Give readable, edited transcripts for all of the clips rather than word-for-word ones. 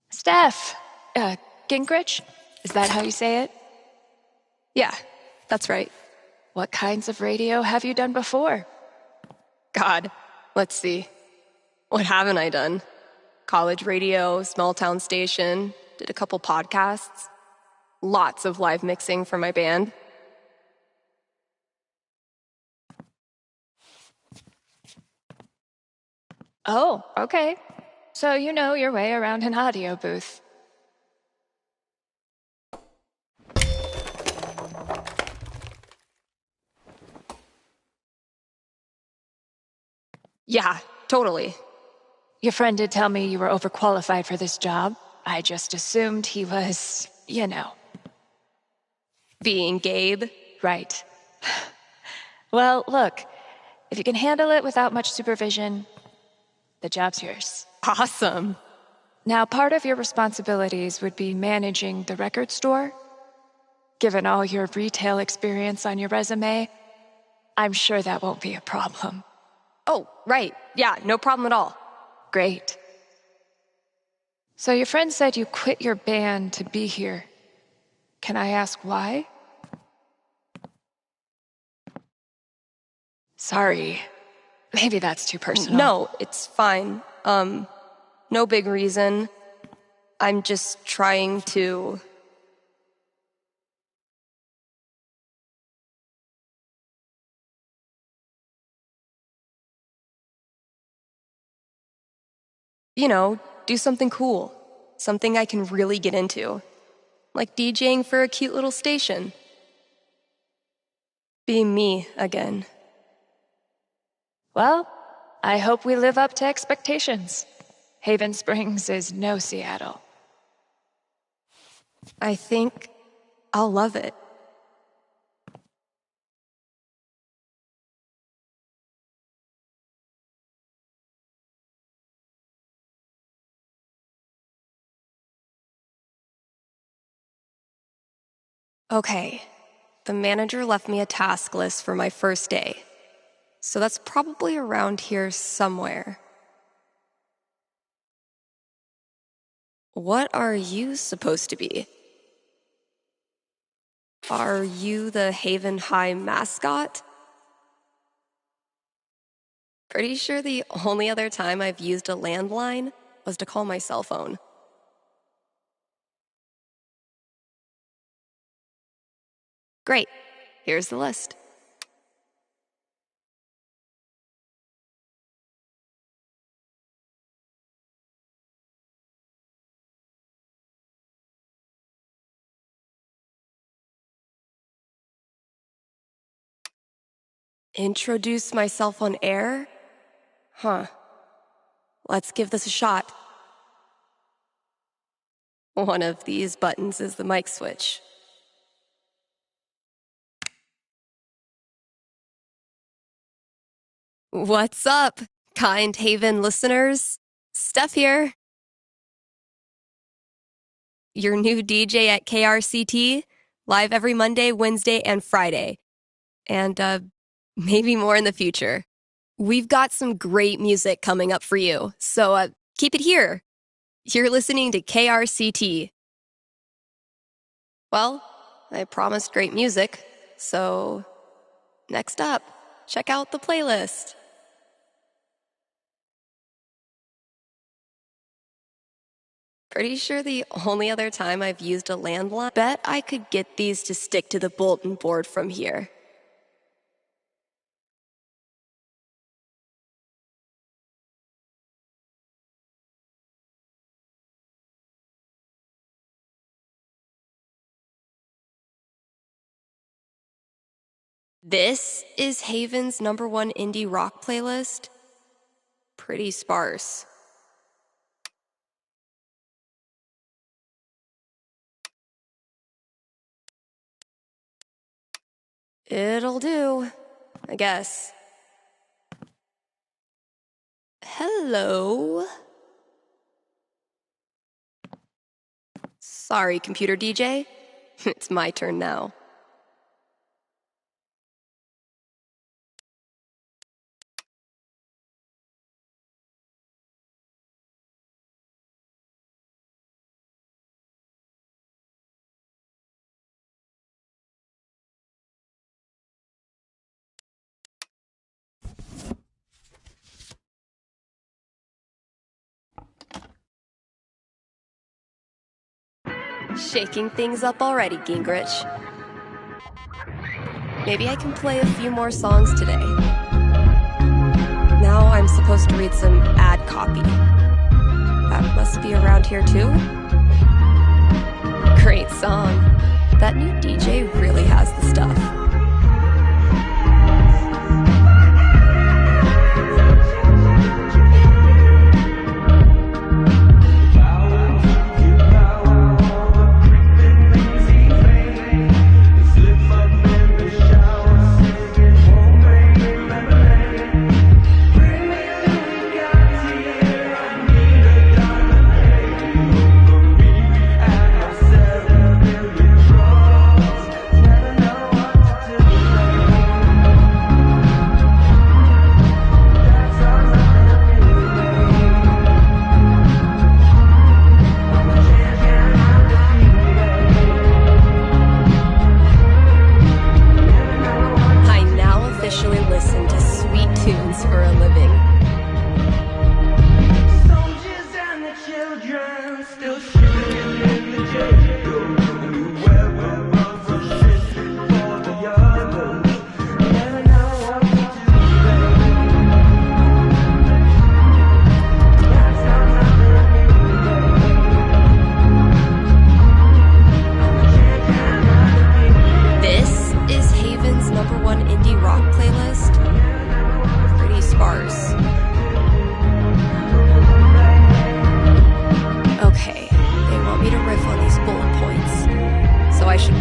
Steph! Gingrich? Is that how you say it? Yeah, that's right. What kinds of radio have you done before? God, let's see. What haven't I done? College radio, small town station, did a couple podcasts. Lots of live mixing for my band. Oh, okay. So you know your way around an audio booth. Yeah, totally. Your friend did tell me you were overqualified for this job. I just assumed he was, Being Gabe. Right. Well, look, if you can handle it without much supervision, the job's yours. Awesome. Now, part of your responsibilities would be managing the record store. Given all your retail experience on your resume, I'm sure that won't be a problem. Oh, right. Yeah, no problem at all. Great. So your friend said you quit your band to be here. Can I ask why? Sorry. Maybe that's too personal. No, it's fine. No big reason. I'm just trying to... do something cool. Something I can really get into. Like DJing for a cute little station. Being me again. Well, I hope we live up to expectations. Haven Springs is no Seattle. I think I'll love it. Okay, the manager left me a task list for my first day. So that's probably around here somewhere. What are you supposed to be? Are you the Haven High mascot? Pretty sure the only other time I've used a landline was to call my cell phone. Great, here's the list. Introduce myself on air? Huh. Let's give this a shot. One of these buttons is the mic switch. What's up, kind Haven listeners? Steph here. Your new DJ at KRCT, live every Monday, Wednesday, and Friday. And maybe more in the future. We've got some great music coming up for you, so keep it here. You're listening to KRCT. Well, I promised great music, so next up, check out the playlist. Pretty sure the only other time I've used a landline. Bet I could get these to stick to the bulletin board from here. This is Haven's #1 indie rock playlist. Pretty sparse. It'll do, I guess. Hello? Sorry, computer DJ. It's my turn now. Shaking things up already, Gingrich. Maybe I can play a few more songs today. Now I'm supposed to read some ad copy. That must be around here too? Great song. That new DJ really has the stuff.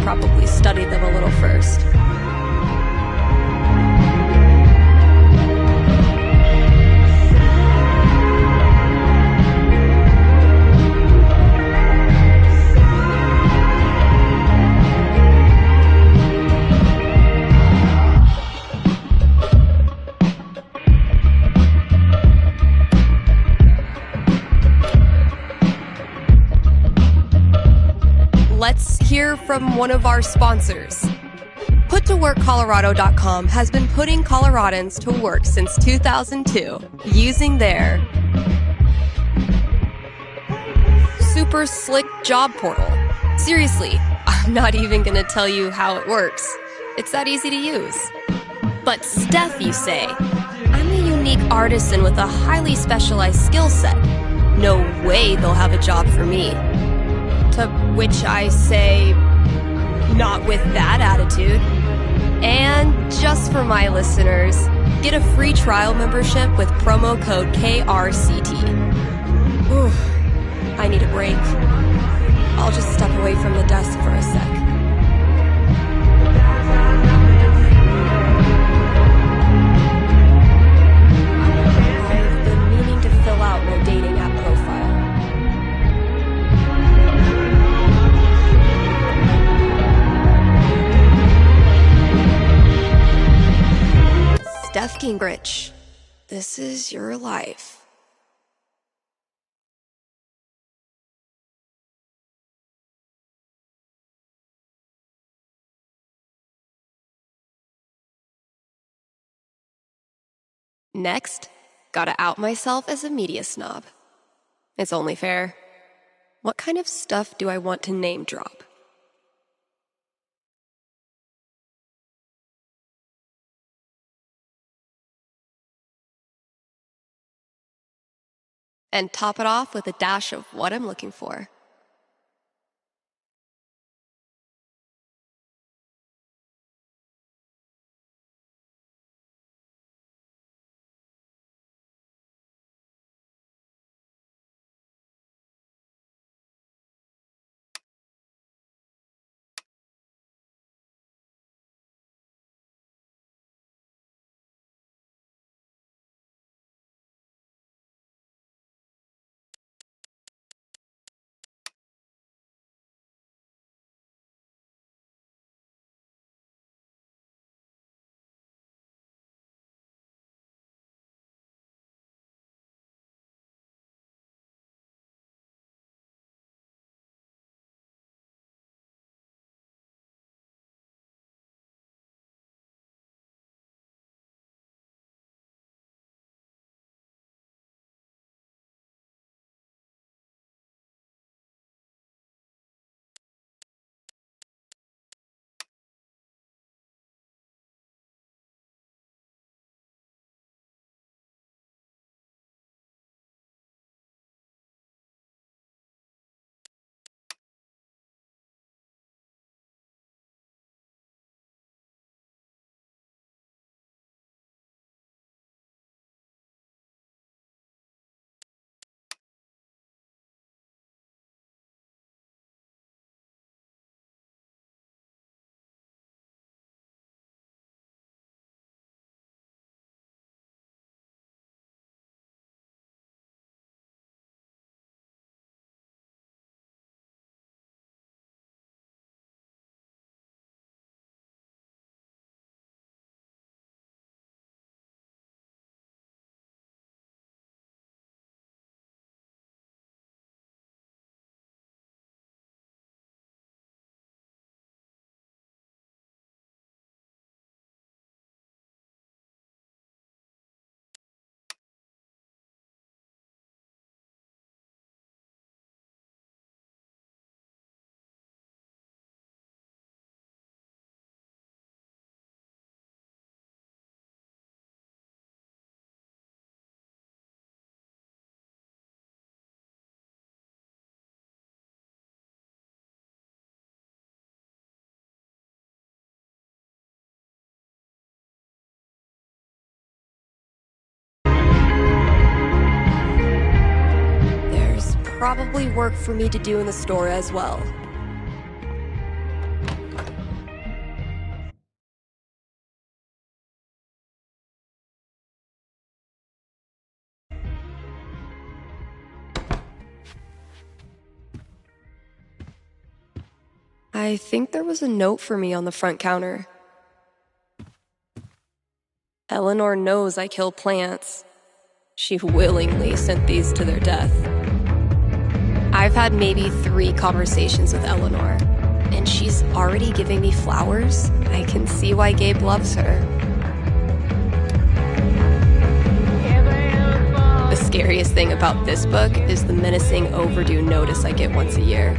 Probably study them a little first. Let's hear from one of our sponsors. PutToWorkColorado.com has been putting Coloradans to work since 2002 using their super slick job portal. Seriously, I'm not even gonna tell you how it works. It's that easy to use. But Steph, you say? I'm a unique artisan with a highly specialized skill set. No way they'll have a job for me. To which I say, not with that attitude. And just for my listeners, get a free trial membership with promo code KRCT. Ooh, I need a break. I'll just step away from the desk for a sec. I've been meaning to fill out my dating app profile. Steph Gingrich, this is your life. Next, gotta out myself as a media snob. It's only fair. What kind of stuff do I want to name drop? And top it off with a dash of what I'm looking for. probably work for me to do in the store as well. I think there was a note for me on the front counter. Eleanor knows I kill plants. She willingly sent these to their death. I've had maybe 3 conversations with Eleanor, and she's already giving me flowers. I can see why Gabe loves her. The scariest thing about this book is the menacing overdue notice I get once a year.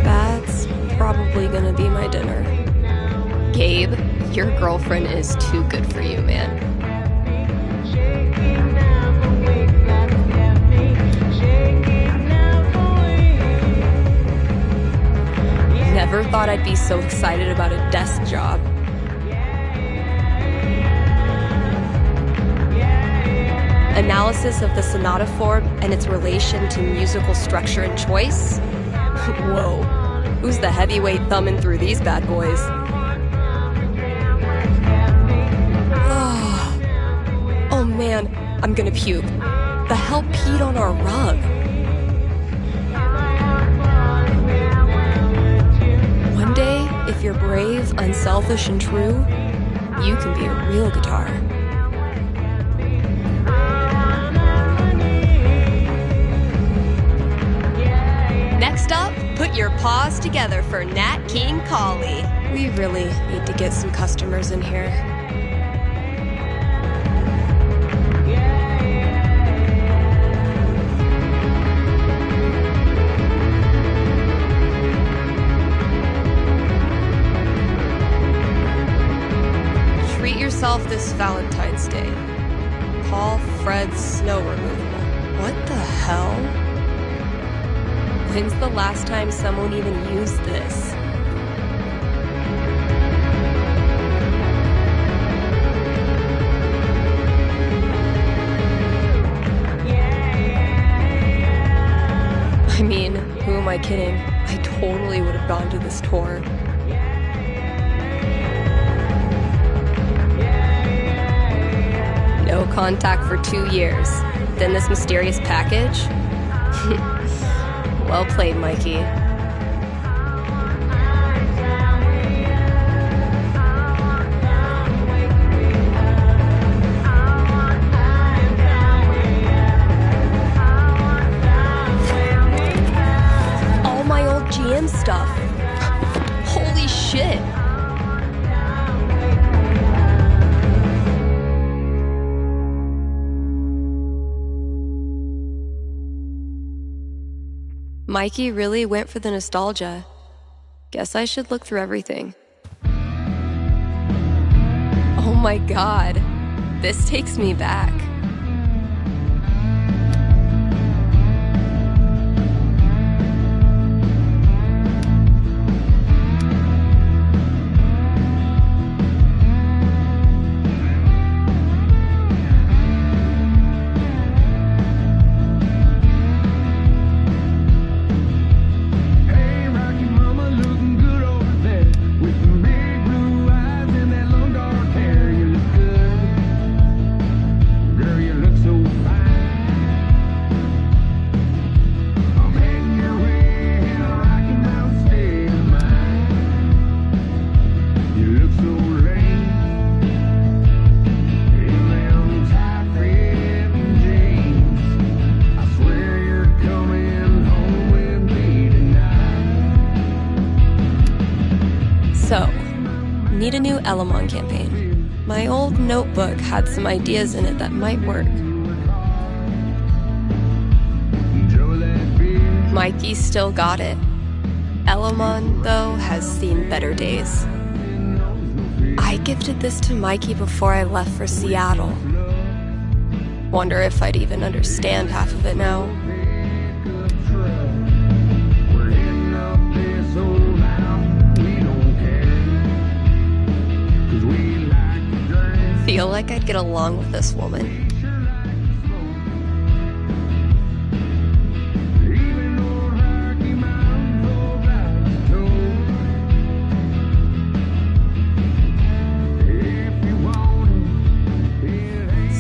That's probably gonna be my dinner. Gabe, your girlfriend is too good for you, man. Never thought I'd be so excited about a desk job. Analysis of the sonata form and its relation to musical structure and choice? Whoa, who's the heavyweight thumbing through these bad boys? Oh man, I'm gonna puke. The hell peed on our rug? One day, if you're brave, unselfish, and true, you can be a real guitar. Next up, put your paws together for Nat King Collie. We really need to get some customers in here. Treat yourself this Valentine's Day. Call Fred Snow Removal. What the hell? When's the last time someone even used this? I mean, who am I kidding? I totally would have gone to this tour. No contact for 2 years. Then this mysterious package? Well played, Mikey. All my old GM stuff. Holy shit. Mikey really went for the nostalgia. Guess I should look through everything. Oh my god, this takes me back. So, need a new Elamon campaign. My old notebook had some ideas in it that might work. Mikey still got it. Elamon, though, has seen better days. I gifted this to Mikey before I left for Seattle. Wonder if I'd even understand half of it now. feel like I'd get along with this woman.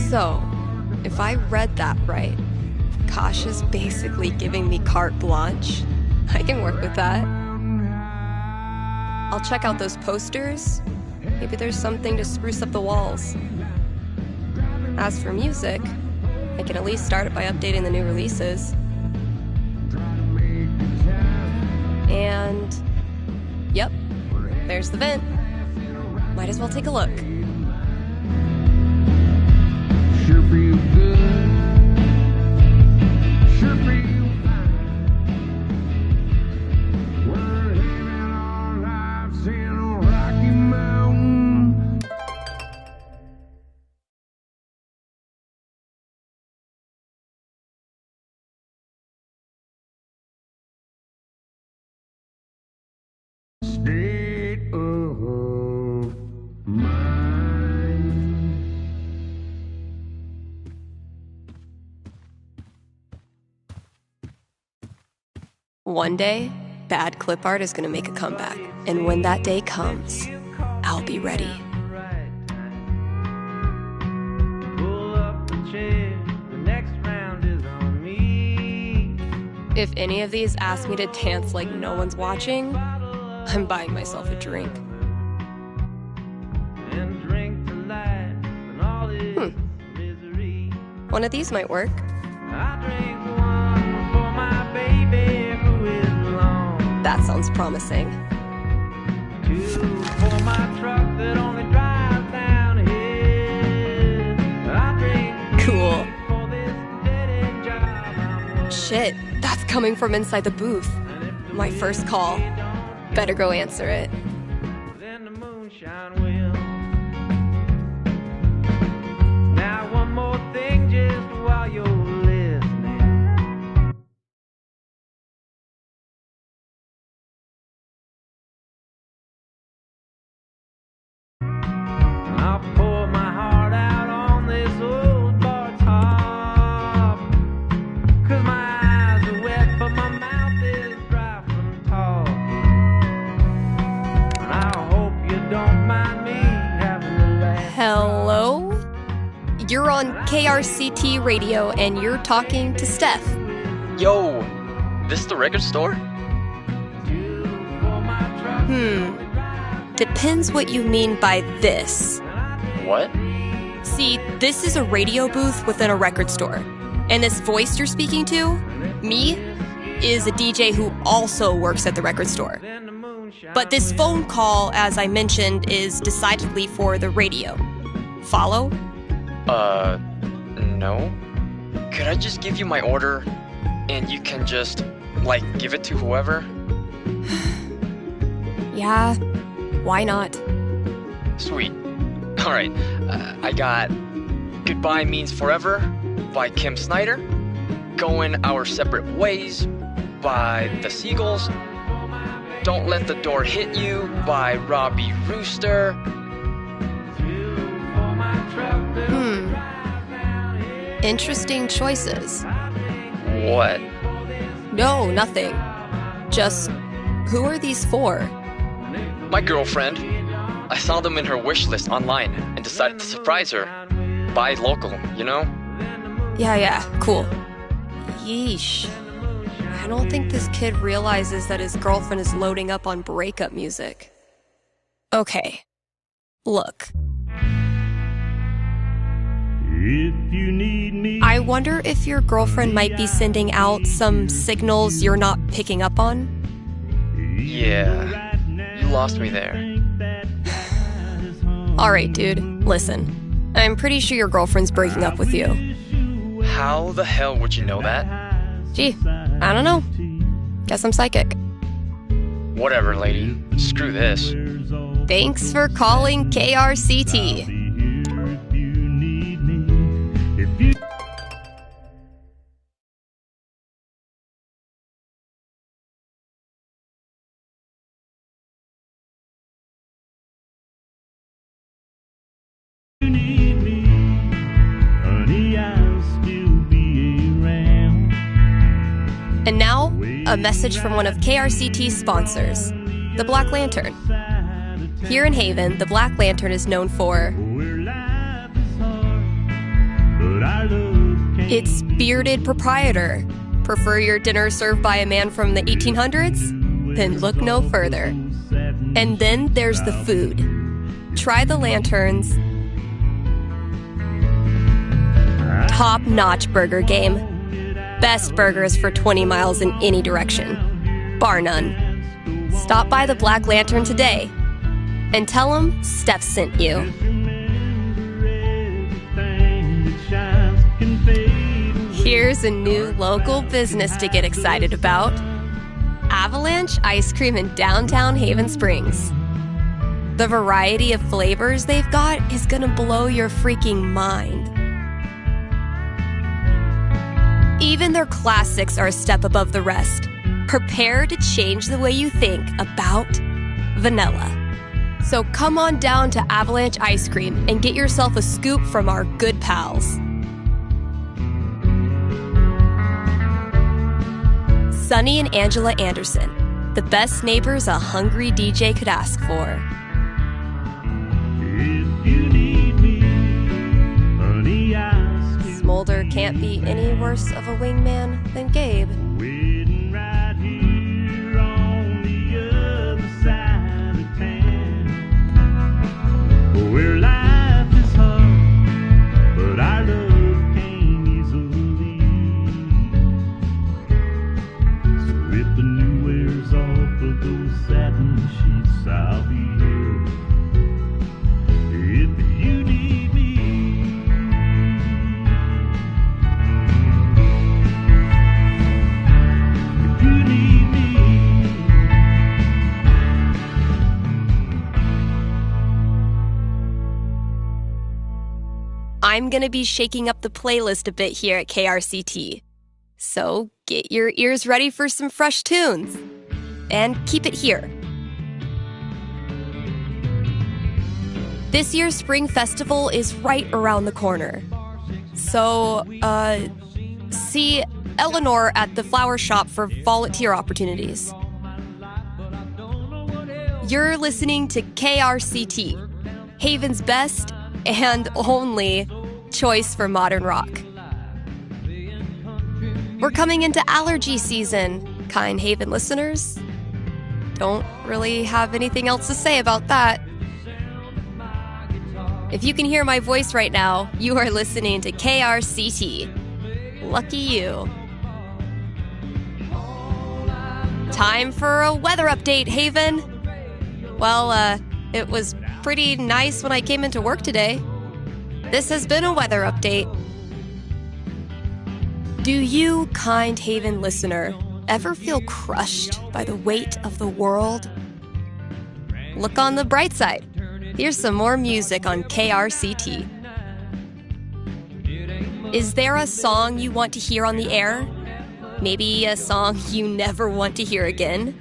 So, if I read that right, Kasha's basically giving me carte blanche. I can work with that. I'll check out those posters. Maybe there's something to spruce up the walls. As for music, I can at least start it by updating the new releases. And... yep, there's the vent. Might as well take a look. Sure feel good. Sure feel fine. We're living our lives in a Rocky Mountain. State of mind. One day, bad clip art is gonna make a comeback. And when that day comes, I'll be ready. Pull up the chair, the next round is on me. If any of these ask me to dance like no one's watching, I'm buying myself a drink. And drink to life and all this misery. One of these might work. I drink one for my baby who is alone. That sounds promising. Two for my truck that only drives downhill. I drink Cool. for this dead-end job I'm working. Shit, that's coming from inside the booth. My first call. Better go answer it. Then the moonshine will. Now one more thing just while you're listening. I'll pour my heart out on this old bar top. 'Cause my eyes are wet but my mouth is dry from talking. And I hope you don't mind me having a laugh. Hello? You're on KRCT radio and you're talking to Steph. Yo, this the record store? Depends what you mean by this. What? See, this is a radio booth within a record store. And this voice you're speaking to, me, is a DJ who also works at the record store. But this phone call, as I mentioned, is decidedly for the radio. Follow? No. Could I just give you my order and you can just, give it to whoever? Yeah, why not? Sweet. Alright, I got Goodbye Means Forever by Kim Snyder, Going Our Separate Ways by The Seagulls, Don't Let the Door Hit You by Robbie Rooster. Interesting choices. What? No, nothing. Just, who are these for? My girlfriend. I saw them in her wish list online and decided to surprise her. Buy local, you know? Yeah, cool. Yeesh. I don't think this kid realizes that his girlfriend is loading up on breakup music. Okay. Look. If you need me, I wonder if your girlfriend might be sending out some signals you're not picking up on. Yeah, you lost me there. Alright, dude, listen. I'm pretty sure your girlfriend's breaking up with you. How the hell would you know that? Gee, I don't know. Guess I'm psychic. Whatever, lady. Screw this. Thanks for calling KRCT. need And now, a message from one of KRCT's sponsors, the Black Lantern. Here in Haven, the Black Lantern is known for its bearded proprietor. Prefer your dinner served by a man from the 1800s? Then look no further. And then there's the food. Try the Lantern's top-notch burger game. Best burgers for 20 miles in any direction, bar none. Stop by the Black Lantern today and tell them Steph sent you. Here's a new local business to get excited about. Avalanche Ice Cream in downtown Haven Springs. The variety of flavors they've got is gonna blow your freaking mind. Even their classics are a step above the rest. Prepare to change the way you think about vanilla. So come on down to Avalanche Ice Cream and get yourself a scoop from our good pals. Sunny and Angela Anderson, the best neighbors a hungry DJ could ask for. Smolder can't be any worse of a wingman than Gabe. Where life is hard, but our love came easily. So if the new wears off of those satin sheets, I'll be here. If you need me, if you need me. I'm gonna be shaking up the playlist a bit here at KRCT. So get your ears ready for some fresh tunes. And keep it here. This year's Spring Festival is right around the corner. So, see Eleanor at the flower shop for volunteer opportunities. You're listening to KRCT, Haven's best and only choice for modern rock. We're coming into allergy season, kind Haven listeners. Don't really have anything else to say about that. If you can hear my voice right now, you are listening to KRCT. Lucky you. Time for a weather update, Haven. Well, it was pretty nice when I came into work today. This has been a weather update. Do you, kind Haven listener, ever feel crushed by the weight of the world? Look on the bright side. Here's some more music on KRCT. Is there a song you want to hear on the air? Maybe a song you never want to hear again?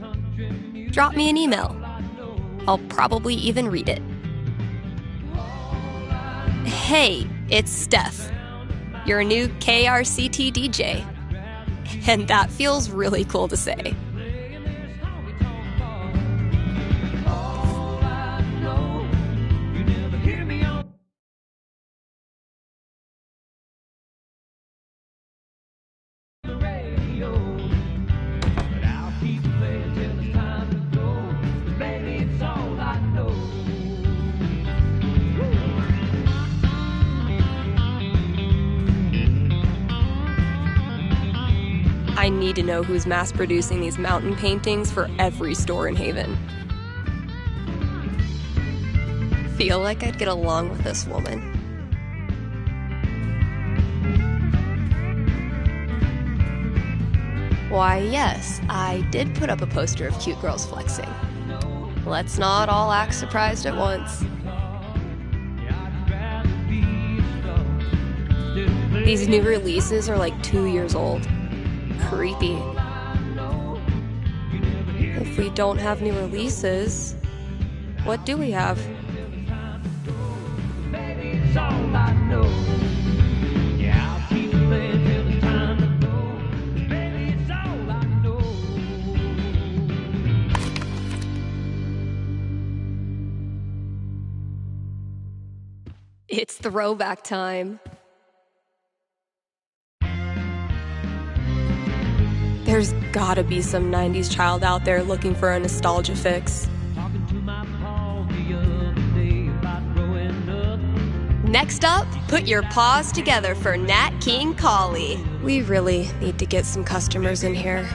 Drop me an email. I'll probably even read it. Hey, it's Steph, your new KRCT DJ. And that feels really cool to say. I need to know who's mass producing these mountain paintings for every store in Haven. Feel like I'd get along with this woman. Why, yes, I did put up a poster of cute girls flexing. Let's not all act surprised at once. These new releases are like 2 years old. Creepy. If we don't have new releases, what do we have? It's throwback time. There's gotta be some 90s child out there looking for a nostalgia fix. Next up, put your paws together for Nat King Collie. We really need to get some customers in here.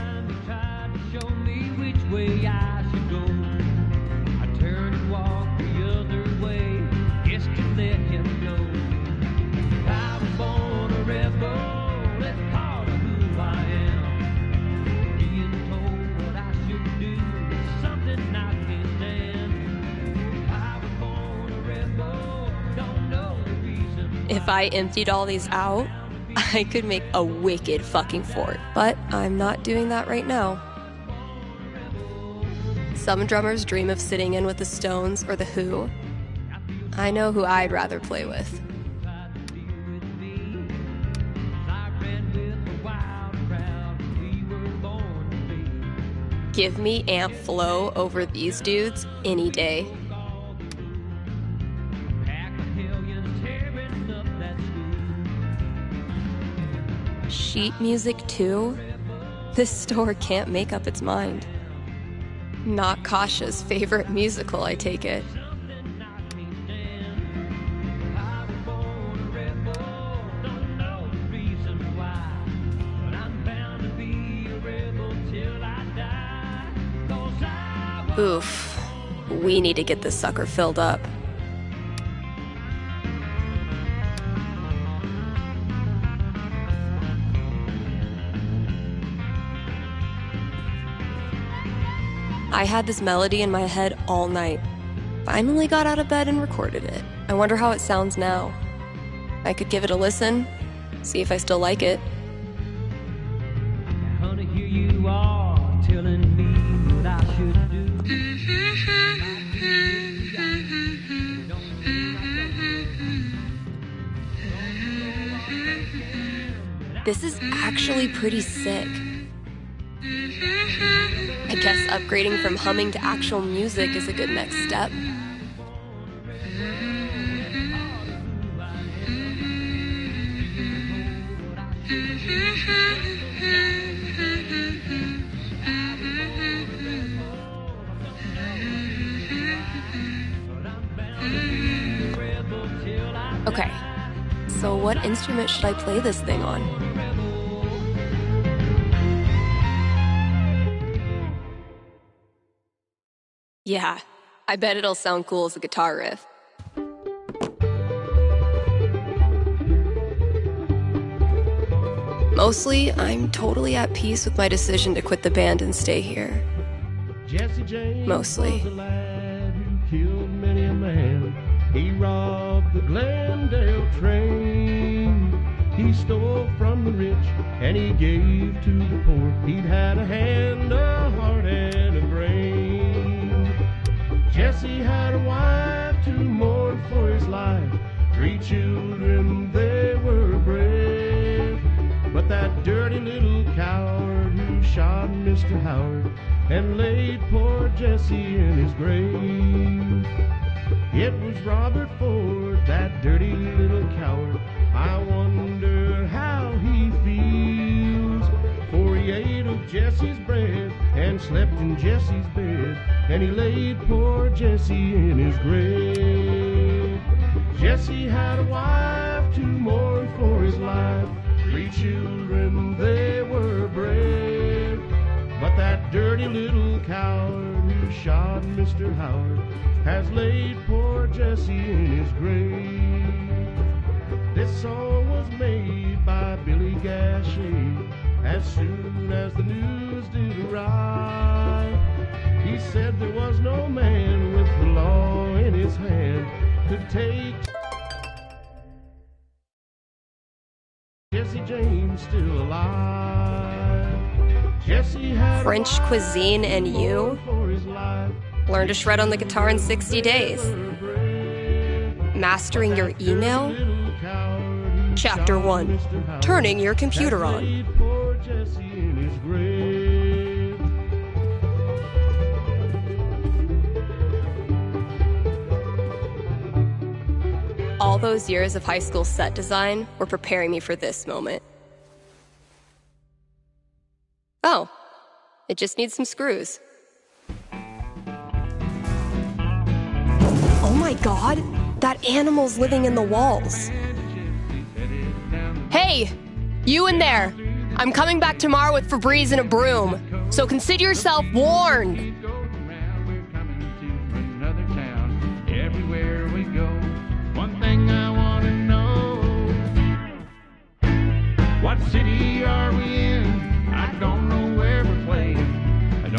If I emptied all these out, I could make a wicked fucking fort. But I'm not doing that right now. Some drummers dream of sitting in with the Stones or the Who. I know who I'd rather play with. Give me Amp Flow over these dudes any day. Sheet music too? This store can't make up its mind. Not Kasha's favorite musical, I take it. Oof. We need to get this sucker filled up. I had this melody in my head all night. Finally got out of bed and recorded it. I wonder how it sounds now. I could give it a listen, see if I still like it. Honey, here you are telling me what I should do. This is actually pretty sick. I guess upgrading from humming to actual music is a good next step. Okay, so what instrument should I play this thing on? Yeah, I bet it'll sound cool as a guitar riff. Mostly, I'm totally at peace with my decision to quit the band and stay here. Jesse James Mostly. was a lad who killed many a man. He robbed the Glendale train. He stole from the rich and he gave to the poor. He'd had a hand, a heart, and a brain. Jesse had a wife to mourn for his life. 3 children, they were brave. But that dirty little coward who shot Mr. Howard and laid poor Jesse in his grave. It was Robert Ford, that dirty little coward. I wonder how he feels. For he ate of Jesse's bread and slept in Jesse's bed, and he laid poor Jesse in his grave. Jesse had a wife to mourn for his life. 3 children, they were brave. But that dirty little coward who shot Mr. Howard has laid poor Jesse in his grave. This song was made by Billy Gashey as soon as the news did arrive. He said there was no man with the law in his hand could take Jesse James still alive. Jesse had French cuisine and you? Learn to shred on the guitar in 60 days. Mastering your email? Chapter 1. Turning your computer on. All those years of high school set design were preparing me for this moment. Oh, it just needs some screws. Oh my god, that animal's living in the walls. Hey, you in there! I'm coming back tomorrow with Febreze and a broom, so consider yourself warned! Everywhere we go, one thing I want to know, what city are we in? I don't know where we're playing. I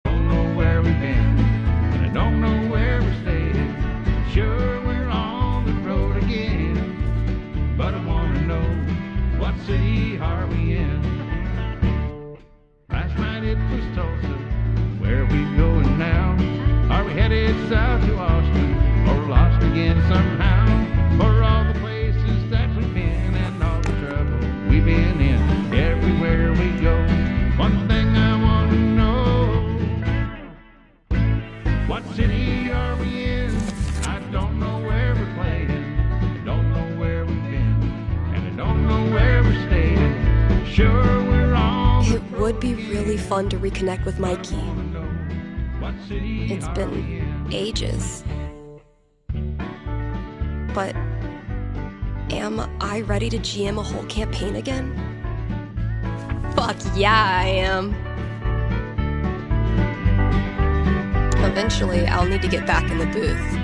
don't know where we've been, and I don't know where we're staying. Sure, we're on the road again, but I want to know, what city are we in? Last night it was Tulsa. Where are we going now? Are we headed south to Austin, or lost again somehow? For all the places that we've been and all the trouble we've been in, everywhere we go, one thing I want to know, what city are we in? I don't know where we're playing, don't know where we've been, and I don't know where we're staying. Sure, we're on. It would be really fun to reconnect with Mikey. It's been ages. But am I ready to GM a whole campaign again? Fuck yeah, I am. Eventually, I'll need to get back in the booth.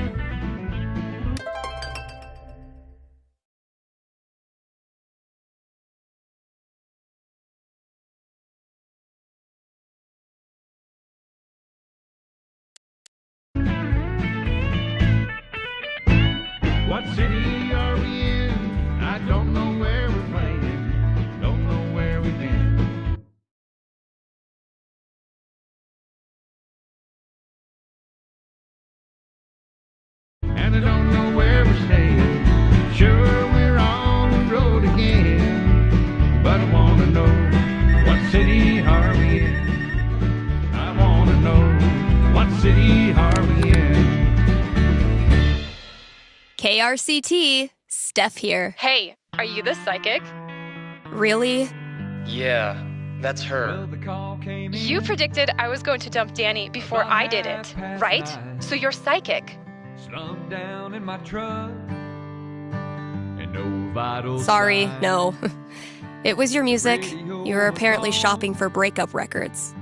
What city are we in? I don't know where we're playing, don't know where we've been. And I don't know where we're staying. Sure, we're on the road again, but I want to know, what city are we in? I want to know, what city are we in? KRCT, Steph here. Hey, are you the psychic? Really? Yeah, that's her. You predicted I was going to dump Danny before I did it, right? So you're psychic. Slumped down in my truck, and no vital Sorry, sign. no. It was your music. You were apparently shopping for breakup records.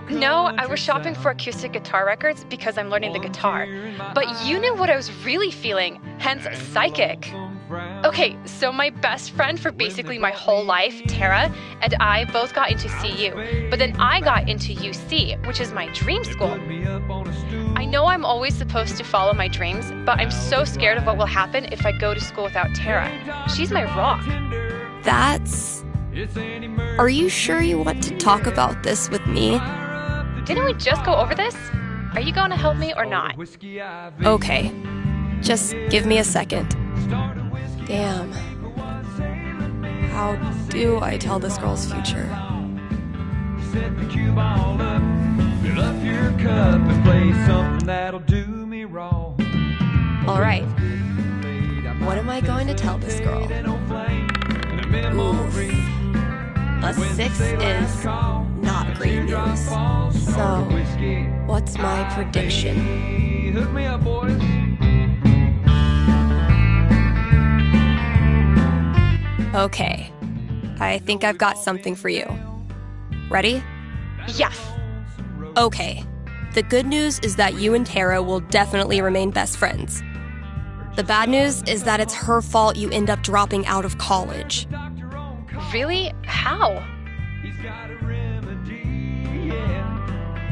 No, I was shopping for acoustic guitar records because I'm learning the guitar. But you knew what I was really feeling, hence psychic. Okay, so my best friend for basically my whole life, Tara, and I both got into CU, but then I got into UC, which is my dream school. I know I'm always supposed to follow my dreams, but I'm so scared of what will happen if I go to school without Tara. She's my rock. That's... Are you sure you want to talk about this with me? Didn't we just go over this? Are you going to help me or not? Okay. Just give me a second. Damn. How do I tell this girl's future? Set the cue ball up, fill up your cup and play something that'll do me wrong. All right. What am I going to tell this girl? Oof. A 6 is not great news. So, what's my prediction? Hook me up, boys. Okay. I think I've got something for you. Ready? Yes. Okay. The good news is that you and Tara will definitely remain best friends. The bad news is that it's her fault you end up dropping out of college. Really? How?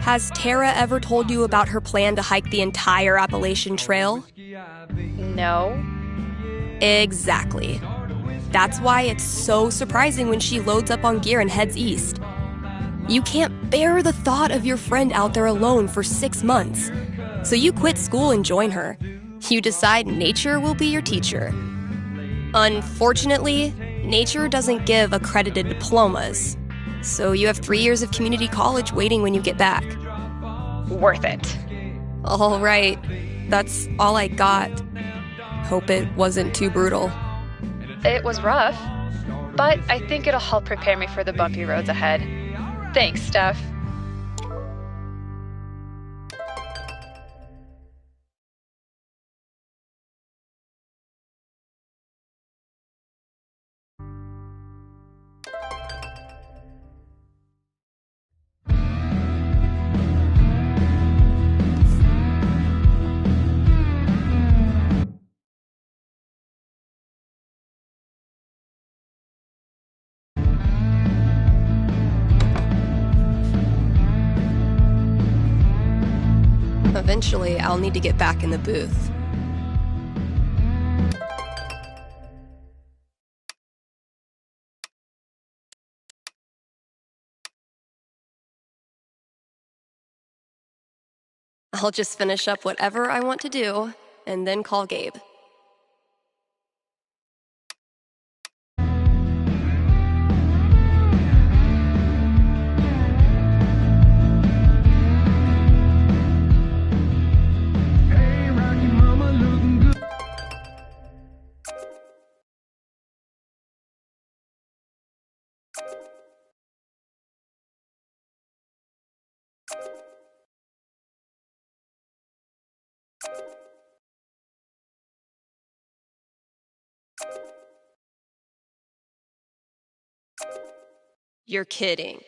Has Tara ever told you about her plan to hike the entire Appalachian Trail? No. Exactly. That's why it's so surprising when she loads up on gear and heads east. You can't bear the thought of your friend out there alone for 6 months. So you quit school and join her. You decide nature will be your teacher. Unfortunately, nature doesn't give accredited diplomas. So you have 3 years of community college waiting when you get back. Worth it. All right. That's all I got. Hope it wasn't too brutal. It was rough, but I think it'll help prepare me for the bumpy roads ahead. Thanks, Steph. Eventually, I'll need to get back in the booth. I'll just finish up whatever I want to do, and then call Gabe. You're kidding.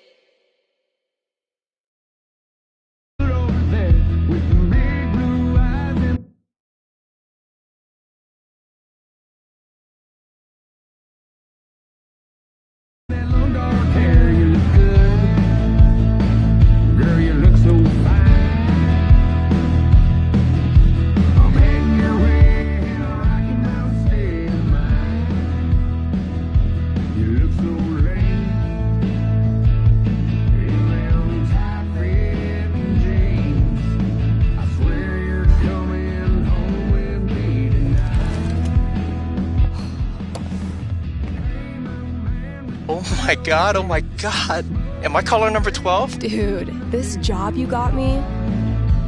Oh my god. Am I caller number 12? Dude, this job you got me,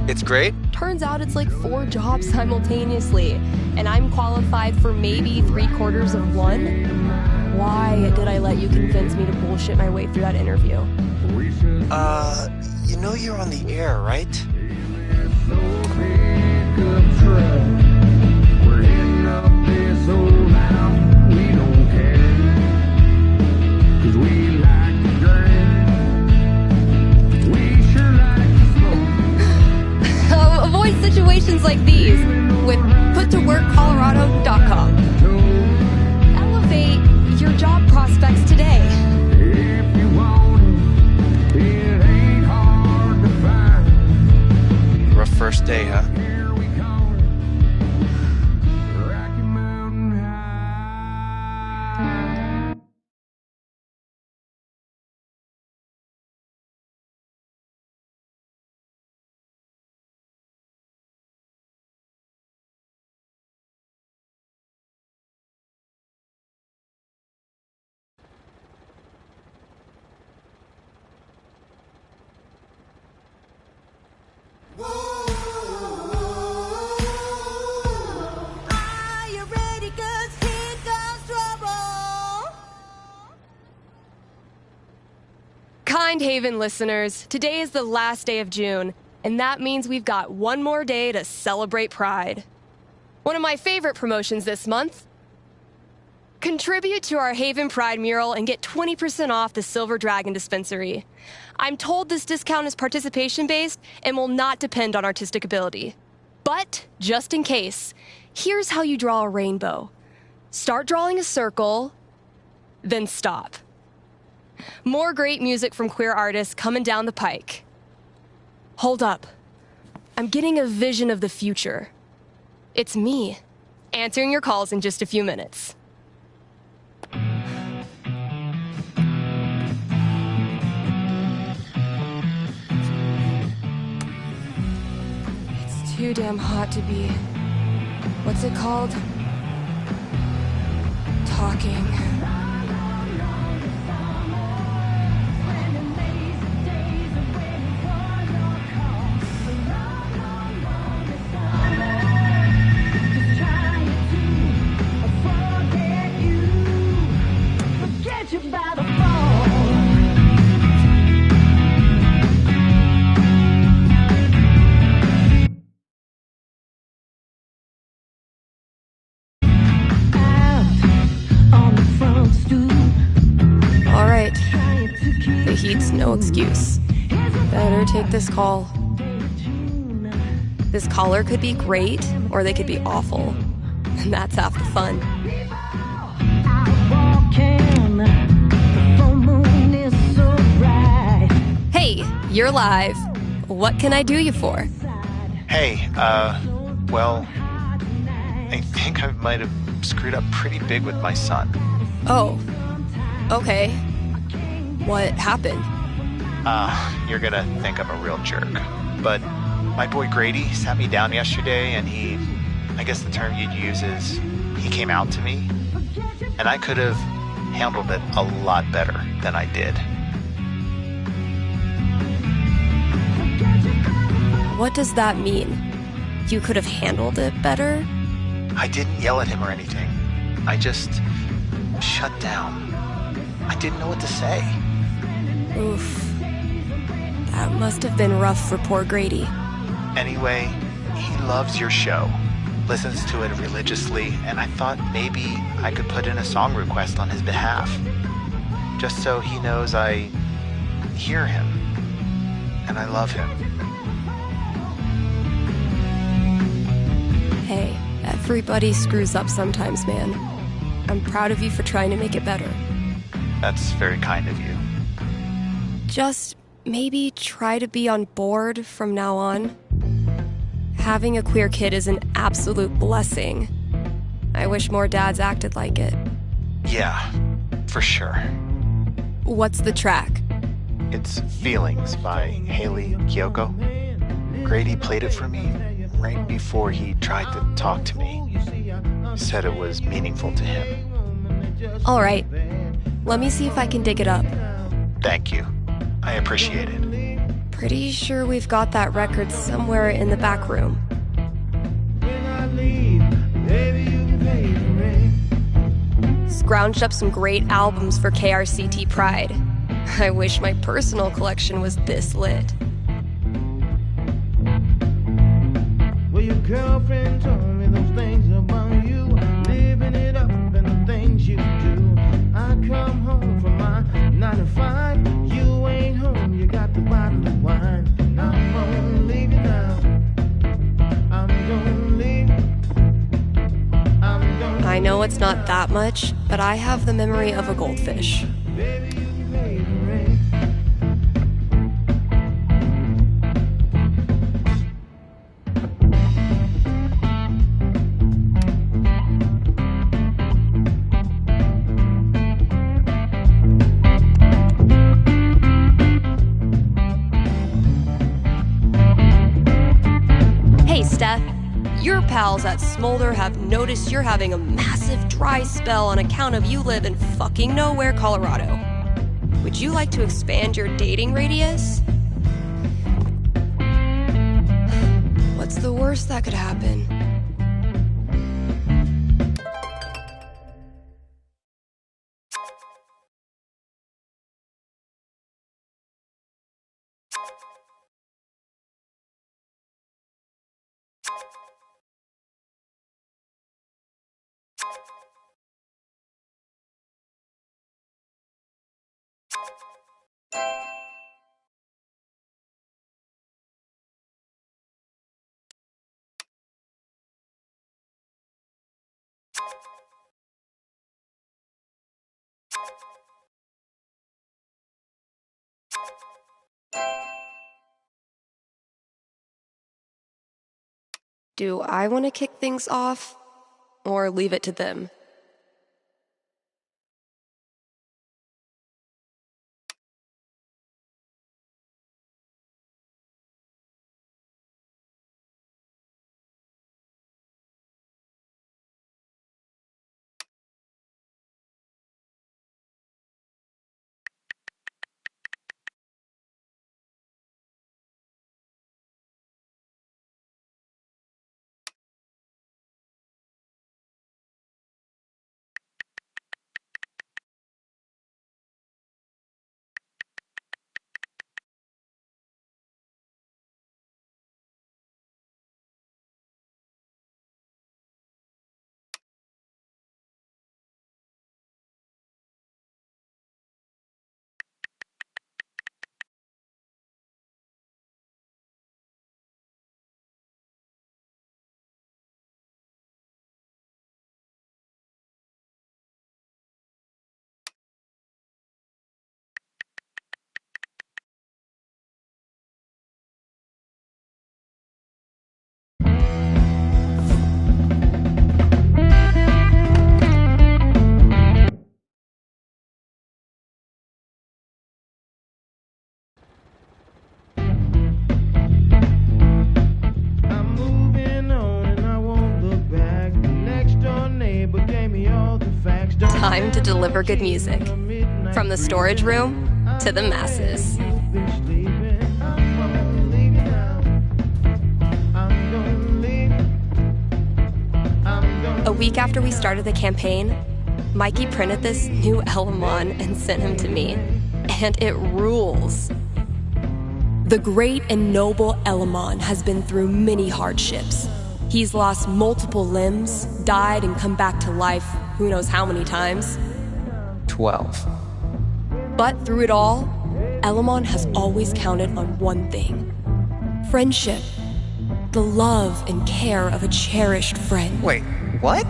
It's great. turns out it's like 4 jobs simultaneously, and I'm qualified for maybe 3/4 of one? Why did I let you convince me to bullshit my way through that interview? You know you're on the air, right? Avoid situations like these with puttoworkcolorado.com. Elevate your job prospects today. Rough first day, huh? Kind Haven listeners, today is the last day of June, and that means we've got one more day to celebrate Pride. One of my favorite promotions this month. Contribute to our Haven Pride mural and get 20% off the Silver Dragon dispensary. I'm told this discount is participation-based and will not depend on artistic ability. But, just in case, here's how you draw a rainbow. Start drawing a circle, then stop. More great music from queer artists coming down the pike. Hold up. I'm getting a vision of the future. It's me, answering your calls in just a few minutes. It's too damn hot to be... what's it called? Talking. no excuse. Better take this call. This caller could be great, or they could be awful. And that's half the fun. Hey, you're live. What can I do you for? Hey, well, I think I might have screwed up pretty big with my son. Oh, okay. What happened? You're gonna think I'm a real jerk. But my boy Grady sat me down yesterday and I guess the term you'd use is, he came out to me. And I could have handled it a lot better than I did. What does that mean? You could have handled it better? I didn't yell at him or anything. I just shut down. I didn't know what to say. Oof. That must have been rough for poor Grady. Anyway, he loves your show, listens to it religiously, and I thought maybe I could put in a song request on his behalf. Just so he knows I hear him and I love him. Hey, everybody screws up sometimes, man. I'm proud of you for trying to make it better. That's very kind of you. Just maybe try to be on board from now on. Having a queer kid is an absolute blessing. I wish more dads acted like it. Yeah, for sure. What's the track? It's Feelings by Haley Kiyoko. Grady played it for me right before he tried to talk to me. He said it was meaningful to him. All right. Let me see if I can dig it up. Thank you. I appreciate it. Pretty sure we've got that record somewhere in the back room. Scrounged up some great albums for KRCT Pride. I wish my personal collection was this lit. Well, your girlfriend told me those things about you, living it up and the things you do. I come home from my 9 to 5, you ain't home, you got the bottle of wine. And I'm gonna leave you now. I'm gonna leave. I know it's not that much, but I have the memory of a goldfish. Hey, Steph. Your pals at Smolder have noticed you're having a massive dry spell on account of you live in fucking nowhere, Colorado. Would you like to expand your dating radius? What's the worst that could happen? Do I want to kick things off, or leave it to them? time to deliver good music. From the storage room to the masses. A week after we started the campaign, Mikey printed this new Elamon and sent him to me. And it rules. The great and noble Elamon has been through many hardships. He's lost multiple limbs, died and come back to life who knows how many times. 12. But through it all, Elamon has always counted on one thing. Friendship. The love and care of a cherished friend. Wait, what?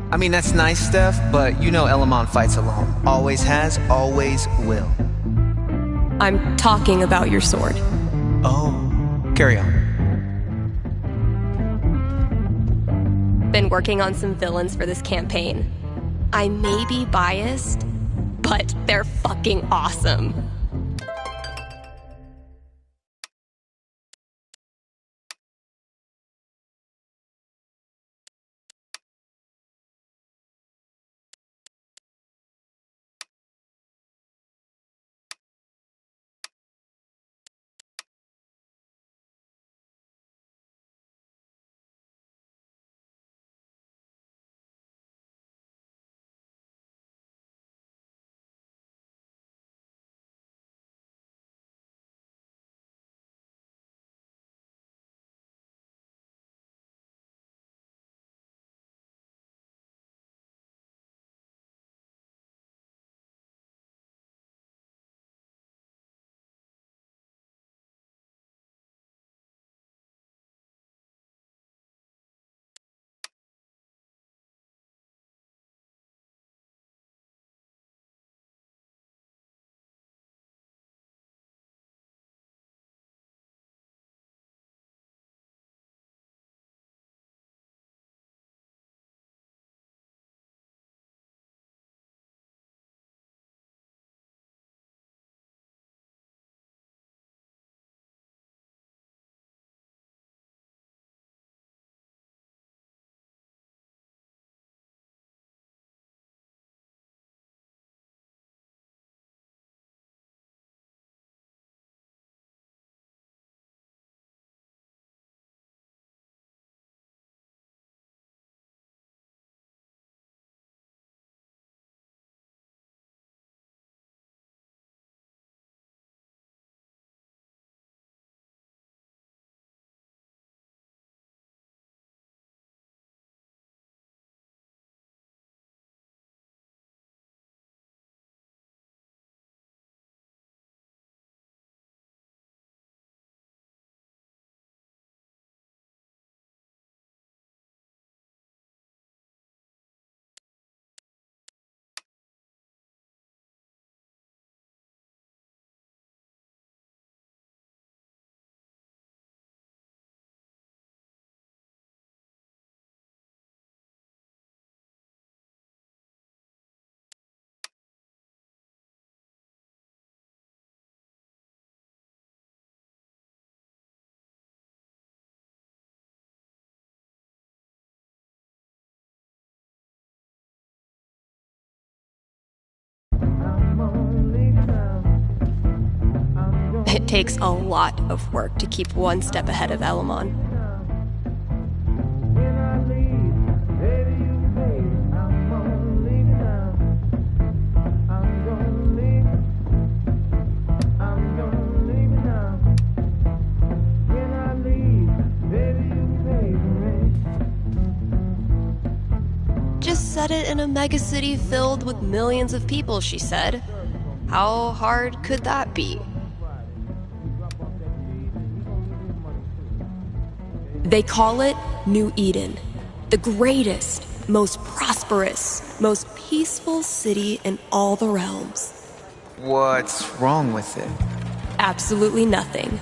I mean, that's nice, Steph, but you know Elamon fights alone. Always has, always will. I'm talking about your sword. Oh, carry on. Been working on some villains for this campaign. I may be biased, but they're fucking awesome. It takes a lot of work to keep one step ahead of Elamon. Just set it in a megacity filled with millions of people, she said. How hard could that be? They call it New Eden, the greatest, most prosperous, most peaceful city in all the realms. What's wrong with it? Absolutely nothing.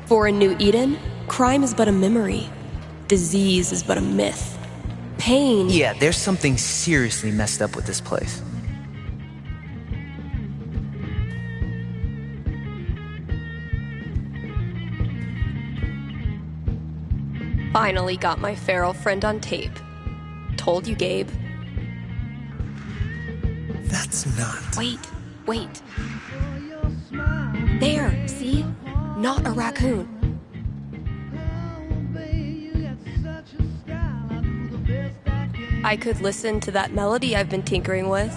For in New Eden, crime is but a memory. Disease is but a myth. Pain... Yeah, there's something seriously messed up with this place. Finally got my feral friend on tape. Told you, Gabe. That's not... Wait. There, see? Not a raccoon. I could listen to that melody I've been tinkering with.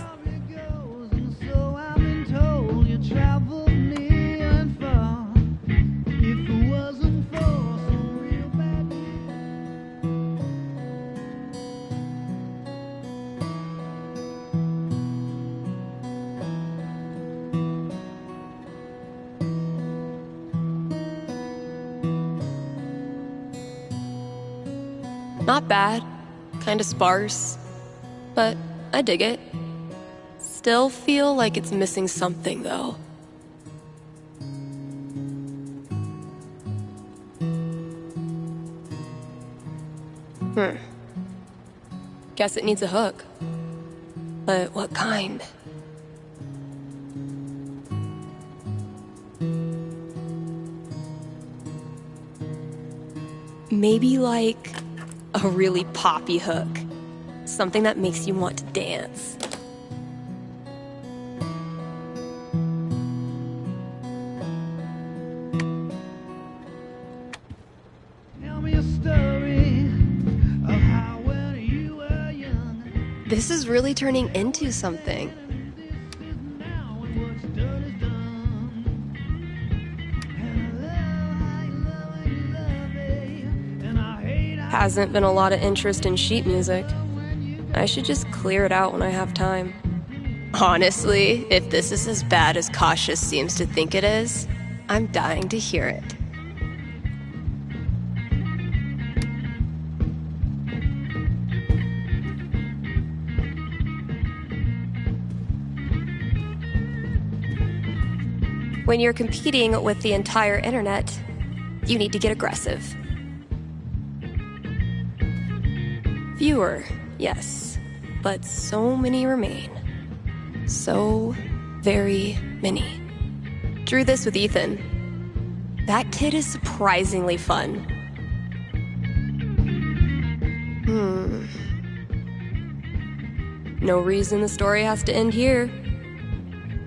Not bad, kind of sparse, but I dig it. Still feel like it's missing something, though. Guess it needs a hook. But what kind? Maybe like a really poppy hook. Something that makes you want to dance. Tell me a story of how when you were young. This is really turning into something. Hasn't been a lot of interest in sheet music. I should just clear it out when I have time. Honestly, if this is as bad as Cautious seems to think it is, I'm dying to hear it. When you're competing with the entire internet, you need to get aggressive. Fewer, yes, but so many remain. So very many. Drew this with Ethan. That kid is surprisingly fun. No reason the story has to end here.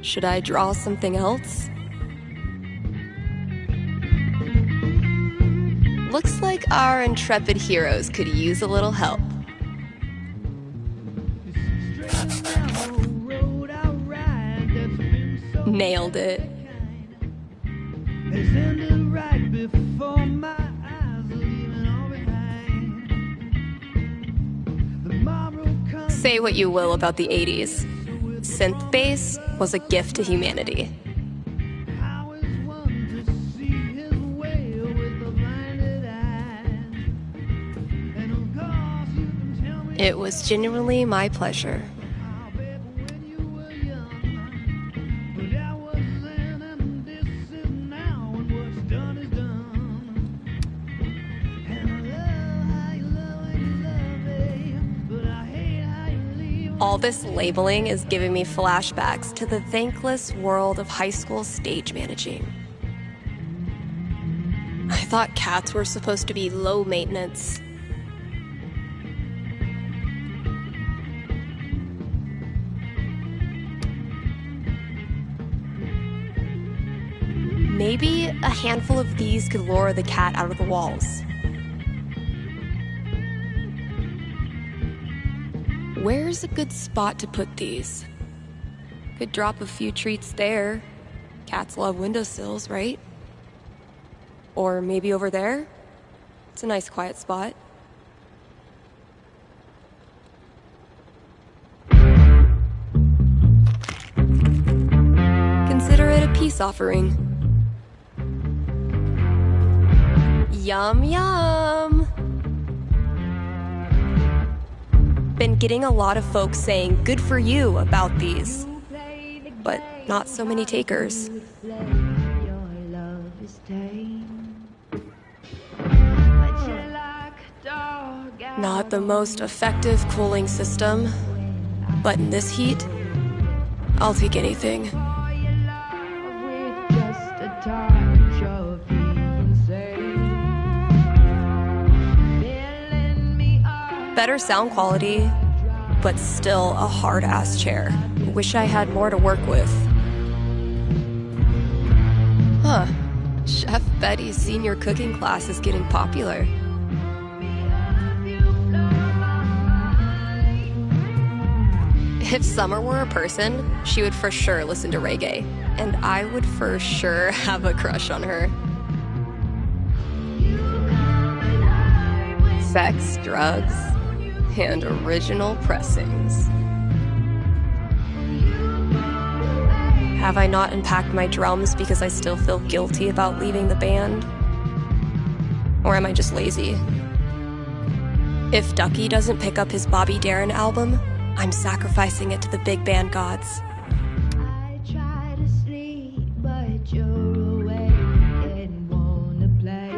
Should I draw something else? Looks like our intrepid heroes could use a little help. Nailed it. Say what you will about the 80s. Synth bass was a gift to humanity. It was genuinely my pleasure. All this labeling is giving me flashbacks to the thankless world of high school stage managing. I thought cats were supposed to be low maintenance. Maybe a handful of these could lure the cat out of the walls. Where's a good spot to put these? Could drop a few treats there. Cats love windowsills, right? Or maybe over there? It's a nice quiet spot. Consider it a peace offering. Yum, yum! Been getting a lot of folks saying good for you about these, but not so many takers. Not the most effective cooling system, but in this heat, I'll take anything. Better sound quality, but still a hard-ass chair. Wish I had more to work with. Huh. Chef Betty's senior cooking class is getting popular. If Summer were a person, she would for sure listen to reggae, and I would for sure have a crush on her. Sex, drugs, and original pressings. Have I not unpacked my drums because I still feel guilty about leaving the band? Or am I just lazy? If Ducky doesn't pick up his Bobby Darin album, I'm sacrificing it to the big band gods. I try to sleep, but you're awake and wanna play.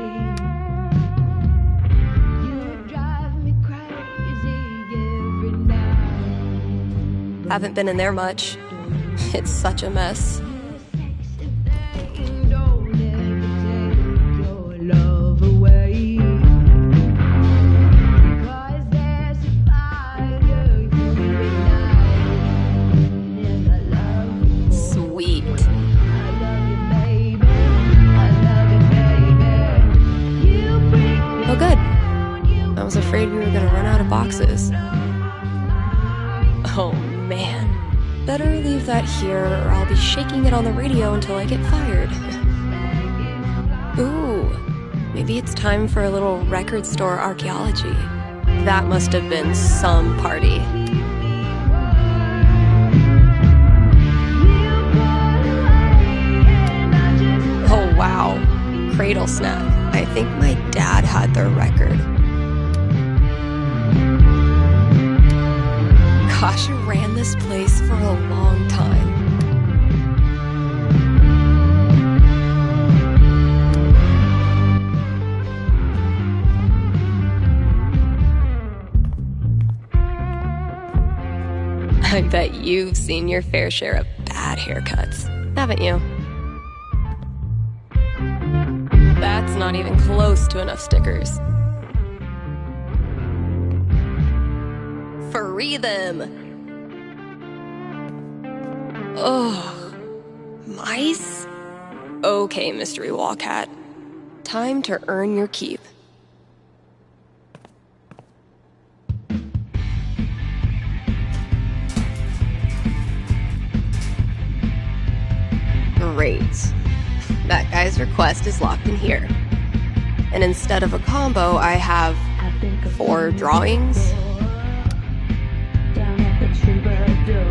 You drive me crazy every night. Haven't been in there much. It's such a mess. Don't ever take your love away. 'Cause there's a fire you ignite, and I love you. Sweet. I love you, baby. I love you, baby. You bring me Oh, good. down, you I was afraid we were gonna run out of boxes. Oh, man. Better leave that here, or I'll be shaking it on the radio until I get fired. Ooh, maybe it's time for a little record store archaeology. That must have been some party. Oh, wow. Cradle Snap. I think my dad had their record. Gosh, I ran this place for a long time. I bet you've seen your fair share of bad haircuts, haven't you? That's not even close to enough stickers. Free them! Ugh. Mice? Okay, Mystery Wall Cat. Time to earn your keep. Great. That guy's request is locked in here. And instead of a combo, I have 4 drawings. down at the troubadour.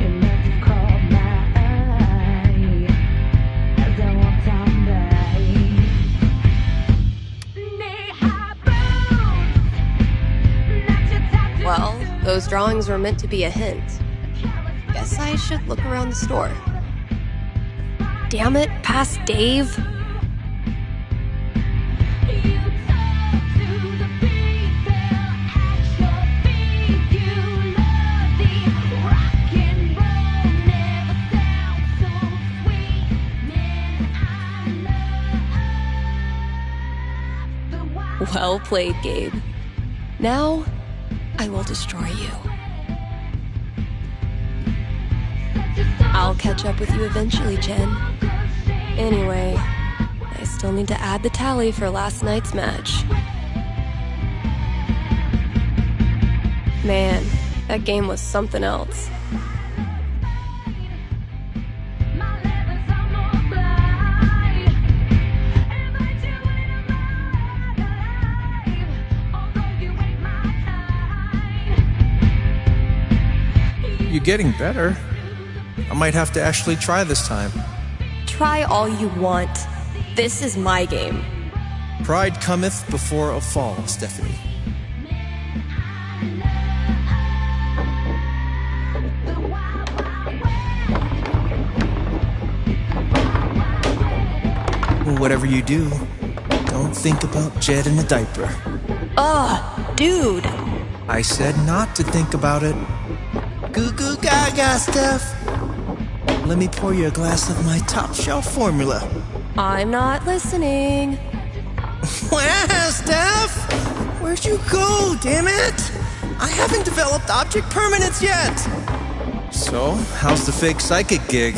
It must have caught my eye as I walked down by. Well, those drawings were meant to be a hint. Guess I should look around the store. Damn it, past Dave. Well played, Gabe. Now, I will destroy you. I'll catch up with you eventually, Jen. Anyway, I still need to add the tally for last night's match. Man, that game was something else. You're getting better. I might have to actually try this time. Try all you want. This is my game. Pride cometh before a fall, Stephanie. Well, whatever you do, don't think about Jed in a diaper. Ugh, dude. I said not to think about it. Goo goo gaga, Steph. Let me pour you a glass of my top shelf formula. I'm not listening. Wow, Steph! Where'd you go, damn it? I haven't developed object permanence yet! So, how's the fake psychic gig?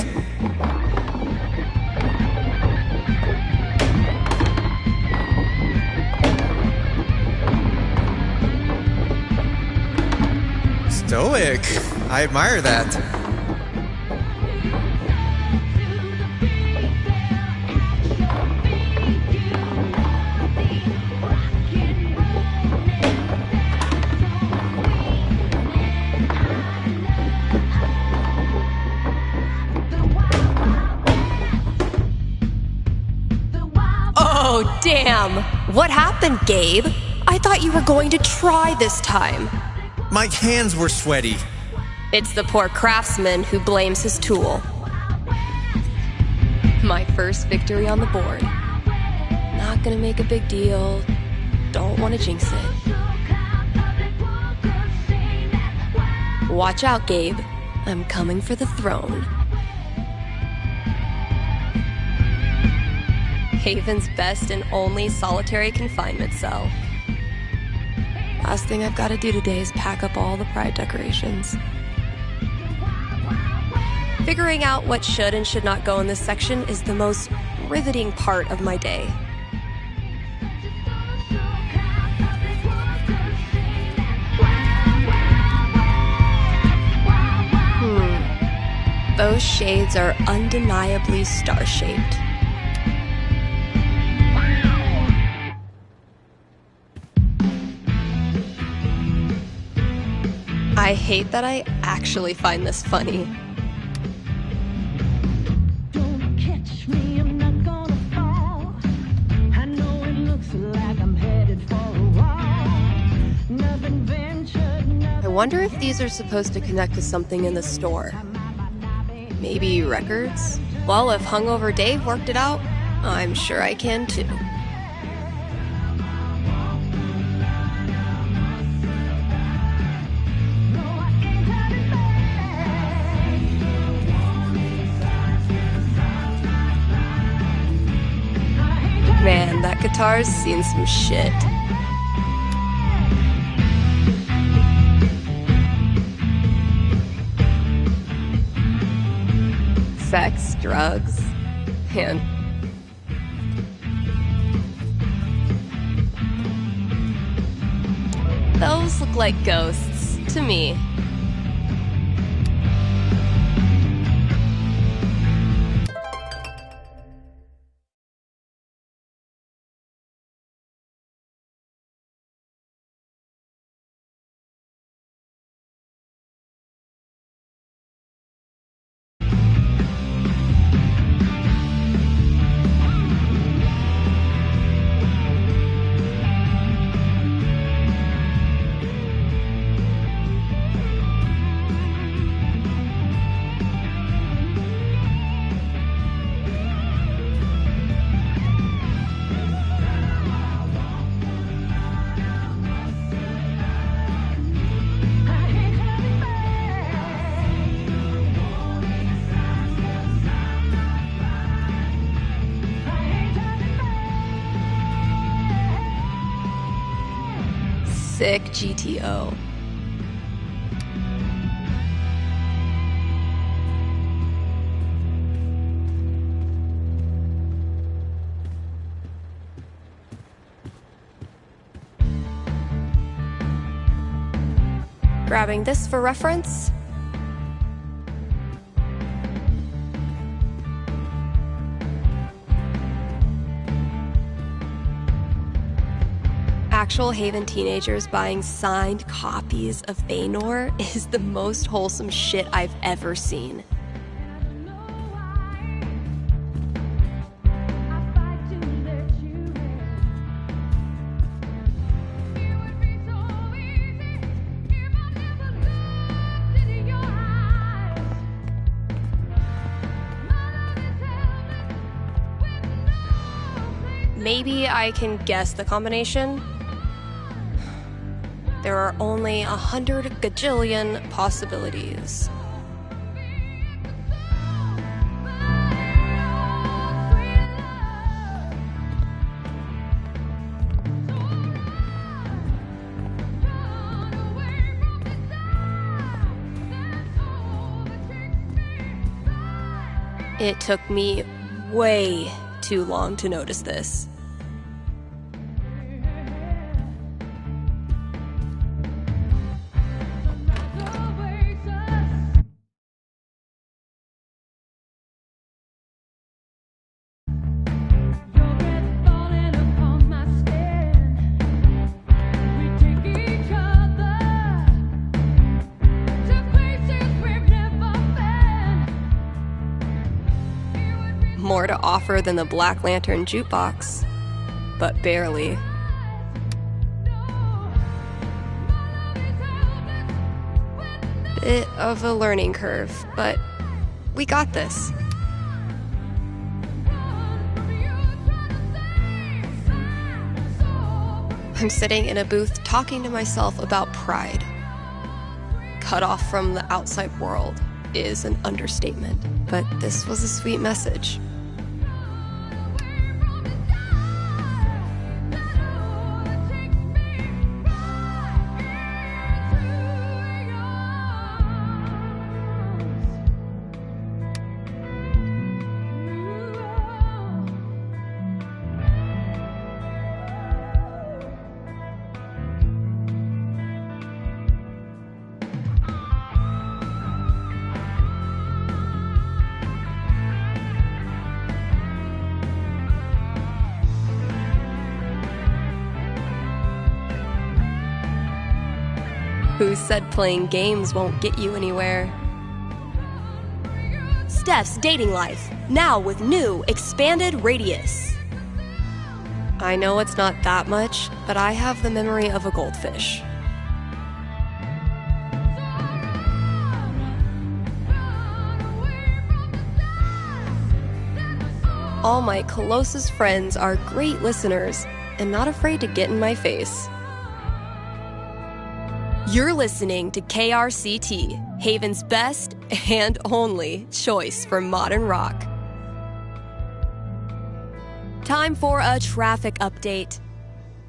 Stoic. I admire that. Oh, damn! What happened, Gabe? I thought you were going to try this time. My hands were sweaty. It's the poor craftsman who blames his tool. My first victory on the board. Not gonna make a big deal. Don't want to jinx it. Watch out, Gabe. I'm coming for the throne. Haven's best and only solitary confinement cell. Last thing I've got to do today is pack up all the pride decorations. Figuring out what should and should not go in this section is the most riveting part of my day. Those shades are undeniably star-shaped. I hate that I actually find this funny. Don't catch me, I'm not gonna fall. I know it looks like I'm headed for a wall. Nothing ventured, I wonder if these are supposed to connect to something in the store. Maybe records? Well, if Hungover Dave worked it out, I'm sure I can too. Man, that guitar's seen some shit. Sex, drugs, and those look like ghosts to me. Sick GTO. Grabbing this for reference. Actual Haven teenagers buying signed copies of Baynor is the most wholesome shit I've ever seen. Maybe I can guess the combination. There are only 100 gajillion possibilities. It took me way too long to notice this. More to offer than the Black Lantern jukebox, but barely. Bit of a learning curve, but we got this. I'm sitting in a booth talking to myself about pride. Cut off from the outside world is an understatement, but this was a sweet message. Who said playing games won't get you anywhere? Steph's dating life, now with new expanded radius. I know it's not that much, but I have the memory of a goldfish. All my closest friends are great listeners and not afraid to get in my face. You're listening to KRCT, Haven's best and only choice for modern rock. Time for a traffic update.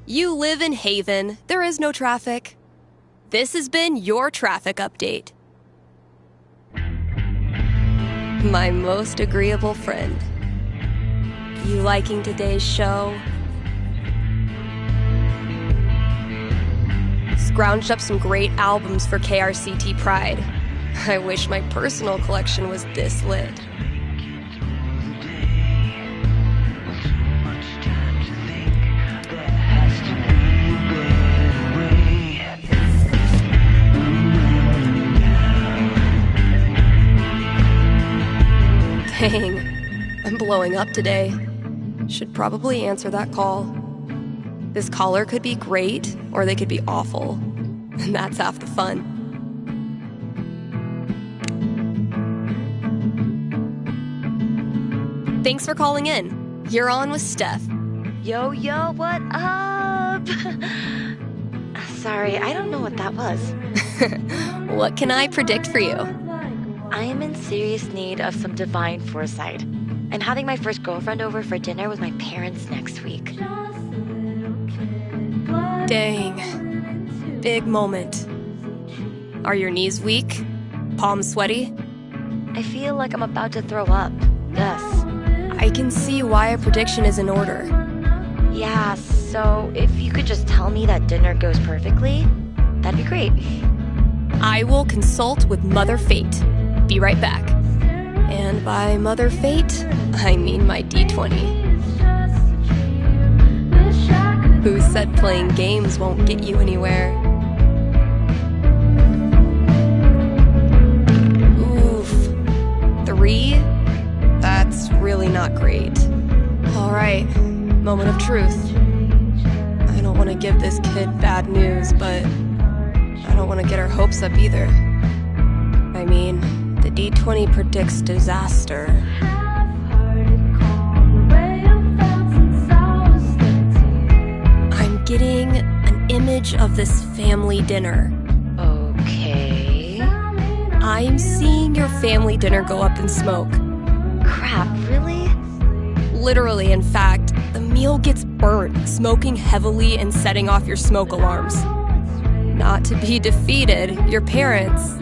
You live in Haven, there is no traffic. This has been your traffic update. My most agreeable friend. You liking today's show? Scrounged up some great albums for KRCT Pride. I wish my personal collection was this lit. Dang, I'm blowing up today. Should probably answer that call. This caller could be great, or they could be awful. And that's half the fun. Thanks for calling in. You're on with Steph. Yo, what up? Sorry, I don't know what that was. What can I predict for you? I am in serious need of some divine foresight. I'm having my first girlfriend over for dinner with my parents next week. Dang. Big moment. Are your knees weak? Palms sweaty? I feel like I'm about to throw up. Yes. I can see why a prediction is in order. Yeah, so if you could just tell me that dinner goes perfectly, that'd be great. I will consult with Mother Fate. Be right back. And by Mother Fate, I mean my D20. Who said playing games won't get you anywhere? Oof. 3? That's really not great. Alright, moment of truth. I don't want to give this kid bad news, but I don't want to get her hopes up either. I mean, the D20 predicts disaster. I'm getting an image of this family dinner. Okay. I'm seeing your family dinner go up in smoke. Crap, really? Literally, in fact, the meal gets burnt, smoking heavily and setting off your smoke alarms. Not to be defeated, your parents...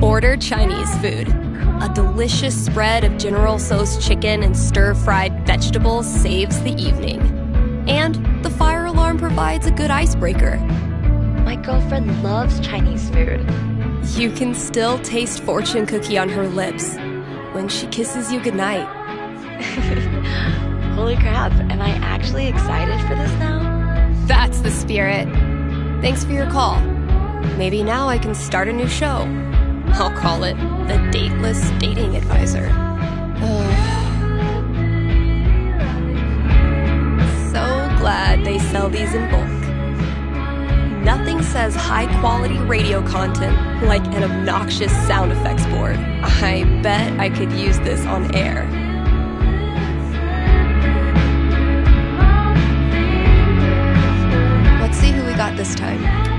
Order Chinese food. A delicious spread of General Tso's chicken and stir-fried vegetables saves the evening. And the fire alarm provides a good icebreaker. My girlfriend loves Chinese food. You can still taste fortune cookie on her lips when she kisses you goodnight. Holy crap, am I actually excited for this now? That's the spirit. Thanks for your call. Maybe now I can start a new show. I'll call it the Dateless Dating Advisor. So glad they sell these in bulk. Nothing says high-quality radio content like an obnoxious sound effects board. I bet I could use this on air. Let's see who we got this time.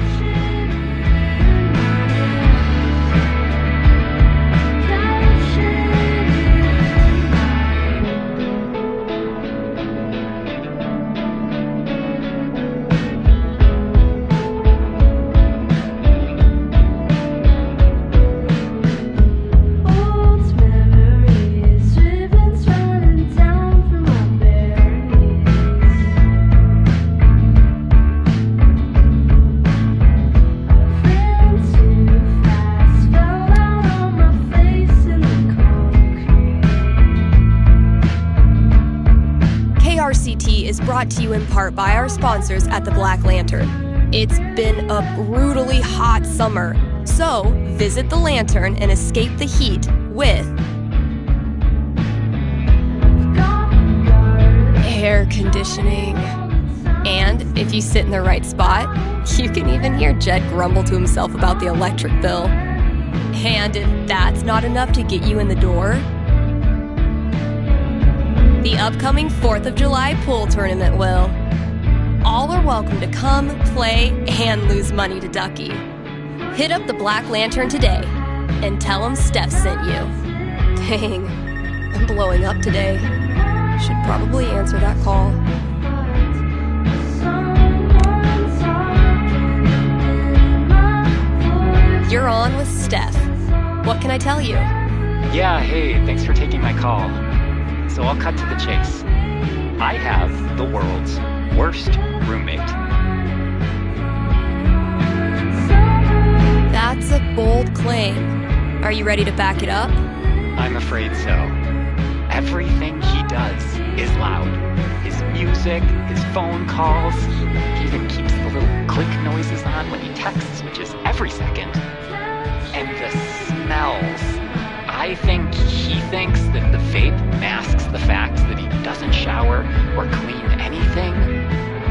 KRCT is brought to you in part by our sponsors at the Black Lantern. It's been a brutally hot summer, so visit the Lantern and escape the heat with air conditioning. And if you sit in the right spot, you can even hear Jed grumble to himself about the electric bill. And if that's not enough to get you in the door, the upcoming 4th of July pool tournament will. All are welcome to come, play, and lose money to Ducky. Hit up the Black Lantern today and tell them Steph sent you. Dang, I'm blowing up today. Should probably answer that call. You're on with Steph. What can I tell you? Yeah, hey, thanks for taking my call. So I'll cut to the chase. I have the world's worst roommate. That's a bold claim. Are you ready to back it up? I'm afraid so. Everything he does is loud. His music, his phone calls. He even keeps the little click noises on when he texts, which is every second. And the smells. I think he thinks that the vape masks the fact that he doesn't shower or clean anything,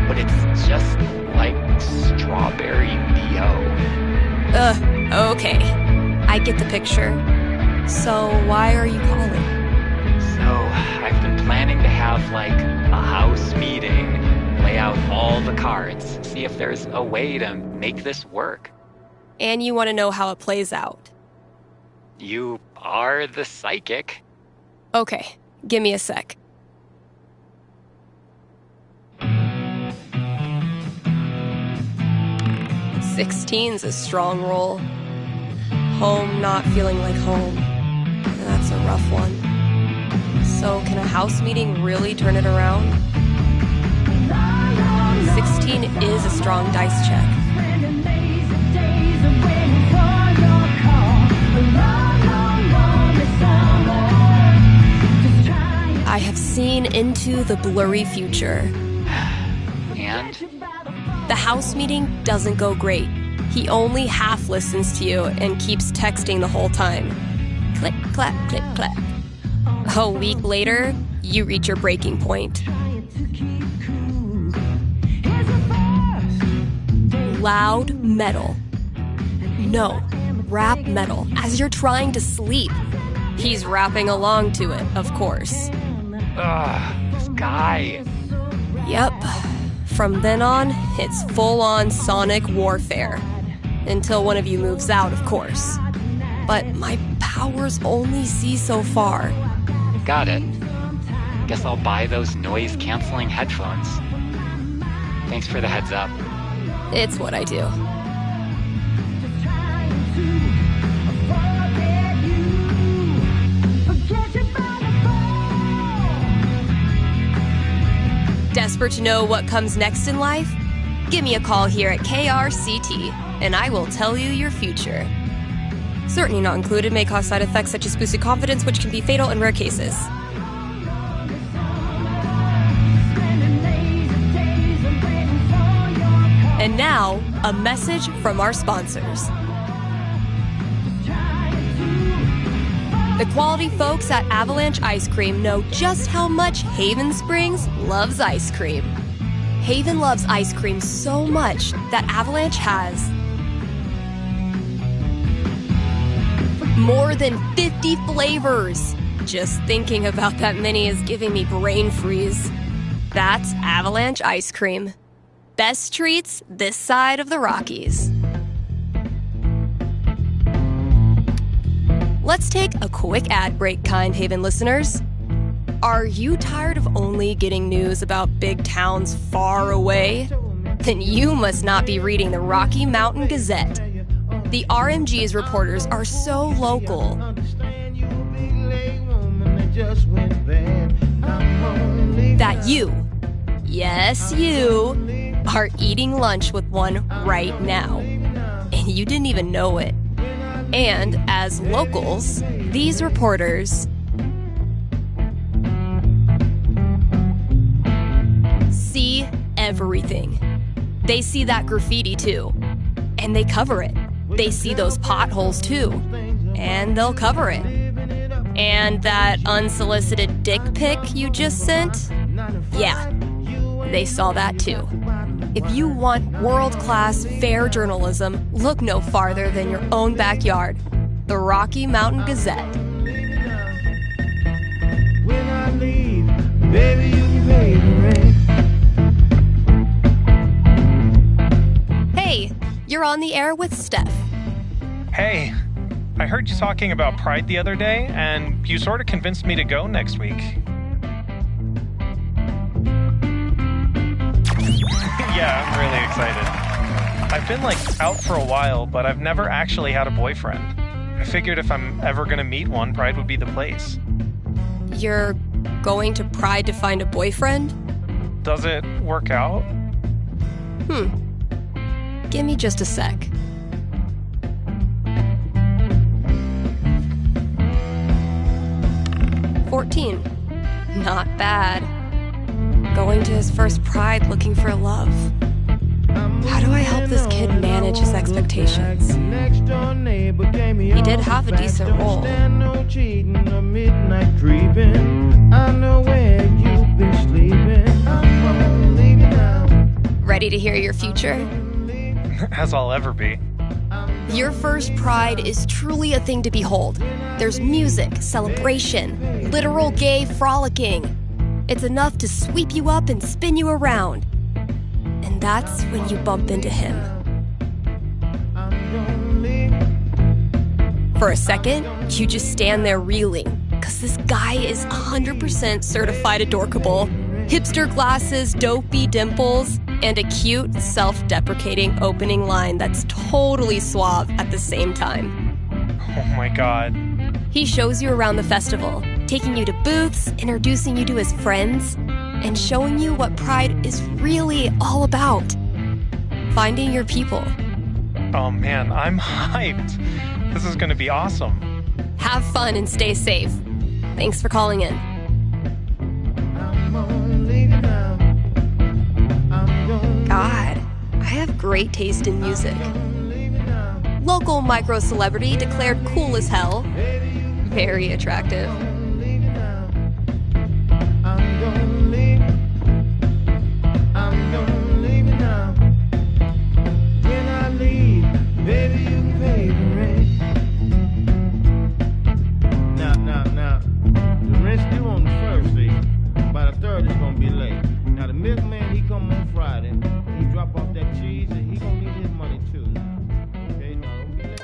but it's just like strawberry BO. Okay. I get the picture. So why are you calling? So I've been planning to have like a house meeting, lay out all the cards, see if there's a way to make this work. And you want to know how it plays out? You are the psychic. Okay, give me a sec. Sixteen's a strong roll. Home not feeling like home. That's a rough one. So can a house meeting really turn it around? 16 is a strong dice check. I have seen into the blurry future. And? The house meeting doesn't go great. He only half listens to you and keeps texting the whole time. Click, clack, click, clack. A week later, you reach your breaking point. Loud metal. No, rap metal, as you're trying to sleep. He's rapping along to it, of course. Ugh, this guy. Yep. From then on, it's full-on sonic warfare. Until one of you moves out, of course. But my powers only see so far. Got it. Guess I'll buy those noise-canceling headphones. Thanks for the heads up. It's what I do. Desperate to know what comes next in life? Give me a call here at KRCT, and I will tell you your future. Certainty not included may cause side effects such as boosted confidence, which can be fatal in rare cases. And now, a message from our sponsors. The quality folks at Avalanche Ice Cream know just how much Haven Springs loves ice cream. Haven loves ice cream so much that Avalanche has more than 50 flavors. Just thinking about that many is giving me brain freeze. That's Avalanche Ice Cream. Best treats this side of the Rockies. Let's take a quick ad break, kind Haven listeners. Are you tired of only getting news about big towns far away? Then you must not be reading the Rocky Mountain Gazette. The RMG's reporters are so local that you, yes you, are eating lunch with one right now. And you didn't even know it. And as locals, these reporters see everything. They see that graffiti too, and they cover it. They see those potholes too, and they'll cover it. And that unsolicited dick pic you just sent? Yeah, they saw that too. If you want world-class, fair journalism, look no farther than your own backyard. The Rocky Mountain Gazette. When I leave, baby, you can pay the rent. Hey, you're on the air with Steph. Hey, I heard you talking about Pride the other day, and you sort of convinced me to go next week. Yeah, I'm really excited. I've been out for a while, but I've never actually had a boyfriend. I figured if I'm ever gonna meet one, Pride would be the place. You're going to Pride to find a boyfriend? Does it work out? Give me just a sec. $14. Not bad. Going to his first Pride looking for love. How do I help this kid manage his expectations? He did have a decent role. Ready to hear your future? As I'll ever be. Your first Pride is truly a thing to behold. There's music, celebration, literal gay frolicking. It's enough to sweep you up and spin you around. And that's when you bump into him. For a second, you just stand there reeling, because this guy is 100% certified adorkable. Hipster glasses, dopey dimples, and a cute, self-deprecating opening line that's totally suave at the same time. Oh my god. He shows you around the festival, taking you to booths, introducing you to his friends, and showing you what Pride is really all about. Finding your people. Oh man, I'm hyped. This is gonna be awesome. Have fun and stay safe. Thanks for calling in. God, I have great taste in music. Local micro-celebrity declared cool as hell. Very attractive. Now, the rent's due on the first, see. By the third, it's gonna be late. Now, the milkman, he come on Friday. He drop off that cheese, and he gonna need his money too. Okay, now, don't be late.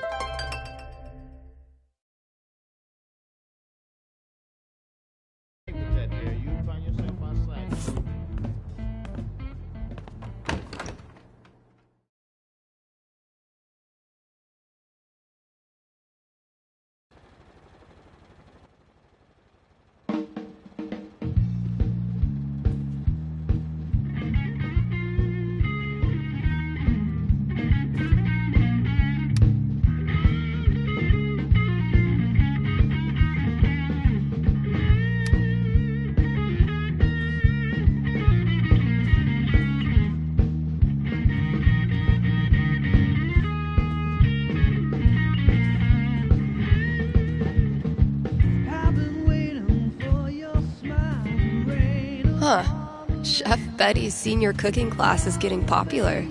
Betty's senior cooking class is getting popular.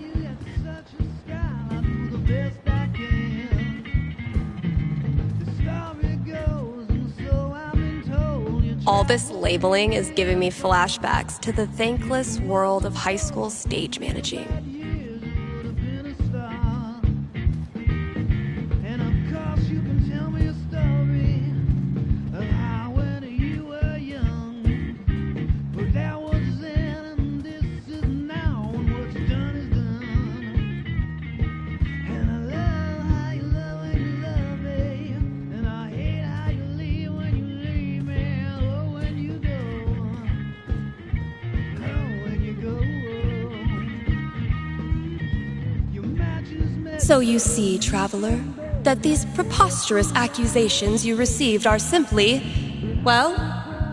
All this labeling is giving me flashbacks to the thankless world of high school stage managing. So you see, traveler, that these preposterous accusations you received are simply, well,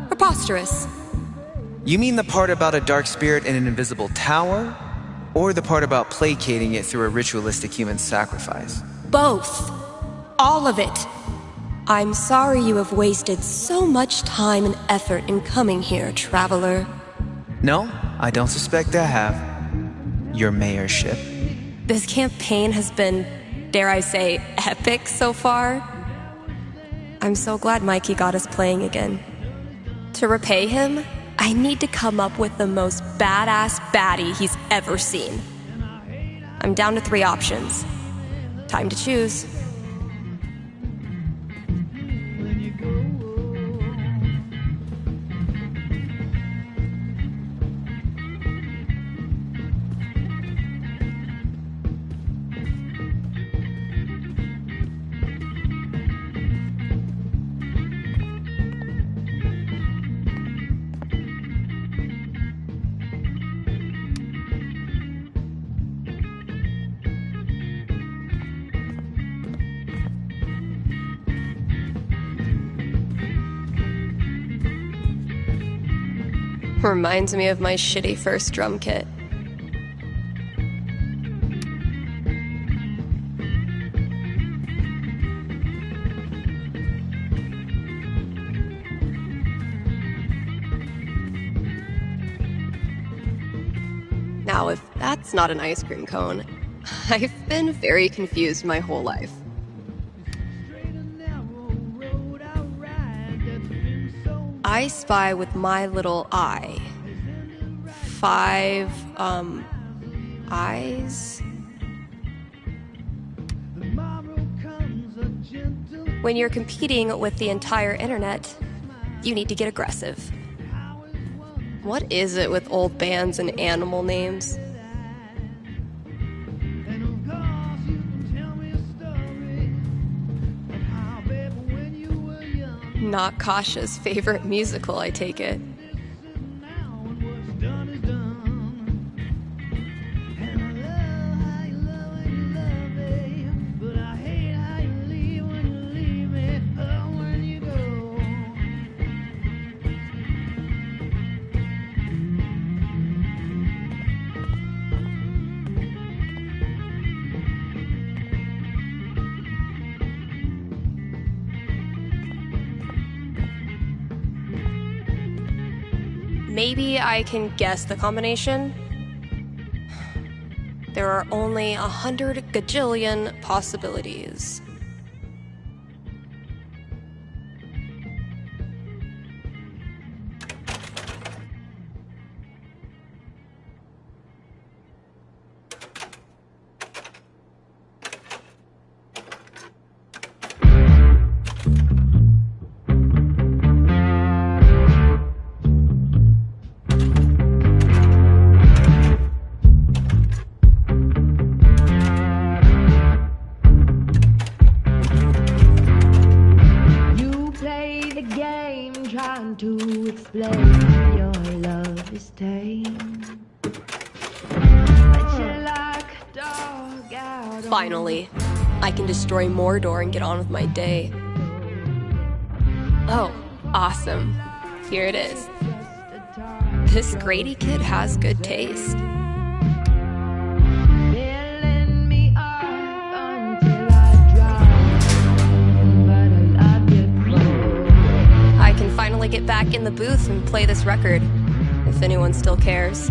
preposterous. You mean the part about a dark spirit in an invisible tower? Or the part about placating it through a ritualistic human sacrifice? Both. All of it. I'm sorry you have wasted so much time and effort in coming here, traveler. No, I don't suspect I have. Your mayorship. This campaign has been, dare I say, epic so far. I'm so glad Mikey got us playing again. To repay him, I need to come up with the most badass baddie he's ever seen. I'm down to 3 options. Time to choose. Reminds me of my shitty first drum kit. Now, if that's not an ice cream cone, I've been very confused my whole life. I spy with my little eye. 5, eyes? When you're competing with the entire internet, you need to get aggressive. What is it with old bands and animal names? Not Kasha's favorite musical, I take it. Maybe I can guess the combination? There are only 100 gajillion possibilities. To explain your love is tame. Finally, I can destroy Mordor and get on with my day. Oh, awesome. Here it is. This Grady kid has good taste. I can finally get back in the booth and play this record, if anyone still cares.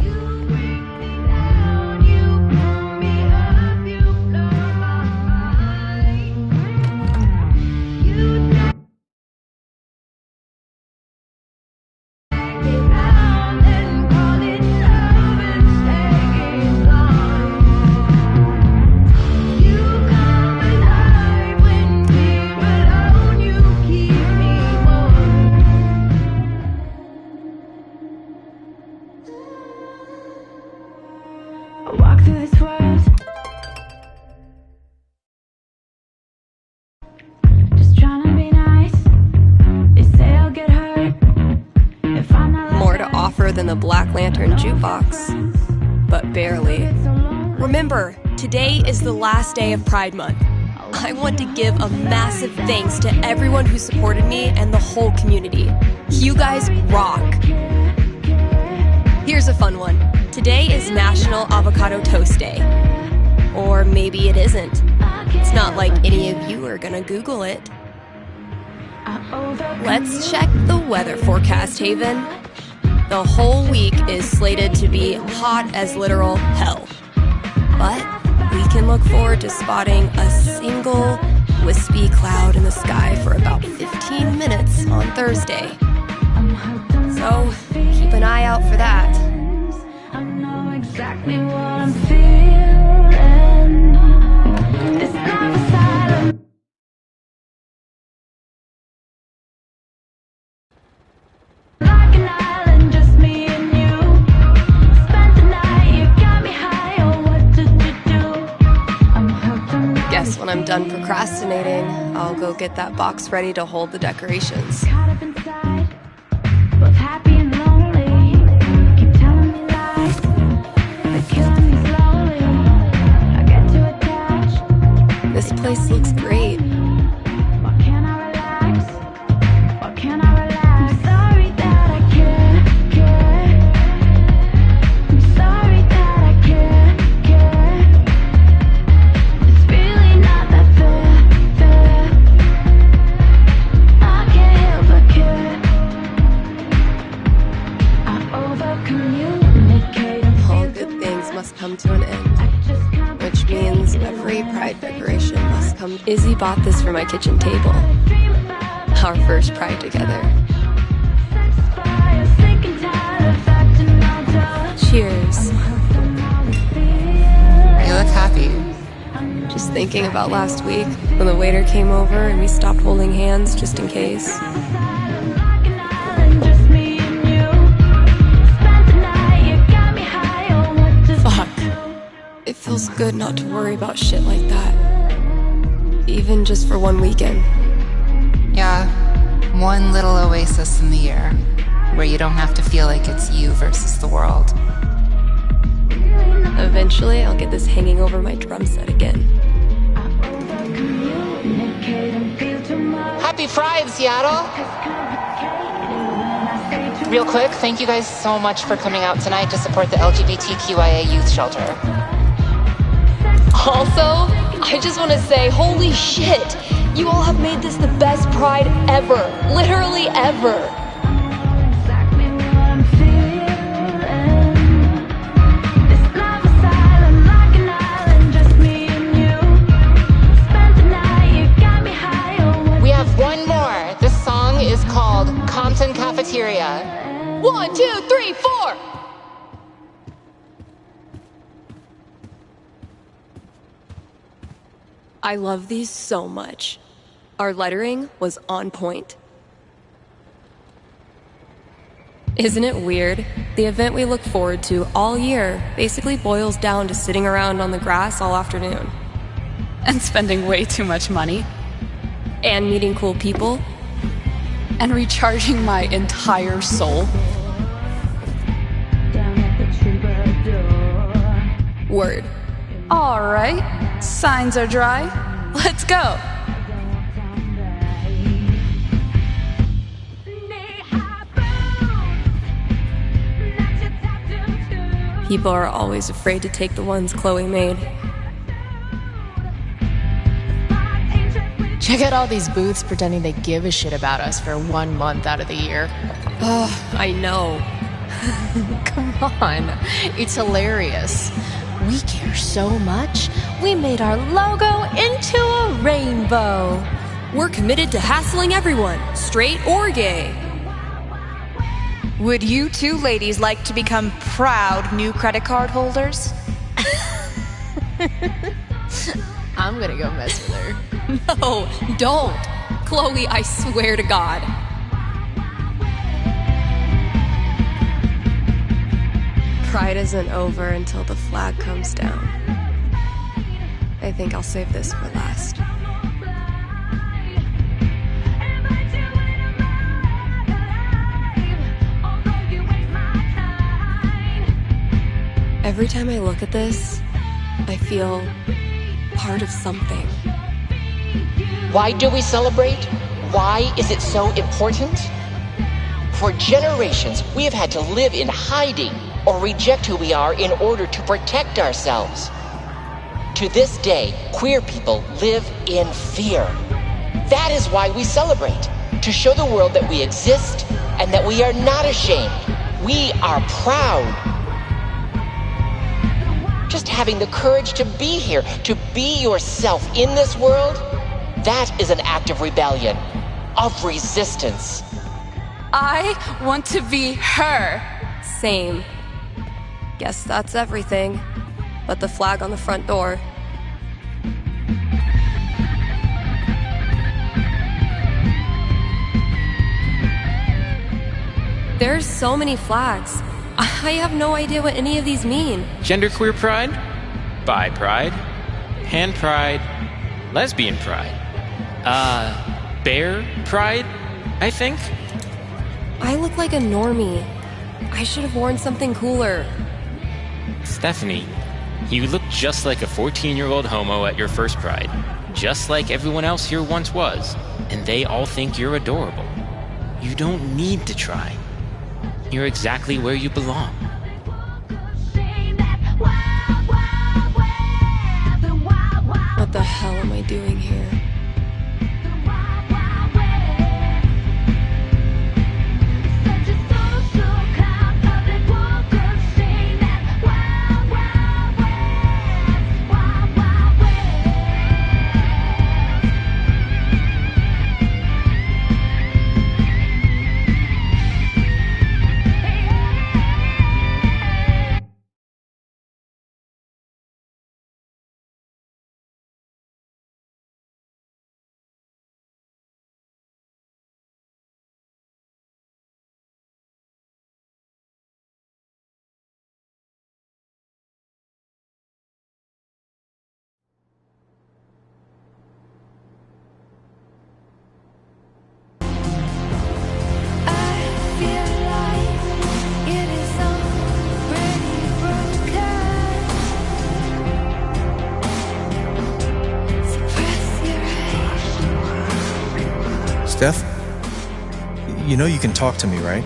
I walk through this world, just trying to be nice. They say I'll get hurt if I'm not like More to offer than the Black Lantern jukebox, but barely. Remember, today is the last day of Pride Month. I want to give a massive thanks to everyone who supported me and the whole community. You guys rock. Here's a fun one. Today is National Avocado Toast Day. Or maybe it isn't. It's not like any of you are gonna Google it. Let's check the weather forecast, Haven. The whole week is slated to be hot as literal hell. But we can look forward to spotting a single wispy cloud in the sky for about 15 minutes on Thursday. So keep an eye out for that. I know exactly what I'm feeling. It's not asylum. Like an island, just me and you. Spent the night, you got me high. Oh, what did you do? I'm hooked on Guess when I'm done procrastinating, I'll go get that box ready to hold the decorations. caught up inside, both happy and lonely. Keep telling me lies, they're killing me slowly. I get too attached. This place looks great. Why can't I relax? Why can't I relax? I'm sorry that I care. I'm sorry that I care. It's really not that fair. I can't help but care. I over-communicate and All feel good too things much. must come to an end, I just can't which means every Pride decoration must come. Izzy bought this for my kitchen table. dream about Our first Pride together. fire, sick and tired of acting all tough. Cheers. You look happy. Just thinking about last week when the waiter came over and we stopped holding hands just in case. Fuck. It feels good not to worry about shit like that. Even just for one weekend. Yeah, one little oasis in the year where you don't have to feel like it's you versus the world. Eventually, I'll get this hanging over my drum set again. Happy Pride, Seattle! Real quick, thank you guys so much for coming out tonight to support the LGBTQIA youth shelter. Also, I just want to say, holy shit! You all have made this the best Pride ever. Literally ever. Exactly what I'm feeling. This love asylum, like an island, just me and you. Spent the night, you got me high. Oh, what We have one more. This song is called Compton Cafeteria. 1, 2, 3, 4! I love these so much. Our lettering was on point. Isn't it weird? The event we look forward to all year basically boils down to sitting around on the grass all afternoon. And spending way too much money. And meeting cool people. And recharging my entire soul. down at the troubadour. Word. All right, signs are dry. Let's go. People are always afraid to take the ones Chloe made. Check out all these booths pretending they give a shit about us for 1 month out of the year. Oh, I know. Come on, it's hilarious. We care so much, we made our logo into a rainbow. We're committed to hassling everyone, straight or gay. Would you two ladies like to become proud new credit card holders? I'm gonna go mess with her. No, don't. Chloe, I swear to God. Pride isn't over until the flag comes down. I think I'll save this for last. Every time I look at this, I feel part of something. Why do we celebrate? Why is it so important? For generations, we have had to live in hiding or reject who we are in order to protect ourselves. To this day, queer people live in fear. That is why we celebrate, to show the world that we exist and that we are not ashamed. We are proud. Just having the courage to be here, to be yourself in this world, that is an act of rebellion, of resistance. I want to be her. Same. Guess that's everything, but the flag on the front door. There's so many flags. I have no idea what any of these mean. Genderqueer pride, bi pride, pan pride, lesbian pride, bear pride, I think. I look like a normie. I should have worn something cooler. Stephanie, you look just like a 14-year-old homo at your first pride, just like everyone else here once was, and they all think you're adorable. You don't need to try. You're exactly where you belong. What the hell am I doing here? Steph, you know you can talk to me, right?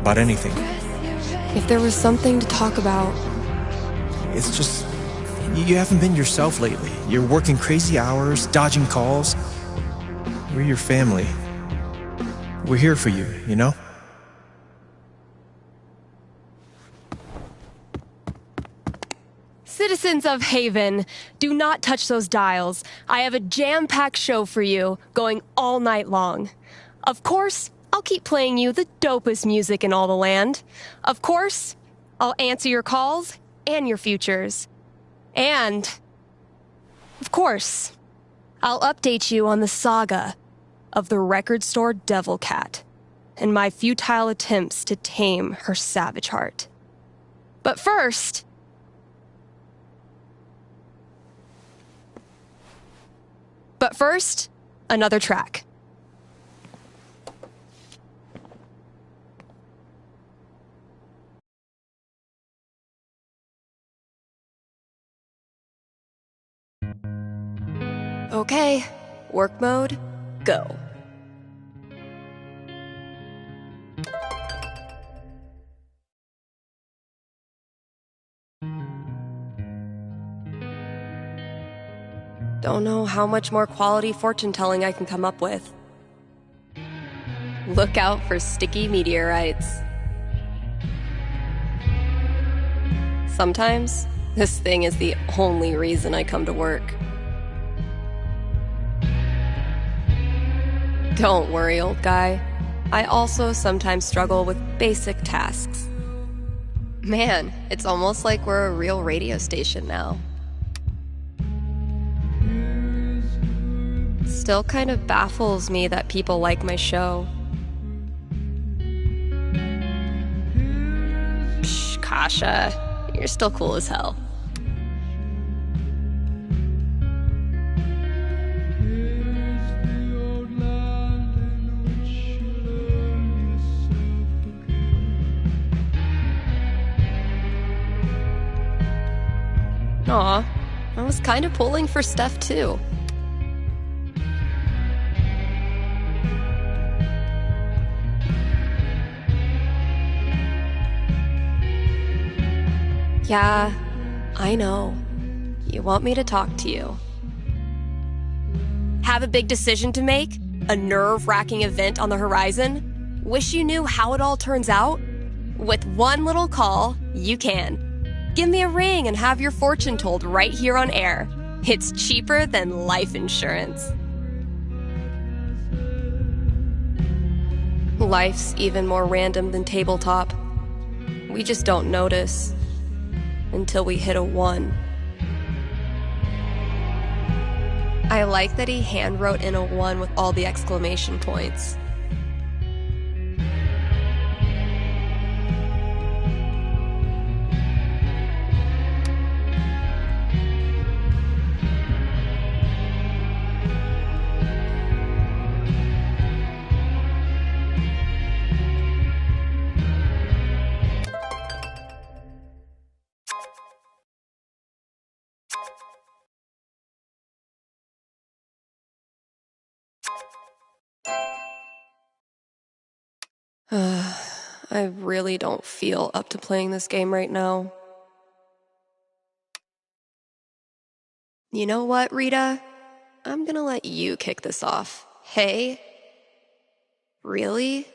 About anything. If there was something to talk about... It's just, you haven't been yourself lately. You're working crazy hours, dodging calls. We're your family. We're here for you, you know? Citizens of Haven, do not touch those dials. I have a jam-packed show for you, going all night long. Of course, I'll keep playing you the dopest music in all the land. Of course, I'll answer your calls and your futures. And, of course, I'll update you on the saga of the record store Devil Cat and my futile attempts to tame her savage heart. But first... another track. Okay, work mode, go. Don't know how much more quality fortune-telling I can come up with. Look out for sticky meteorites. Sometimes, this thing is the only reason I come to work. Don't worry, old guy. I also sometimes struggle with basic tasks. Man, it's almost like we're a real radio station now. Still kind of baffles me that people like my show. Psh, Kasha. You're still cool as hell. Aw, I was kind of pulling for Steph too. Yeah, I know. You want me to talk to you. Have a big decision to make? A nerve-wracking event on the horizon? Wish you knew how it all turns out? With one little call, you can. Give me a ring and have your fortune told right here on air. It's cheaper than life insurance. Life's even more random than tabletop. We just don't notice until we hit a 1. I like that he handwrote in a 1 with all the exclamation points. I really don't feel up to playing this game right now. You know what, Rita? I'm gonna let you kick this off. Hey? Really?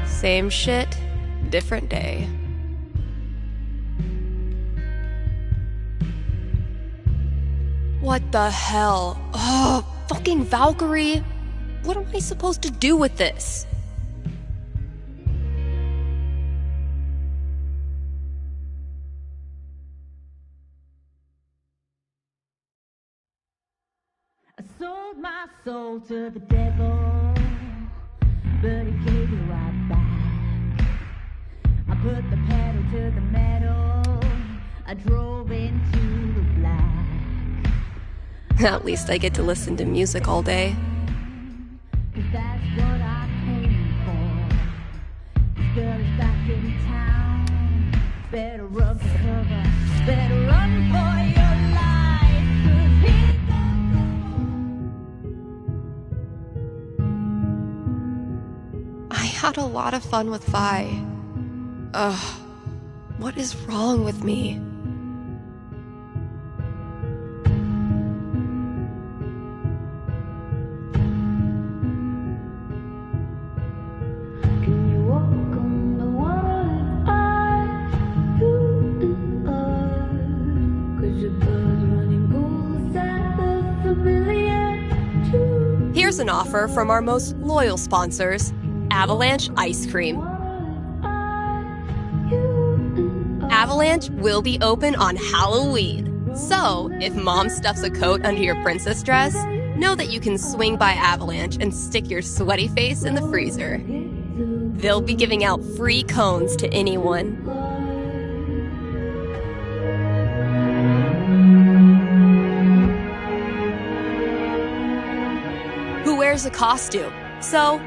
Same shit, different day. What the hell? Oh, fucking Valkyrie! What am I supposed to do with this? I sold my soul to the devil, but he gave it right back. I put the pedal to the metal, I drove into the black. At least I get to listen to music all day. had a lot of fun with Vi. Ugh, what is wrong with me? Here's an offer from our most loyal sponsors, Avalanche Ice Cream. Avalanche will be open on Halloween. So, if mom stuffs a coat under your princess dress, know that you can swing by Avalanche and stick your sweaty face in the freezer. They'll be giving out free cones to anyone. Who wears a costume. So,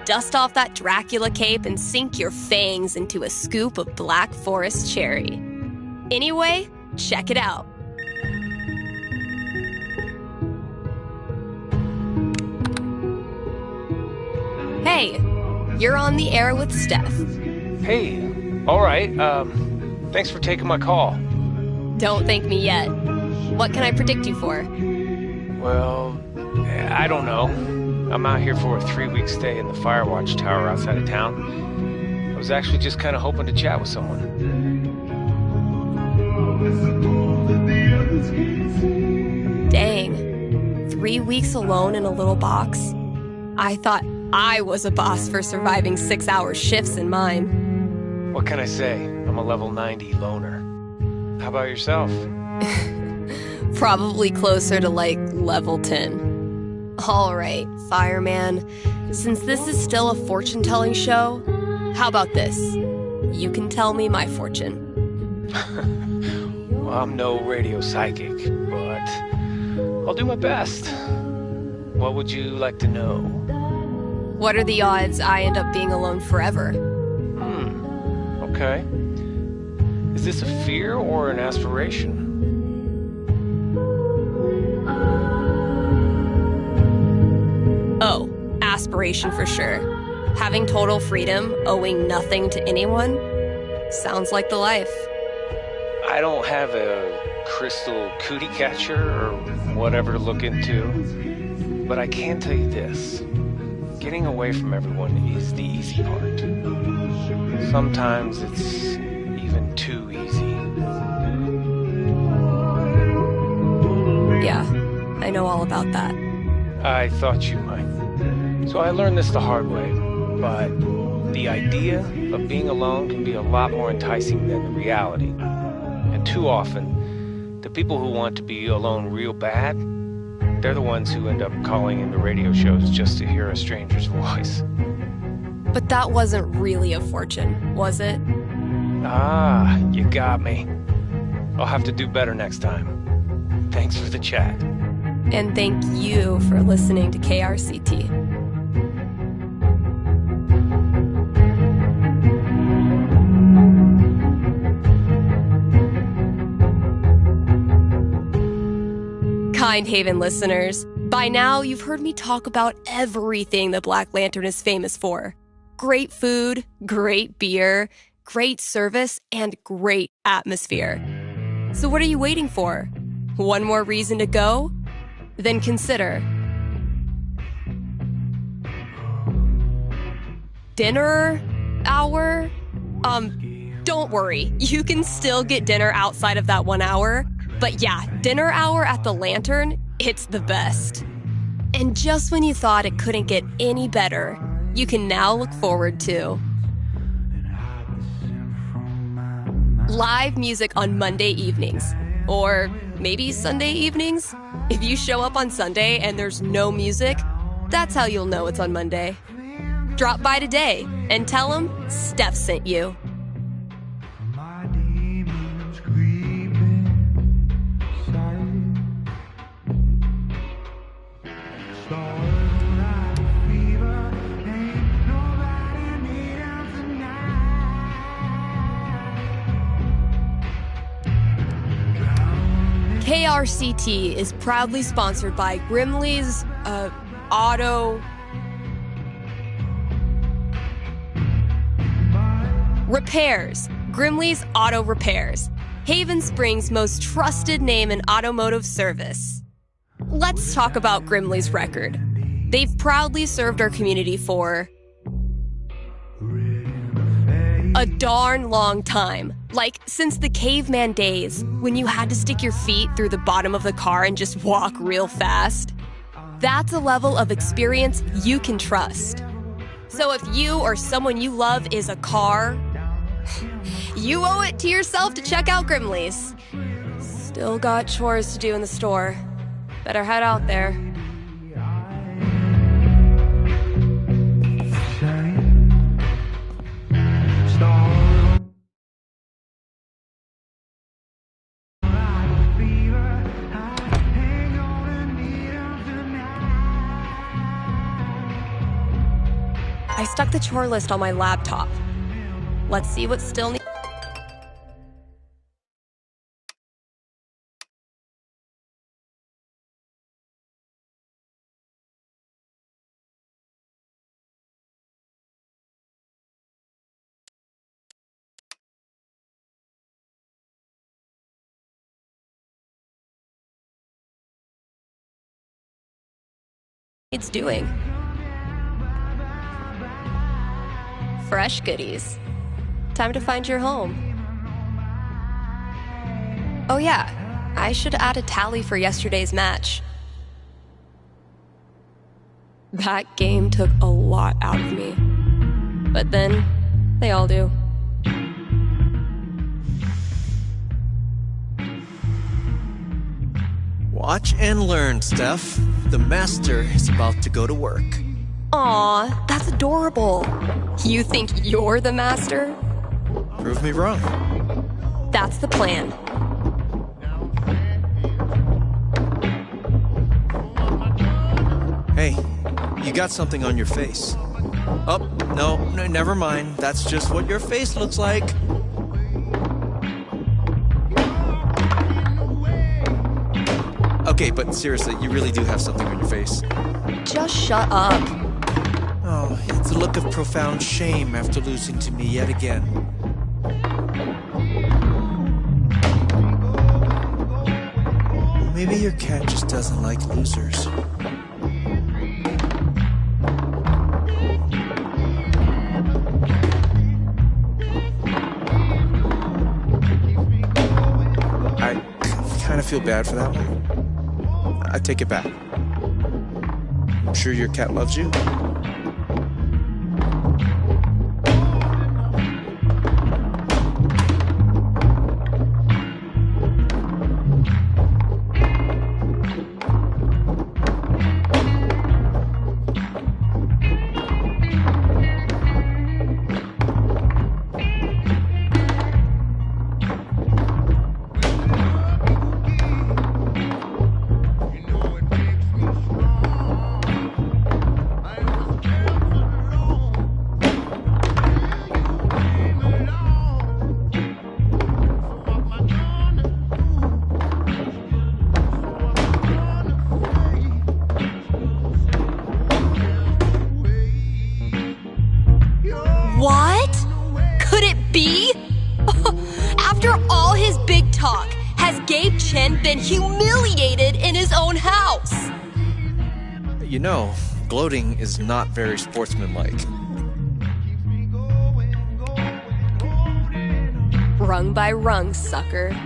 dust off that Dracula cape and sink your fangs into a scoop of Black Forest cherry. Anyway, check it out. Hey, you're on the air with Steph. Hey, all right. Thanks for taking my call. Don't thank me yet. What can I predict you for? Well, I don't know. I'm out here for a 3-week stay in the Firewatch Tower outside of town. I was actually just kind of hoping to chat with someone. Dang. 3 weeks alone in a little box? I thought I was a boss for surviving 6-hour shifts in mine. What can I say? I'm a level 90 loner. How about yourself? Probably closer to level 10. All right, fireman. Since this is still a fortune-telling show, how about this? You can tell me my fortune. Well, I'm no radio psychic, but I'll do my best. What would you like to know? What are the odds I end up being alone forever? Okay. Is this a fear or an aspiration? Oh, aspiration for sure. Having total freedom, owing nothing to anyone, sounds like the life. I don't have a crystal cootie catcher or whatever to look into, but I can tell you this. Getting away from everyone is the easy part. Sometimes it's even too easy. Yeah, I know all about that. I thought you might. So I learned this the hard way, but the idea of being alone can be a lot more enticing than the reality. And too often, the people who want to be alone real bad, they're the ones who end up calling in the radio shows just to hear a stranger's voice. But that wasn't really a fortune, was it? Ah, you got me. I'll have to do better next time. Thanks for the chat. And thank you for listening to KRCT. Kind Haven listeners, by now you've heard me talk about everything the Black Lantern is famous for. Great food, great beer, great service, and great atmosphere. So what are you waiting for? One more reason to go? Then consider dinner hour? Don't worry, you can still get dinner outside of that 1 hour. But yeah, dinner hour at the Lantern, it's the best. And just when you thought it couldn't get any better, you can now look forward to live music on Monday evenings, or maybe Sunday evenings. If you show up on Sunday and there's no music, that's how you'll know it's on Monday. Drop by today and tell them Steph sent you. KRCT is proudly sponsored by Grimley's Auto Repairs. Grimley's Auto Repairs. Haven Springs' most trusted name in automotive service. Let's talk about Grimley's record. They've proudly served our community for a darn long time. Like, since the caveman days, when you had to stick your feet through the bottom of the car and just walk real fast. That's a level of experience you can trust. So if you or someone you love is a car, you owe it to yourself to check out Grimley's. Still got chores to do in the store. Better head out there. I stuck the chore list on my laptop. Let's see what still needs. It's doing. Fresh goodies. Time to find your home. Oh yeah, I should add a tally for yesterday's match. That game took a lot out of me. But then, they all do. Watch and learn, Steph. The master is about to go to work. Aw, that's adorable. You think you're the master? Prove me wrong. That's the plan. Hey, you got something on your face. Oh, no, never mind. That's just what your face looks like. Okay, but seriously, you really do have something on your face. Just shut up. Oh, it's a look of profound shame after losing to me yet again. Maybe your cat just doesn't like losers. I kind of feel bad for that one. I take it back. I'm sure your cat loves you. Been humiliated in his own house. You know, gloating is not very sportsmanlike. Rung by rung, sucker.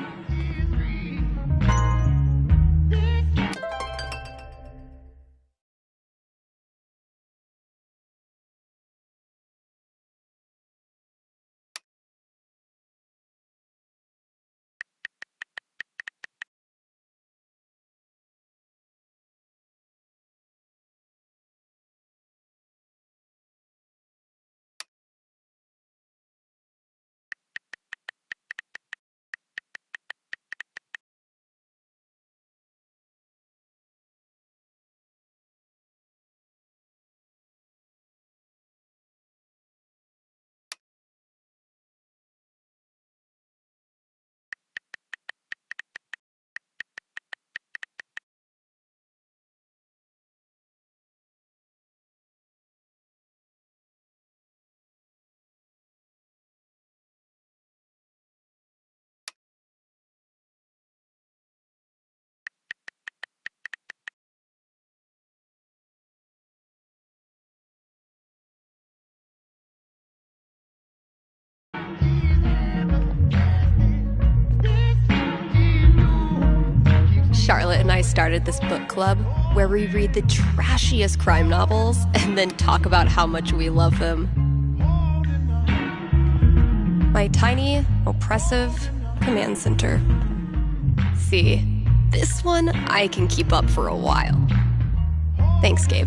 I started this book club where we read the trashiest crime novels and then talk about how much we love them. My tiny, oppressive command center. See, this one I can keep up for a while. Thanks, Gabe.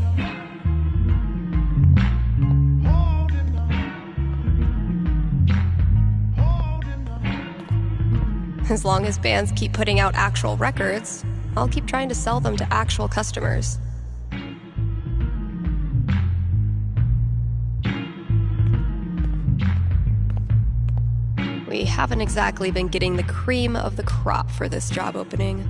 As long as bands keep putting out actual records, I'll keep trying to sell them to actual customers. We haven't exactly been getting the cream of the crop for this job opening.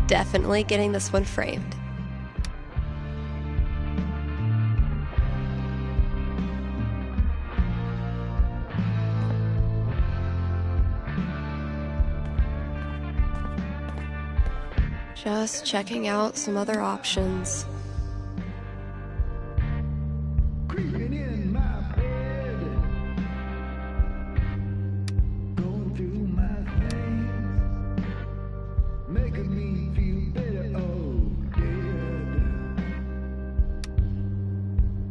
Definitely getting this one framed. Just checking out some other options. Creeping in my bed, going through my veins, making me feel better. Oh, dead.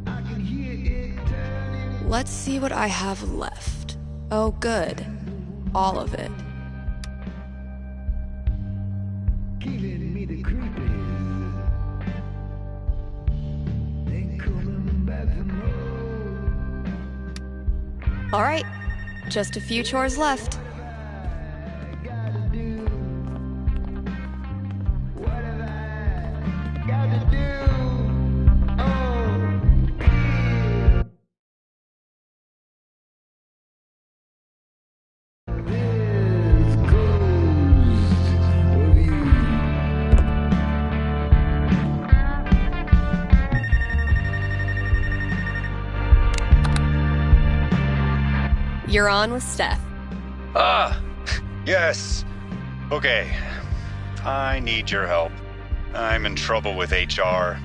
I can hear it turning. Let's see what I have left. Oh, good. All of it. Giving me the creepies. Ain't coming back for more. All right, just a few chores left. You're on with Steph. Yes. Okay. I need your help. I'm in trouble with HR.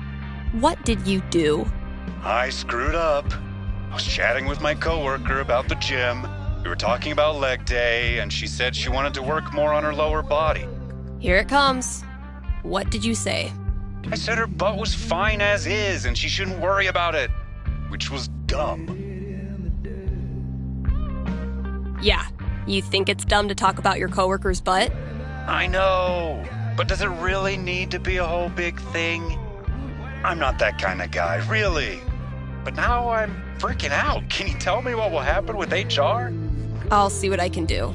What did you do? I screwed up. I was chatting with my coworker about the gym. We were talking about leg day, and she said she wanted to work more on her lower body. Here it comes. What did you say? I said her butt was fine as is, and she shouldn't worry about it, which was dumb. Yeah, you think it's dumb to talk about your coworker's butt? I know, but does it really need to be a whole big thing? I'm not that kind of guy, really. But now I'm freaking out. Can you tell me what will happen with HR? I'll see what I can do.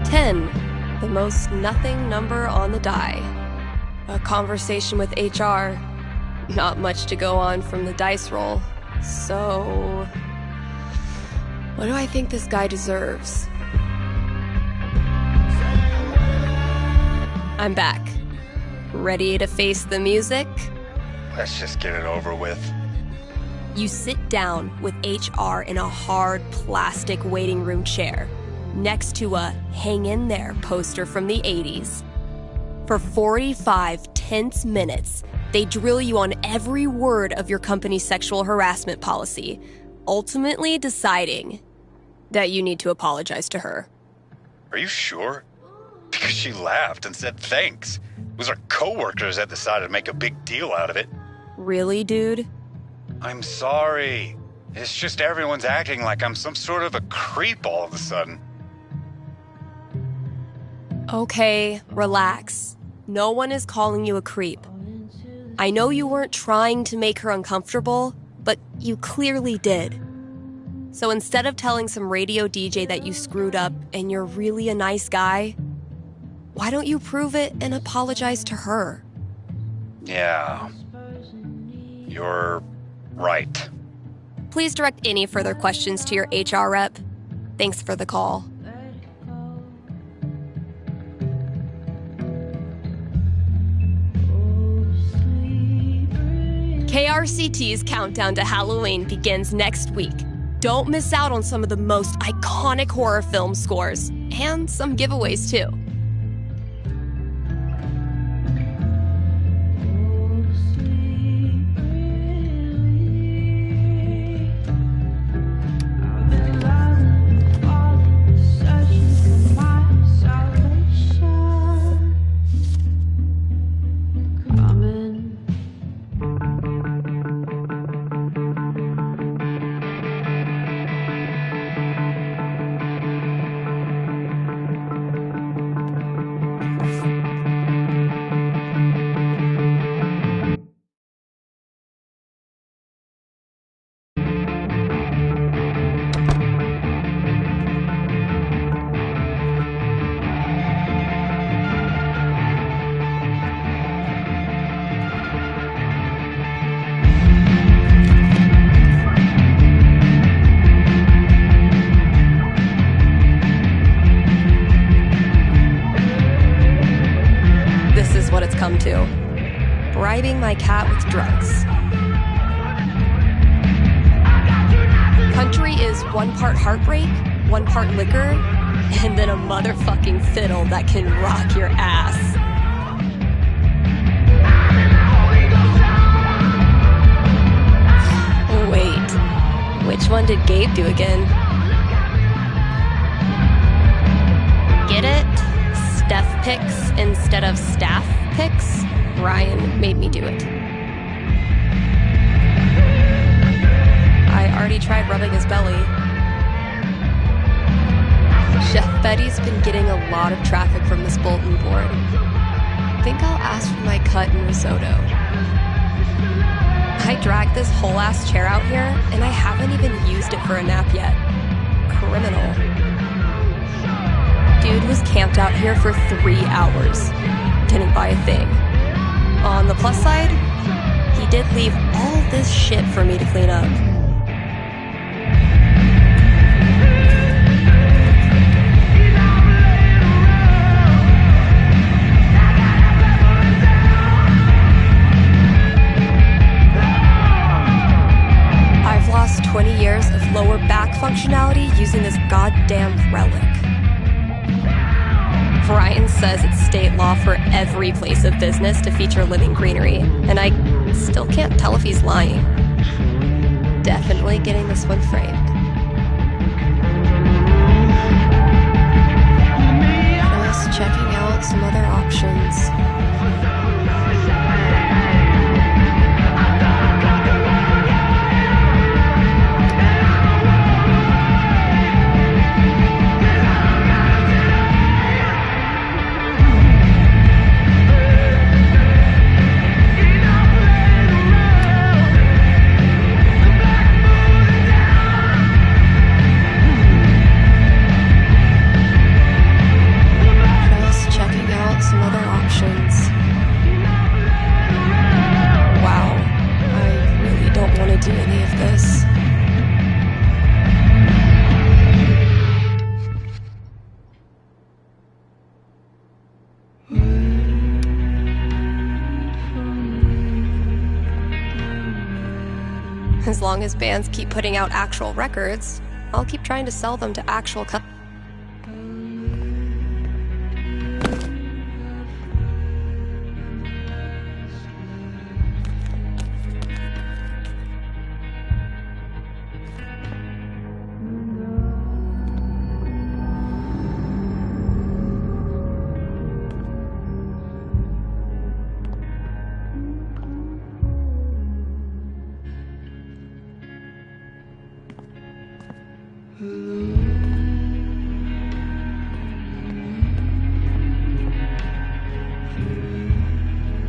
$10, the most nothing number on the die. A conversation with HR. Not much to go on from the dice roll. So, what do I think this guy deserves? I'm back. Ready to face the music? Let's just get it over with. You sit down with HR in a hard plastic waiting room chair next to a hang in there poster from the 80s. For 45 tense minutes, they drill you on every word of your company's sexual harassment policy, ultimately deciding that you need to apologize to her. Are you sure? Because she laughed and said thanks. It was our coworkers that decided to make a big deal out of it. Really, dude? I'm sorry. It's just everyone's acting like I'm some sort of a creep all of a sudden. Okay, relax. No one is calling you a creep. I know you weren't trying to make her uncomfortable, but you clearly did. So instead of telling some radio DJ that you screwed up and you're really a nice guy, why don't you prove it and apologize to her? Yeah. You're right. Please direct any further questions to your HR rep. Thanks for the call. KRCT's countdown to Halloween begins next week. don't miss out on some of the most iconic horror film scores, and some giveaways too. Come to bribing my cat with drugs. Country is 1 part heartbreak, 1 part liquor, and then a motherfucking fiddle that can rock your ass. Wait, which one did Gabe do again? Get it? Steph picks instead of staff picks. Ryan made me do it. I already tried rubbing his belly. Chef Betty's been getting a lot of traffic from this bulletin board. Think I'll ask for my cut and risotto. I dragged this whole ass chair out here, and I haven't even used it for a nap yet. Criminal. Dude was camped out here for 3 hours. Didn't buy a thing. On the plus side, he did leave all this shit for me to clean up. I've lost 20 years of lower back functionality using this goddamn relic. Ryan says it's state law for every place of business to feature living greenery, and I still can't tell if he's lying. Definitely getting this one framed. Just checking out some other options. As long as bands keep putting out actual records, I'll keep trying to sell them to actual customers.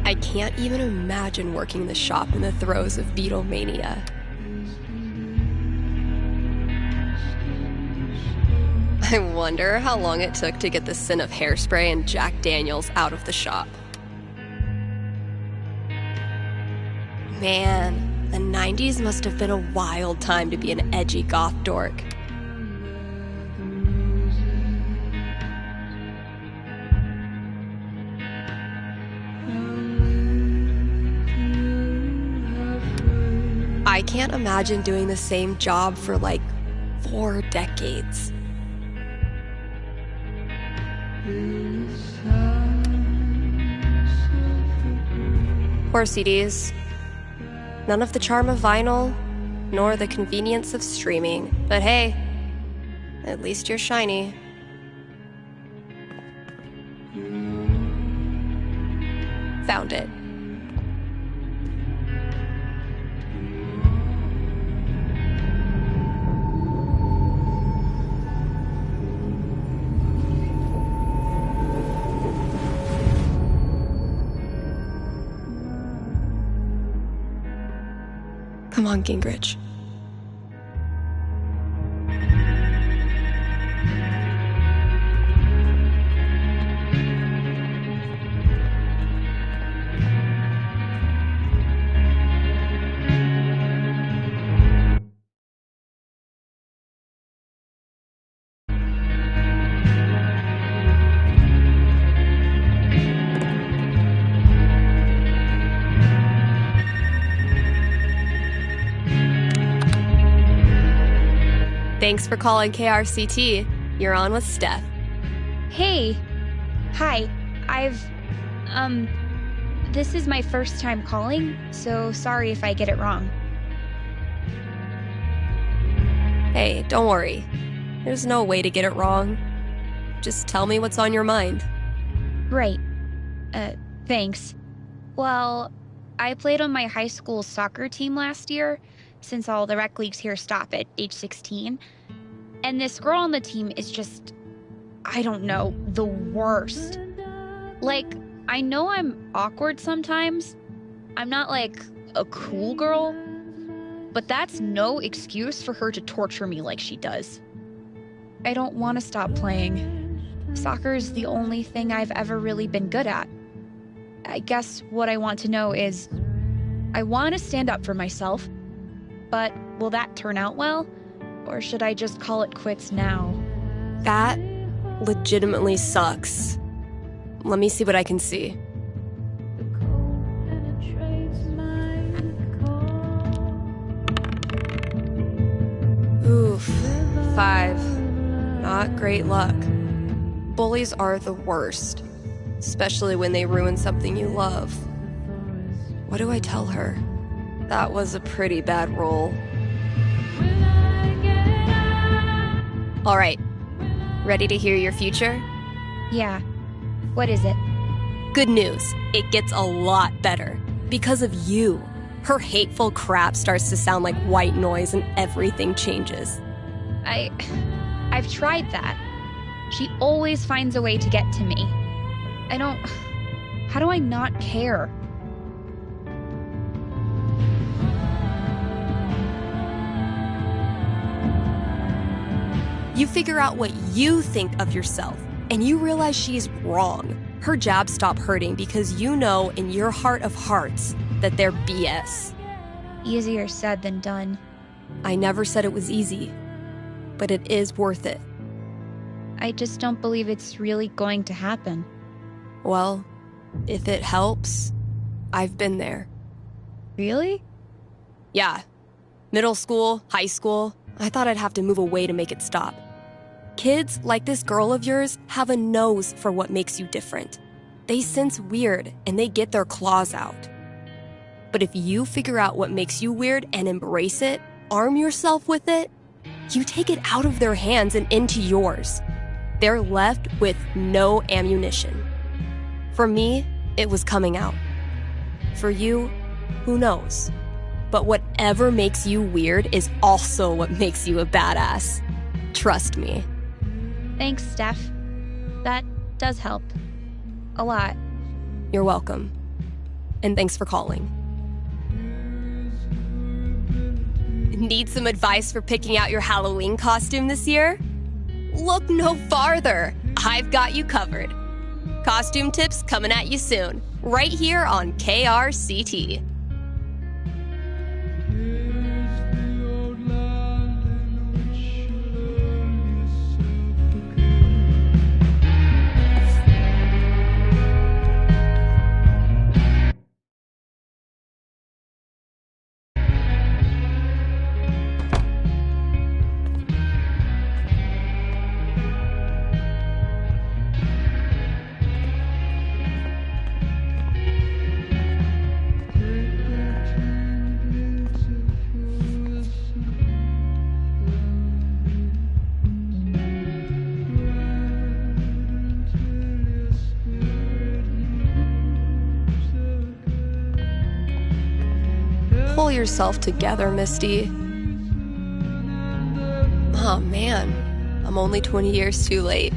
I can't even imagine working the shop in the throes of Beatlemania. I wonder how long it took to get the scent of Hairspray and Jack Daniels out of the shop. Man, the 90s must have been a wild time to be an edgy goth dork. I can't imagine doing the same job for like 4 decades. Poor CDs. None of the charm of vinyl, nor the convenience of streaming. But hey, at least you're shiny. Found it. Come on, Gingrich. Thanks for calling KRCT. You're on with Steph. Hey. Hi. This is my first time calling, so sorry if I get it wrong. Hey, don't worry. There's no way to get it wrong. Just tell me what's on your mind. Right. Thanks. Well, I played on my high school soccer team last year, since all the rec leagues here stop at age 16. And this girl on the team is just, I don't know, the worst. Like, I know I'm awkward sometimes. I'm not like a cool girl, but that's no excuse for her to torture me like she does. I don't want to stop playing. Soccer is the only thing I've ever really been good at. I guess what I want to know is, I want to stand up for myself, but will that turn out well? Or should I just call it quits now? That legitimately sucks. Let me see what I can see. Oof. 5. Not great luck. Bullies are the worst, especially when they ruin something you love. What do I tell her? That was a pretty bad roll. All right. Ready to hear your future? Yeah. What is it? Good news. It gets a lot better. Because of you. Her hateful crap starts to sound like white noise and everything changes. I've tried that. She always finds a way to get to me. How do I not care? You figure out what you think of yourself, and you realize she's wrong. Her jabs stop hurting because you know in your heart of hearts that they're BS. Easier said than done. I never said it was easy, but it is worth it. I just don't believe it's really going to happen. Well, if it helps, I've been there. Really? Yeah. Middle school, high school, I thought I'd have to move away to make it stop. Kids like this girl of yours have a nose for what makes you different. They sense weird and they get their claws out. But if you figure out what makes you weird and embrace it, arm yourself with it, you take it out of their hands and into yours. They're left with no ammunition. For me, it was coming out. For you, who knows? But whatever makes you weird is also what makes you a badass. Trust me. Thanks, Steph. That does help. A lot. You're welcome. And thanks for calling. Need some advice for picking out your Halloween costume this year? Look no farther. I've got you covered. Costume tips coming at you soon, right here on KRCT. Pull yourself together, Misty. Oh man, I'm only 20 years too late.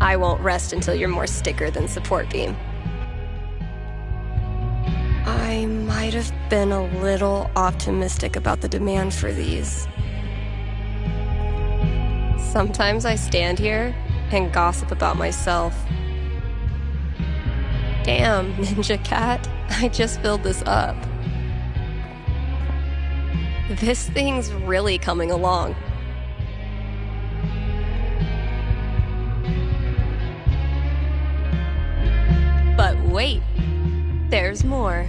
I won't rest until you're more sticker than support beam. I might have been a little optimistic about the demand for these. Sometimes I stand here and gossip about myself. Damn, Ninja Cat, I just filled this up. This thing's really coming along. But wait, there's more.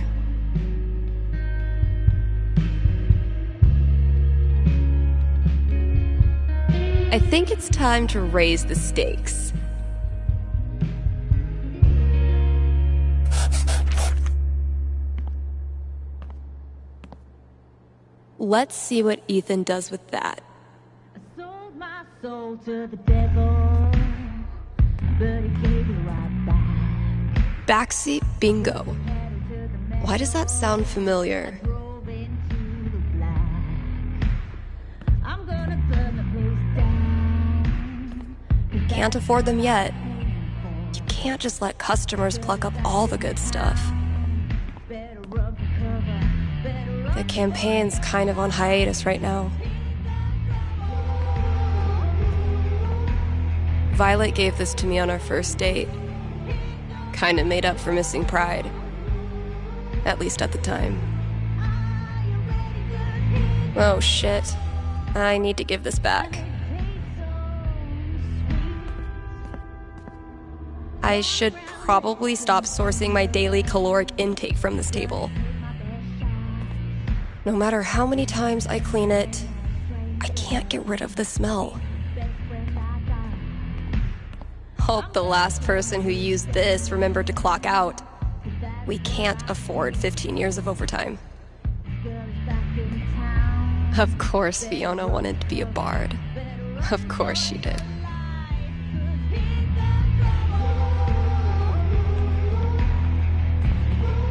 I think it's time to raise the stakes. Let's see what Ethan does with that. I sold my soul to the devil, but he gave it right back. Backseat bingo. Why does that sound familiar? I'm gonna burn the place down. Can't afford them yet. You can't just let customers pluck up all the good stuff. The campaign's kind of on hiatus right now. Violet gave this to me on our first date. Kind of made up for missing Pride. At least at the time. Oh shit. I need to give this back. I should probably stop sourcing my daily caloric intake from this table. No matter how many times I clean it, I can't get rid of the smell. Hope the last person who used this remembered to clock out. We can't afford 15 years of overtime. Of course Fiona wanted to be a bard. Of course she did.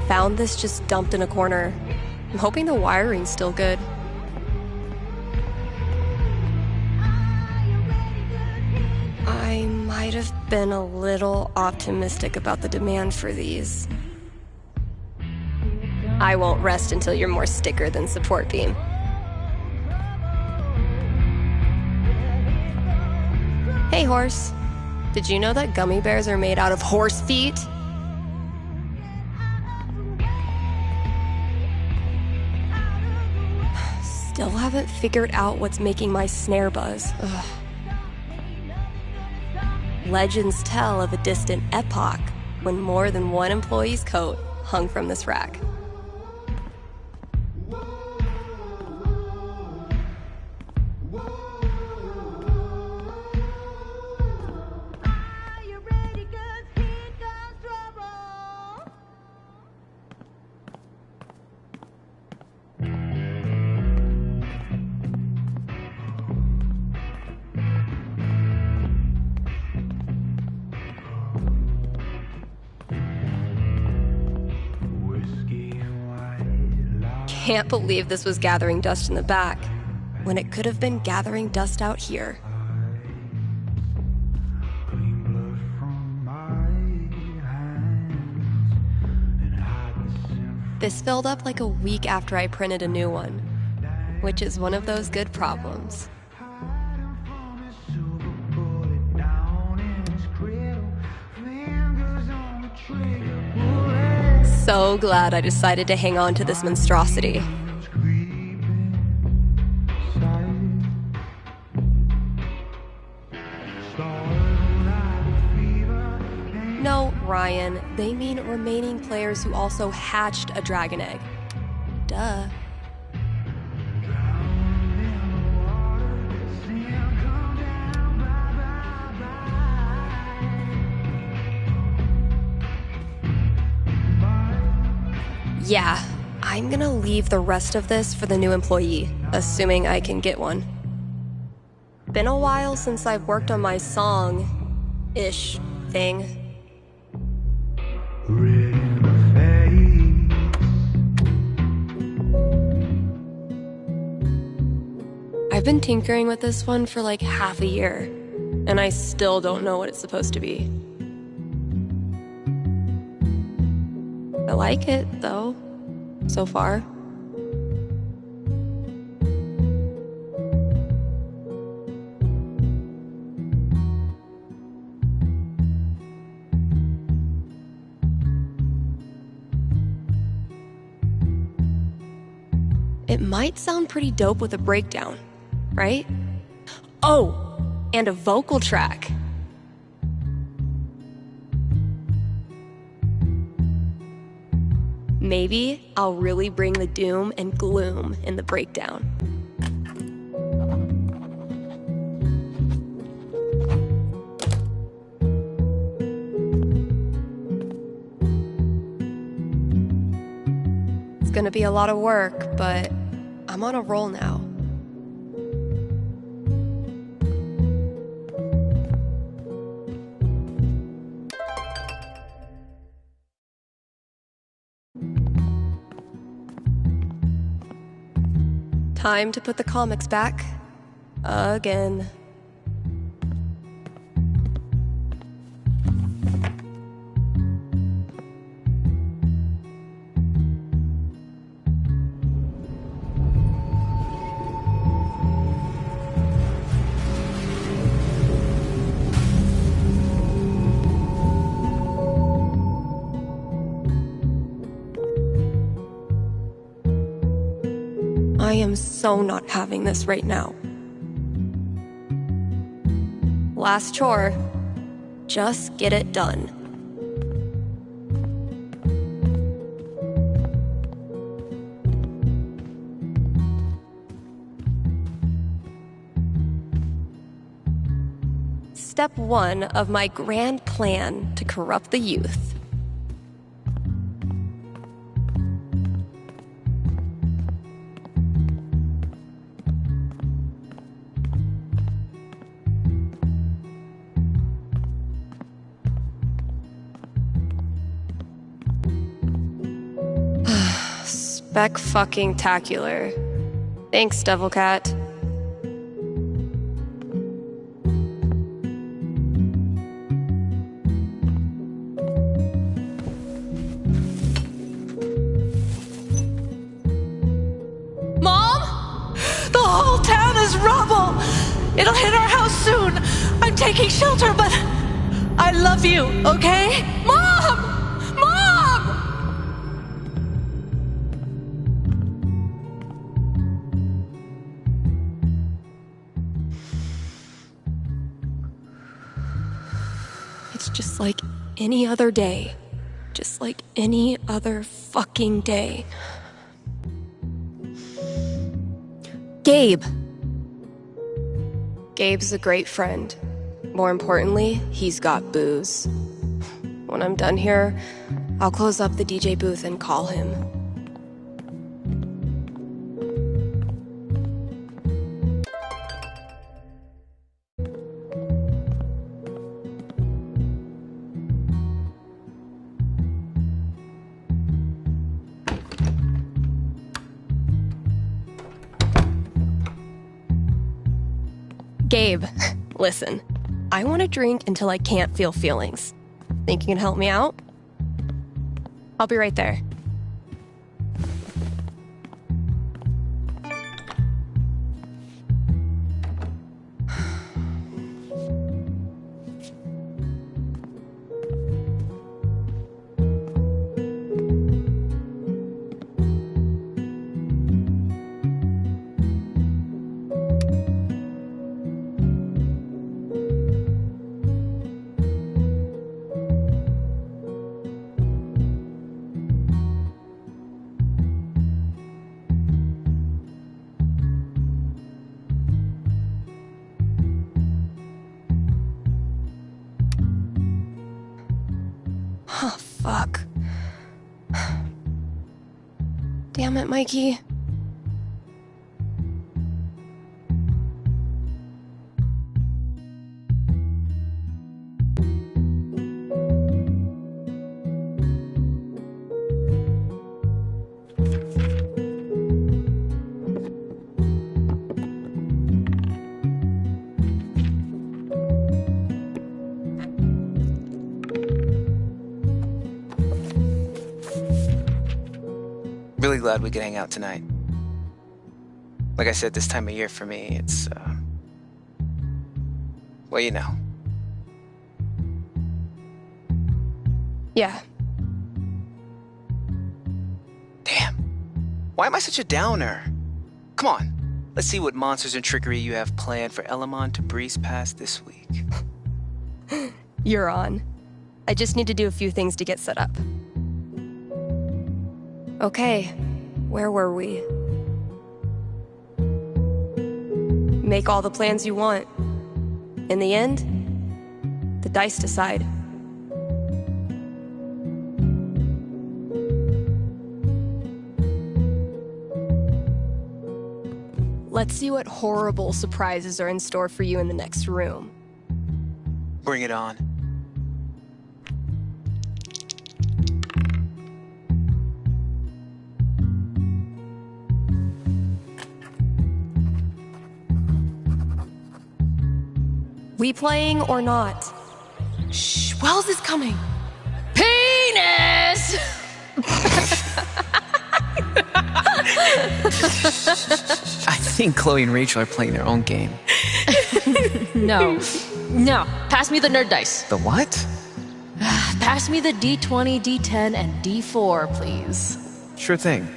Found this just dumped in a corner. I'm hoping the wiring's still good. I might have been a little optimistic about the demand for these. I won't rest until you're more sticker than support beam. Hey horse, did you know that gummy bears are made out of horse feet? Still haven't figured out what's making my snare buzz. Ugh. Legends tell of a distant epoch when more than one employee's coat hung from this rack. Can't believe this was gathering dust in the back, when it could have been gathering dust out here. This filled up like a week after I printed a new one, which is one of those good problems. So glad I decided to hang on to this monstrosity. No, Ryan, they mean remaining players who also hatched a dragon egg. Duh. Yeah, I'm gonna leave the rest of this for the new employee, assuming I can get one. Been a while since I've worked on my song-ish thing. I've been tinkering with this one for like half a year, and I still don't know what it's supposed to be. I like it, though, so far. It might sound pretty dope with a breakdown, right? Oh, and a vocal track. Maybe I'll really bring the doom and gloom in the breakdown. It's gonna be a lot of work, but I'm on a roll now. Time to put the comics back. Again. I am so not having this right now. Last chore. Just get it done. Step 1 of my grand plan to corrupt the youth. Spec-fucking-tacular. Thanks, Devil Cat. Mom? The whole town is rubble! It'll hit our house soon! I'm taking shelter, but I love you, okay? Mom! Mom! It's just like any other day. Just like any other fucking day. Gabe. Gabe's a great friend. More importantly, he's got booze. When I'm done here, I'll close up the DJ booth and call him. Gabe, listen. I want to drink until I can't feel feelings. Think you can help me out? I'll be right there. Oh, fuck. Damn it, Mikey. glad we could hang out tonight. Like I said, this time of year for me, it's, well, you know. Yeah. Damn. Why am I such a downer? Come on. Let's see what monsters and trickery you have planned for Elamon to breeze past this week. You're on. I just need to do a few things to get set up. Okay, where were we? Make all the plans you want. In the end, the dice decide. Let's see what horrible surprises are in store for you in the next room. Bring it on. We playing or not? Shh, Wells is coming. Penis! I think Chloe and Rachel are playing their own game. No. Pass me the nerd dice. The what? Pass me the D20, D10, and D4, please. Sure thing.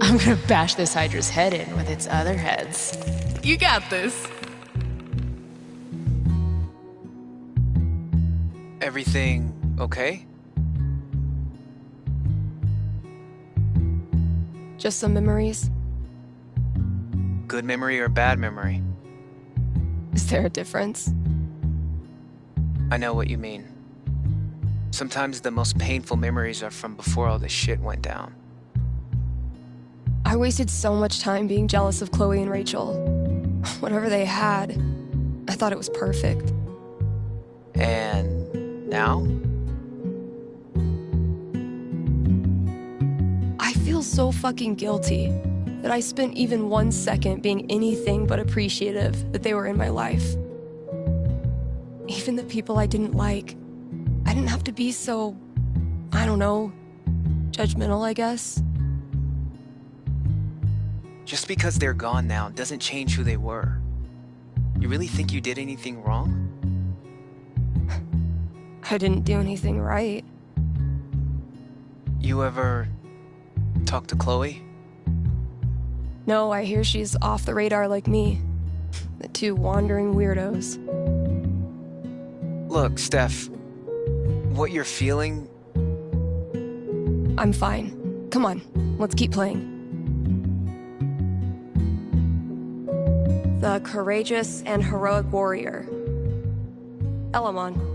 I'm gonna bash this Hydra's head in with its other heads. You got this. Everything okay? Just some memories. Good memory or bad memory? Is there a difference? I know what you mean. Sometimes the most painful memories are from before all this shit went down. I wasted so much time being jealous of Chloe and Rachel. Whatever they had, I thought it was perfect. And now? I feel so fucking guilty that I spent even 1 second being anything but appreciative that they were in my life. Even the people I didn't like, I didn't have to be so, I don't know, judgmental, I guess. Just because they're gone now doesn't change who they were. You really think you did anything wrong? I didn't do anything right. You ever talk to Chloe? No, I hear she's off the radar like me. The two wandering weirdos. Look, Steph, what you're feeling... I'm fine. Come on, let's keep playing. The courageous and heroic warrior. Elamon.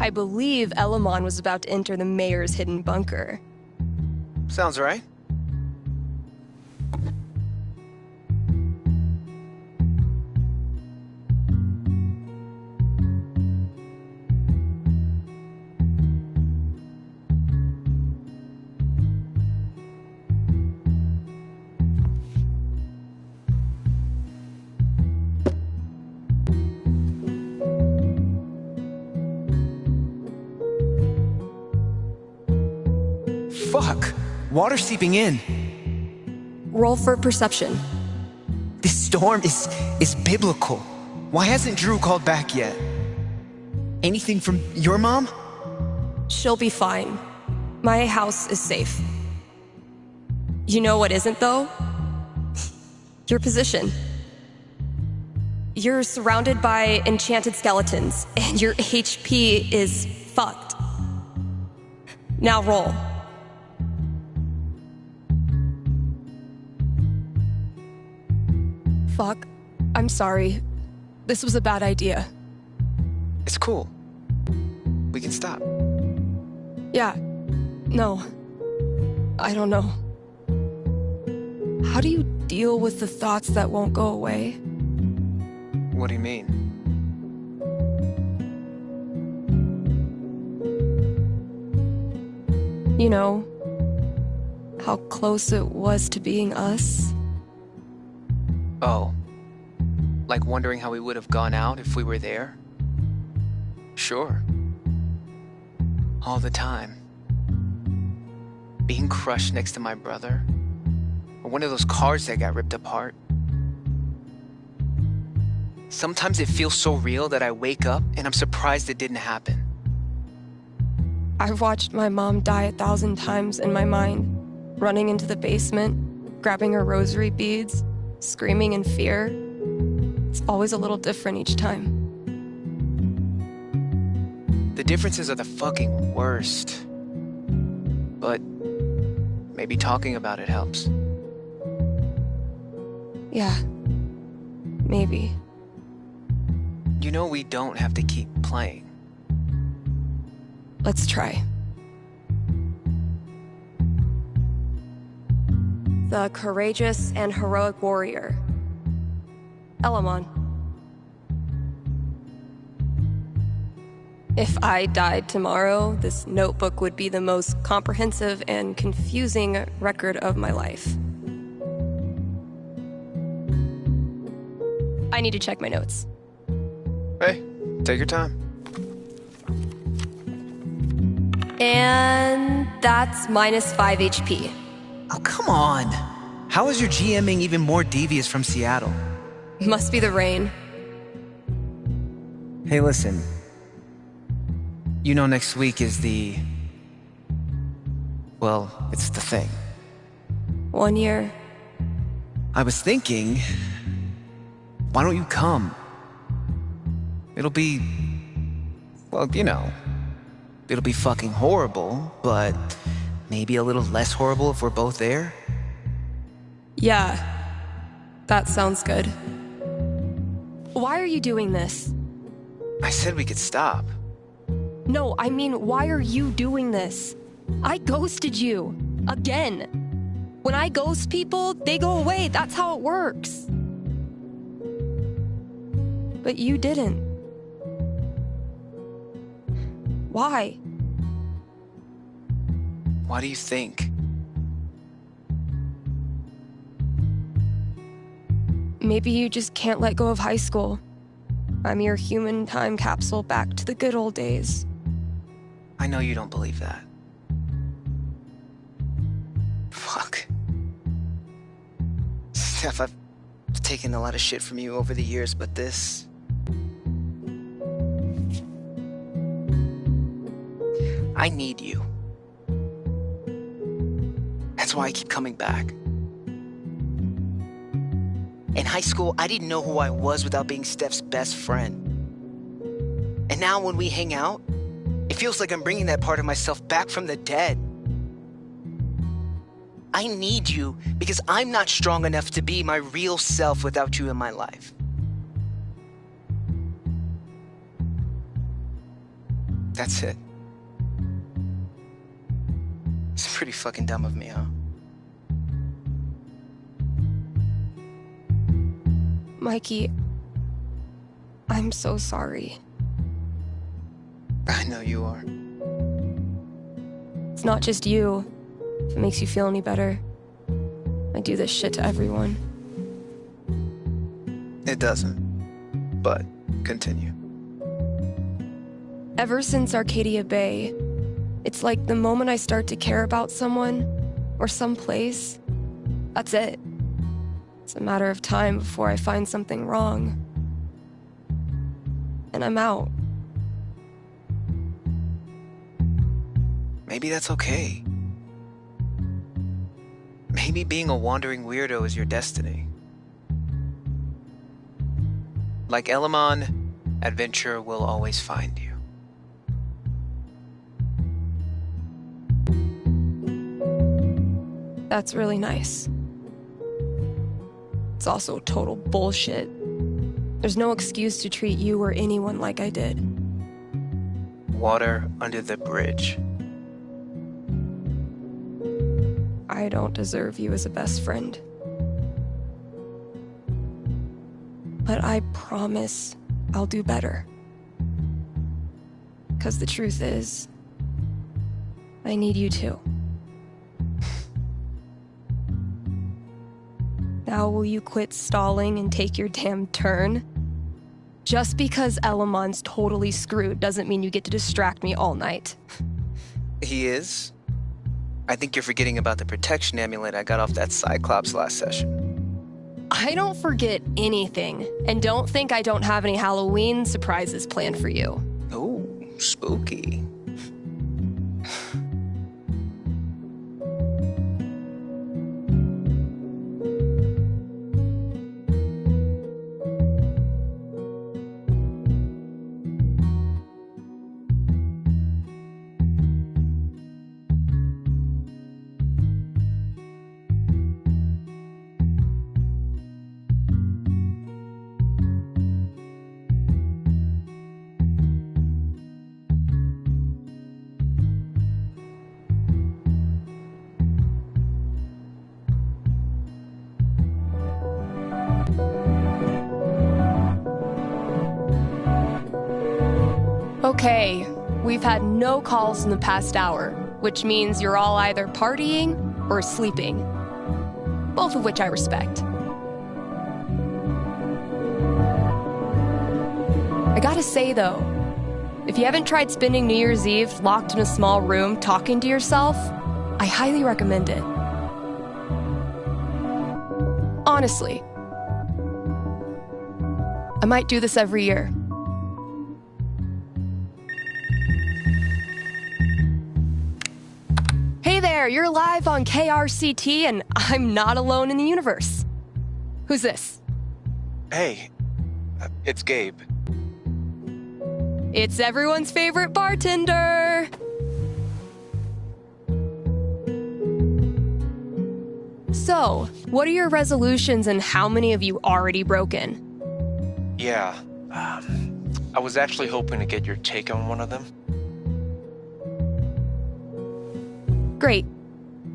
I believe Elamon was about to enter the mayor's hidden bunker. Sounds right. Fuck! Water seeping in. Roll for perception. This storm is biblical. Why hasn't Drew called back yet? Anything from your mom? She'll be fine. My house is safe. You know what isn't, though? Your position. You're surrounded by enchanted skeletons, and your HP is fucked. Now roll. Fuck. I'm sorry. This was a bad idea. It's cool. We can stop. Yeah. No. I don't know. How do you deal with the thoughts that won't go away? What do you mean? You know, how close it was to being us? Oh. Like wondering how we would have gone out if we were there? Sure. All the time. being crushed next to my brother, or one of those cars that got ripped apart. Sometimes it feels so real that I wake up and I'm surprised it didn't happen. I've watched my mom die 1,000 times in my mind, running into the basement, grabbing her rosary beads, screaming in fear. It's always a little different each time. The differences are the fucking worst. But maybe talking about it helps. Yeah, maybe. You know we don't have to keep playing. Let's try. The courageous and heroic warrior. Elamon. If I died tomorrow, this notebook would be the most comprehensive and confusing record of my life. I need to check my notes. Hey, take your time. And that's -5 HP. Oh, come on. How is your GMing even more devious from Seattle? Must be the rain. Hey, listen. You know next week is well, it's the thing. 1 year. I was thinking, why don't you come? It'll be, well, you know, it'll be fucking horrible, but maybe a little less horrible if we're both there. Yeah, that sounds good. Why are you doing this? I said we could stop. No, I mean, why are you doing this? I ghosted you. Again. When I ghost people, they go away. That's how it works. But you didn't. Why? Why do you think? Maybe you just can't let go of high school. I'm your human time capsule back to the good old days. I know you don't believe that. Fuck. Steph, I've taken a lot of shit from you over the years, but this... I need you. That's why I keep coming back. In high school, I didn't know who I was without being Steph's best friend. And now when we hang out, it feels like I'm bringing that part of myself back from the dead. I need you because I'm not strong enough to be my real self without you in my life. That's it. It's pretty fucking dumb of me, huh? Mikey, I'm so sorry. I know you are. It's not just you. If it makes you feel any better, I do this shit to everyone. It doesn't. But continue. Ever since Arcadia Bay, it's like the moment I start to care about someone or some place, that's it. It's a matter of time before I find something wrong. And I'm out. Maybe that's okay. Maybe being a wandering weirdo is your destiny. Like Elamon, adventure will always find you. That's really nice. It's also total bullshit. There's no excuse to treat you or anyone like I did. Water under the bridge. I don't deserve you as a best friend. But I promise I'll do better. 'Cause the truth is, I need you too. Now will you quit stalling and take your damn turn? Just because Elamon's totally screwed doesn't mean you get to distract me all night. He is. I think you're forgetting about the protection amulet I got off that Cyclops last session. I don't forget anything, and don't think I don't have any Halloween surprises planned for you. Oh, spooky. Okay, we've had no calls in the past hour, which means you're all either partying or sleeping. Both of which I respect. I gotta say though, if you haven't tried spending New Year's Eve locked in a small room talking to yourself, I highly recommend it. Honestly. I might do this every year. Hey there, you're live on KRCT and I'm not alone in the universe. Who's this? Hey, it's Gabe. It's everyone's favorite bartender. So, what are your resolutions and how many have you already broken? Yeah, I was actually hoping to get your take on one of them. Great.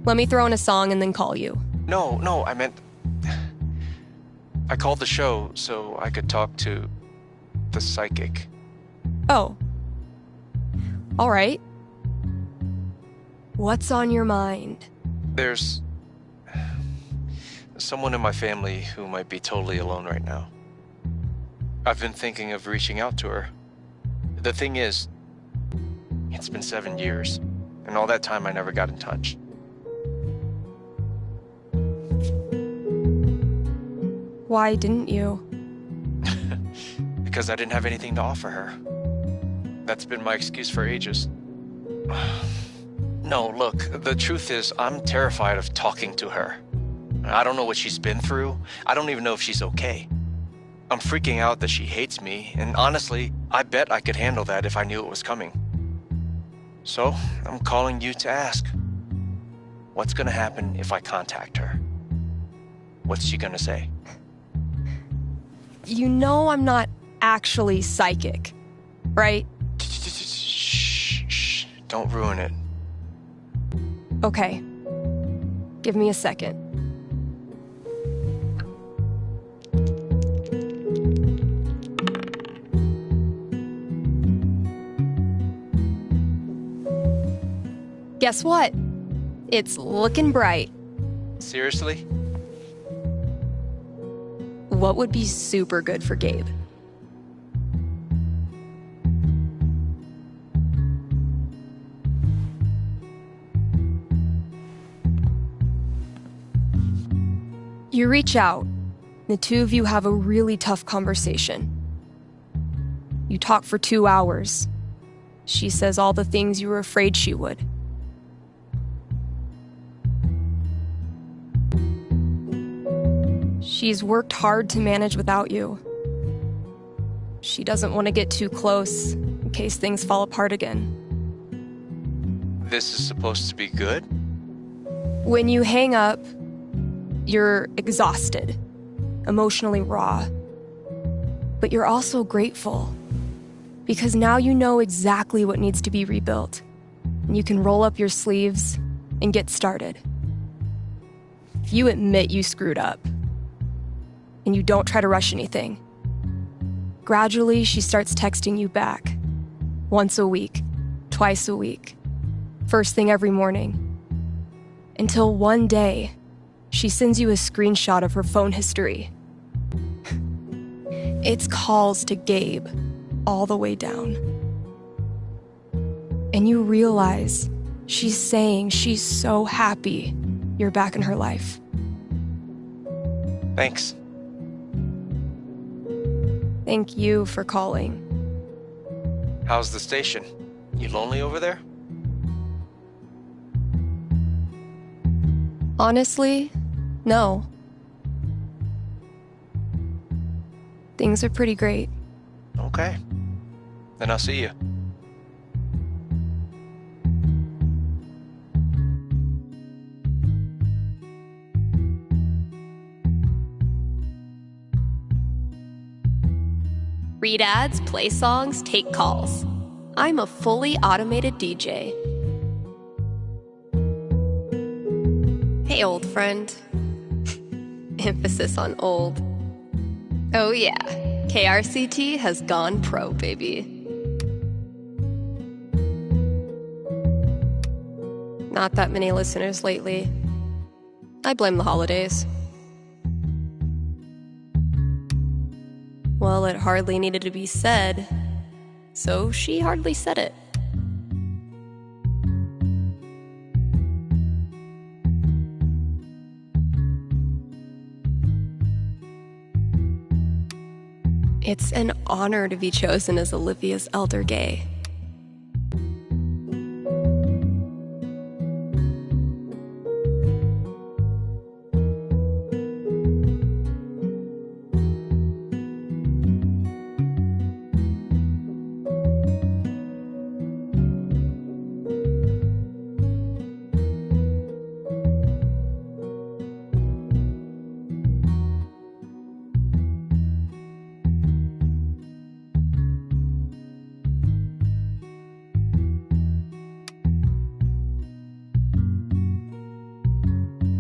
Let me throw in a song and then call you. No, I meant... I called the show so I could talk to the psychic. Oh. All right. What's on your mind? There's someone in my family who might be totally alone right now. I've been thinking of reaching out to her. The thing is, it's been 7 years, and all that time I never got in touch. Why didn't you? Because I didn't have anything to offer her. That's been my excuse for ages. No, look, the truth is I'm terrified of talking to her. I don't know what she's been through. I don't even know if she's okay. I'm freaking out that she hates me, and honestly, I bet I could handle that if I knew it was coming. So, I'm calling you to ask, what's gonna happen if I contact her? What's she gonna say? You know I'm not actually psychic, right? Shh, don't ruin it. Okay. Give me a second. Guess what? It's looking bright. Seriously? What would be super good for Gabe? You reach out. The two of you have a really tough conversation. You talk for 2 hours. She says all the things you were afraid she would. She's worked hard to manage without you. She doesn't want to get too close in case things fall apart again. This is supposed to be good? When you hang up, you're exhausted, emotionally raw. But you're also grateful, because now you know exactly what needs to be rebuilt, and you can roll up your sleeves and get started. If you admit you screwed up, and you don't try to rush anything, gradually she starts texting you back. Once a week, twice a week, first thing every morning. Until one day, she sends you a screenshot of her phone history. It's calls to Gabe, all the way down. And you realize She's saying she's so happy you're back in her life. Thanks. Thank you for calling. How's the station? You lonely over there? Honestly, no. Things are pretty great. Okay. Then I'll see you. Read ads, play songs, take calls. I'm a fully automated DJ. Hey, old friend. Emphasis on old. Oh yeah, KRCT has gone pro, baby. Not that many listeners lately. I blame the holidays. Well, it hardly needed to be said, so she hardly said it. It's an honor to be chosen as Olivia's elder gay.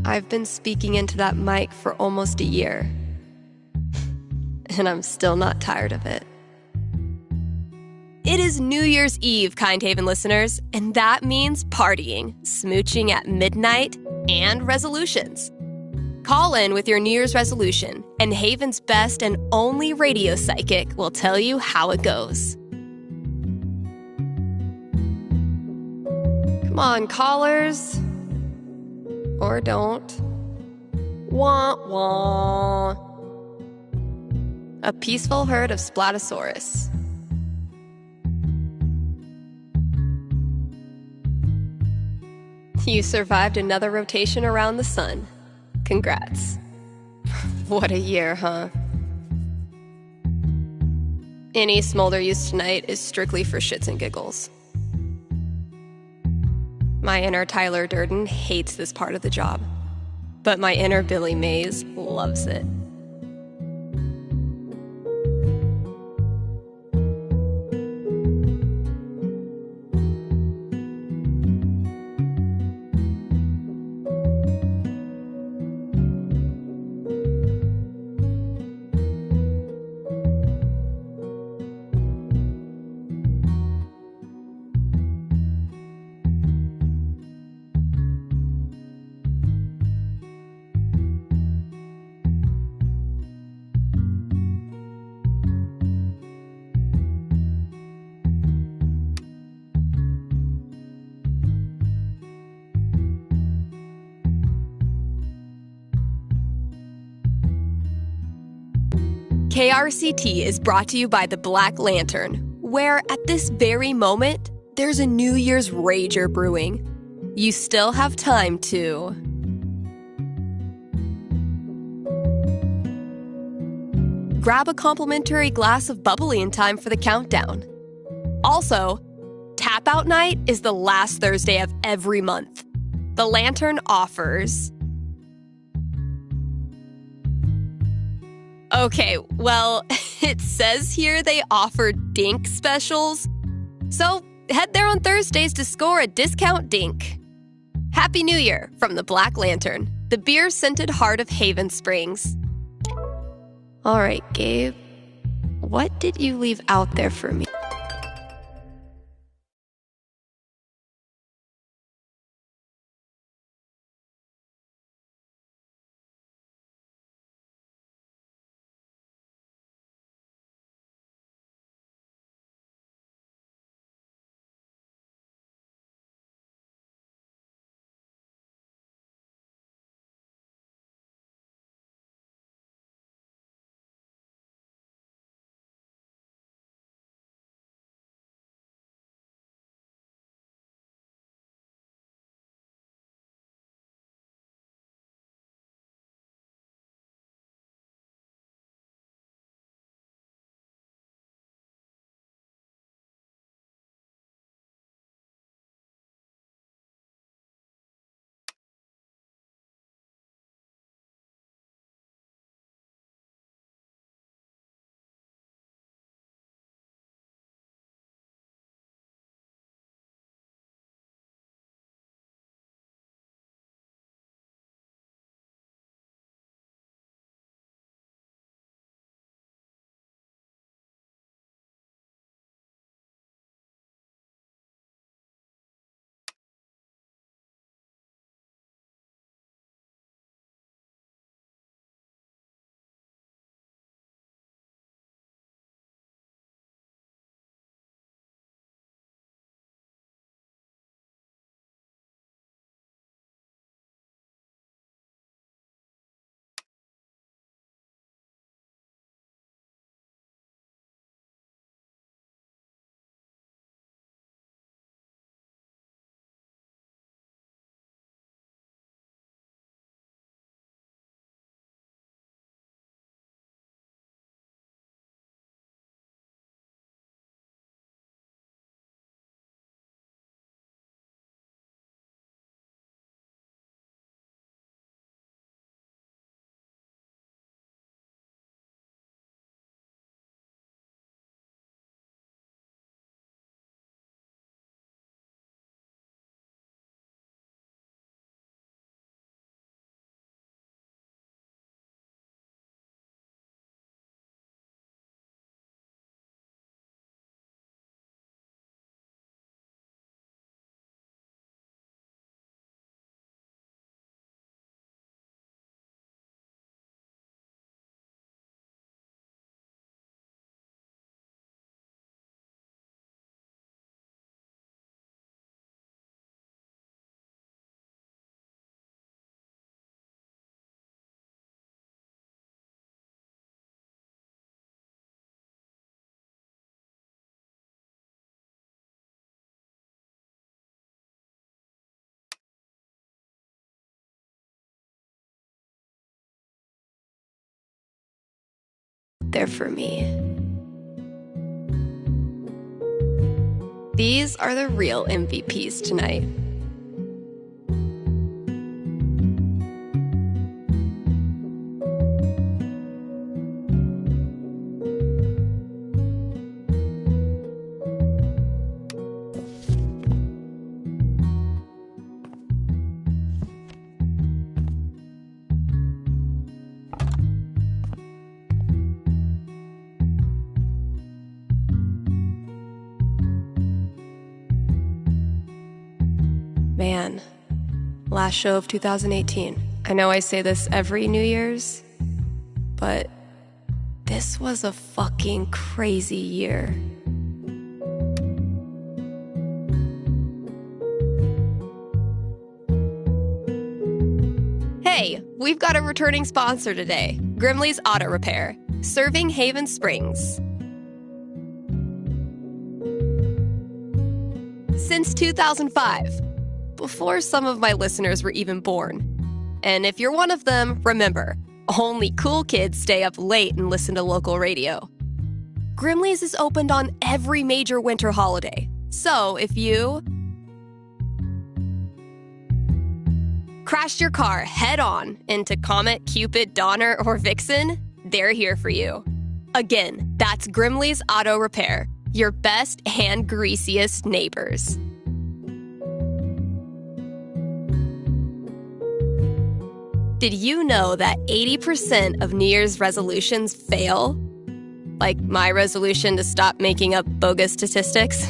I've been speaking into that mic for almost a year, and I'm still not tired of it. It is New Year's Eve, Kind Haven listeners, and that means partying, smooching at midnight, and resolutions. Call in with your New Year's resolution, and Haven's best and only radio psychic will tell you how it goes. Come on, callers. Or don't. Wah, wah. A peaceful herd of Splatosaurus. You survived another rotation around the sun. Congrats. What a year, huh? Any smolder used tonight is strictly for shits and giggles. My inner Tyler Durden hates this part of the job, but my inner Billy Mays loves it. KRCT is brought to you by the Black Lantern, where at this very moment, there's a New Year's rager brewing. You still have time to grab a complimentary glass of bubbly in time for the countdown. Also, Tap Out Night is the last Thursday of every month. The Lantern offers... Okay, well, it says here they offer dink specials. So head there on Thursdays to score a discount dink. Happy New Year from the Black Lantern, the beer-scented heart of Haven Springs. All right, Gabe, what did you leave out there for me? they're for me. These are the real MVPs tonight. Man, last show of 2018. I know I say this every New Year's, but this was a fucking crazy year. Hey, we've got a returning sponsor today, Grimley's Auto Repair, serving Haven Springs. Since 2005. Before some of my listeners were even born. And if you're one of them, remember, only cool kids stay up late and listen to local radio. Grimley's is opened on every major winter holiday. So if you crashed your car head-on into Comet, Cupid, Donner, or Vixen, they're here for you. Again, that's Grimley's Auto Repair, your best and greasiest neighbors. Did you know that 80% of New Year's resolutions fail? Like my resolution to stop making up bogus statistics?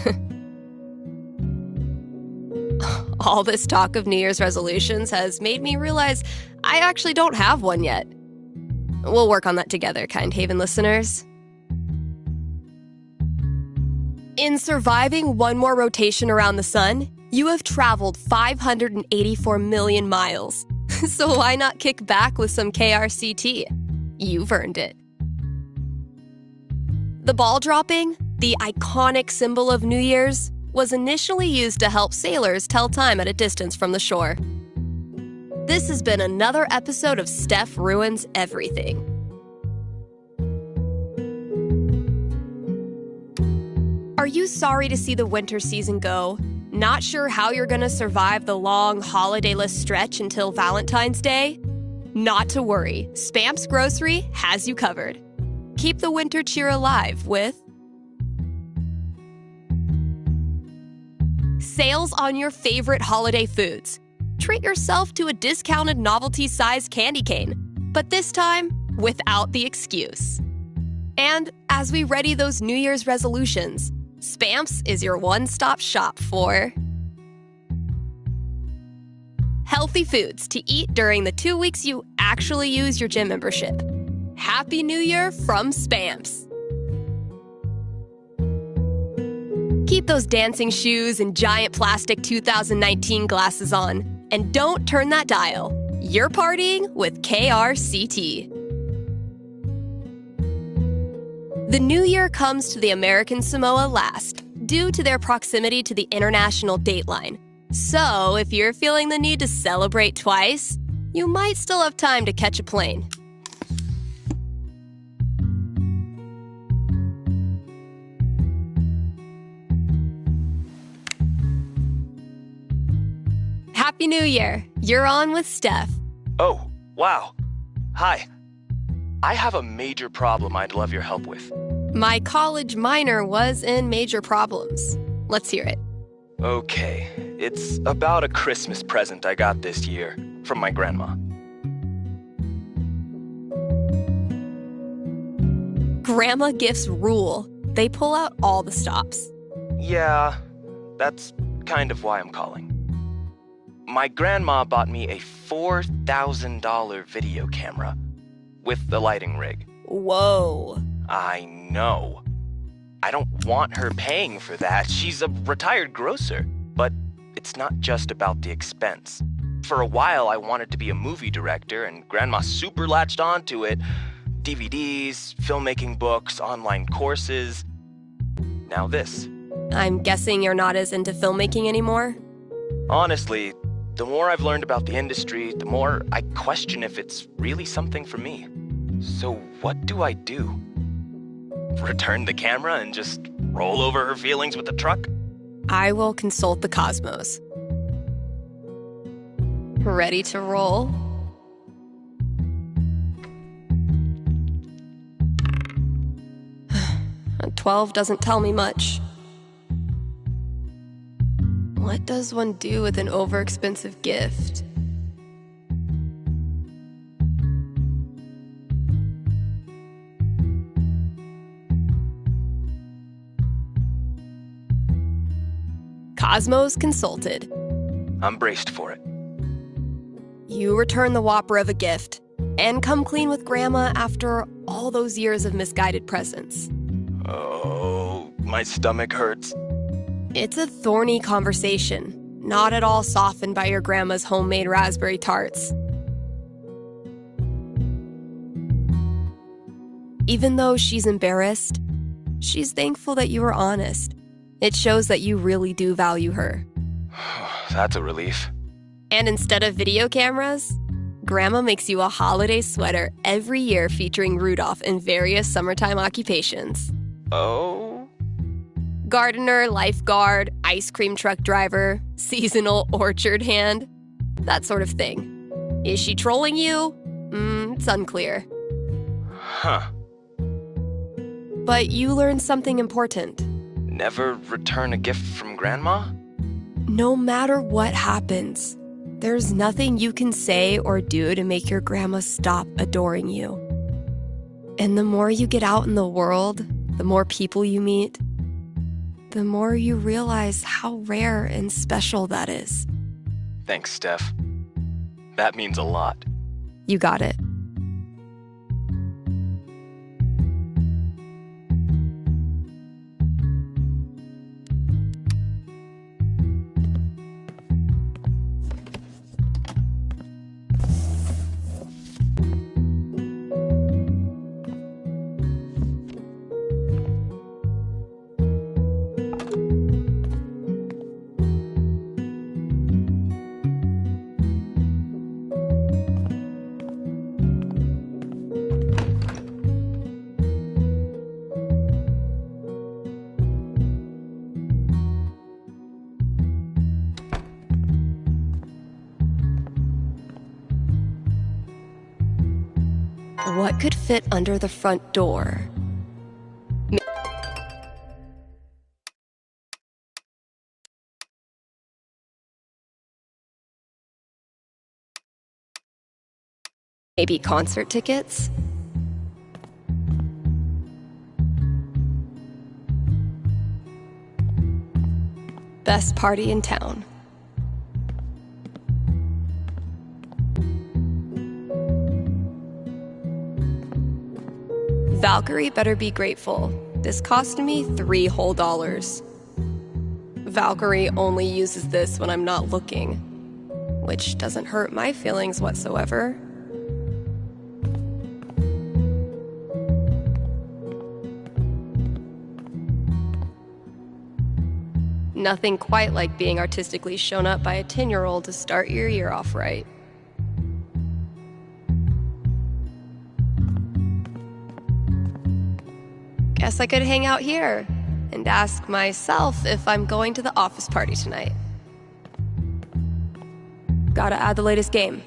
All this talk of New Year's resolutions has made me realize I actually don't have one yet. We'll work on that together, kind Haven listeners. In surviving one more rotation around the sun, you have traveled 584 million miles. So why not kick back with some KRCT? You've earned it. The ball dropping, the iconic symbol of New Year's, was initially used to help sailors tell time at a distance from the shore. This has been another episode of Steph Ruins Everything. Are you sorry to see the winter season go? Not sure how you're going to survive the long holidayless stretch until Valentine's Day? Not to worry, Spam's Grocery has you covered. Keep the winter cheer alive with sales on your favorite holiday foods. Treat yourself to a discounted novelty-sized candy cane, but this time without the excuse. And as we ready those New Year's resolutions, Spamps is your one-stop shop for healthy foods to eat during the 2 weeks you actually use your gym membership. Happy New Year from Spamps. Keep those dancing shoes and giant plastic 2019 glasses on, and don't turn that dial. You're partying with KRCT. The new year comes to the American Samoa last, due to their proximity to the international dateline. So, if you're feeling the need to celebrate twice, you might still have time to catch a plane. Happy New Year! You're on with Steph. Oh, wow. Hi. I have a major problem I'd love your help with. My college minor was in major problems. Let's hear it. Okay, it's about a Christmas present I got this year from my grandma. Grandma gifts rule. They pull out all the stops. Yeah, that's kind of why I'm calling. My grandma bought me a $4,000 video camera with the lighting rig. Whoa. I know. I don't want her paying for that. She's a retired grocer. But it's not just about the expense. For a while, I wanted to be a movie director, and Grandma super latched onto it. DVDs, filmmaking books, online courses. Now this. I'm guessing you're not as into filmmaking anymore? Honestly, the more I've learned about the industry, the more I question if it's really something for me. So what do I do? return the camera and just roll over her feelings with the truck? I will consult the cosmos. Ready to roll? A 12 doesn't tell me much. What does one do with an overexpensive gift? Cosmos consulted. I'm braced for it. You return the whopper of a gift and come clean with Grandma after all those years of misguided presents. Oh, my stomach hurts. It's a thorny conversation, not at all softened by your grandma's homemade raspberry tarts. Even though she's embarrassed, she's thankful that you were honest. It shows that you really do value her. That's a relief. And instead of video cameras, Grandma makes you a holiday sweater every year featuring Rudolph in various summertime occupations. Oh? Gardener, lifeguard, ice cream truck driver, seasonal orchard hand, that sort of thing. Is she trolling you? It's unclear. Huh. But you learned something important. Never return a gift from Grandma? No matter what happens, there's nothing you can say or do to make your grandma stop adoring you. And the more you get out in the world, the more people you meet, the more you realize how rare and special that is. Thanks, Steph. That means a lot. You got it. What could fit under the front door? Maybe concert tickets? Best party in town. Valkyrie better be grateful. This cost me $3 whole. Valkyrie only uses this when I'm not looking, which doesn't hurt my feelings whatsoever. Nothing quite like being artistically shown up by a 10-year-old to start your year off right. Guess I could hang out here and ask myself if I'm going to the office party tonight. Gotta add the latest game.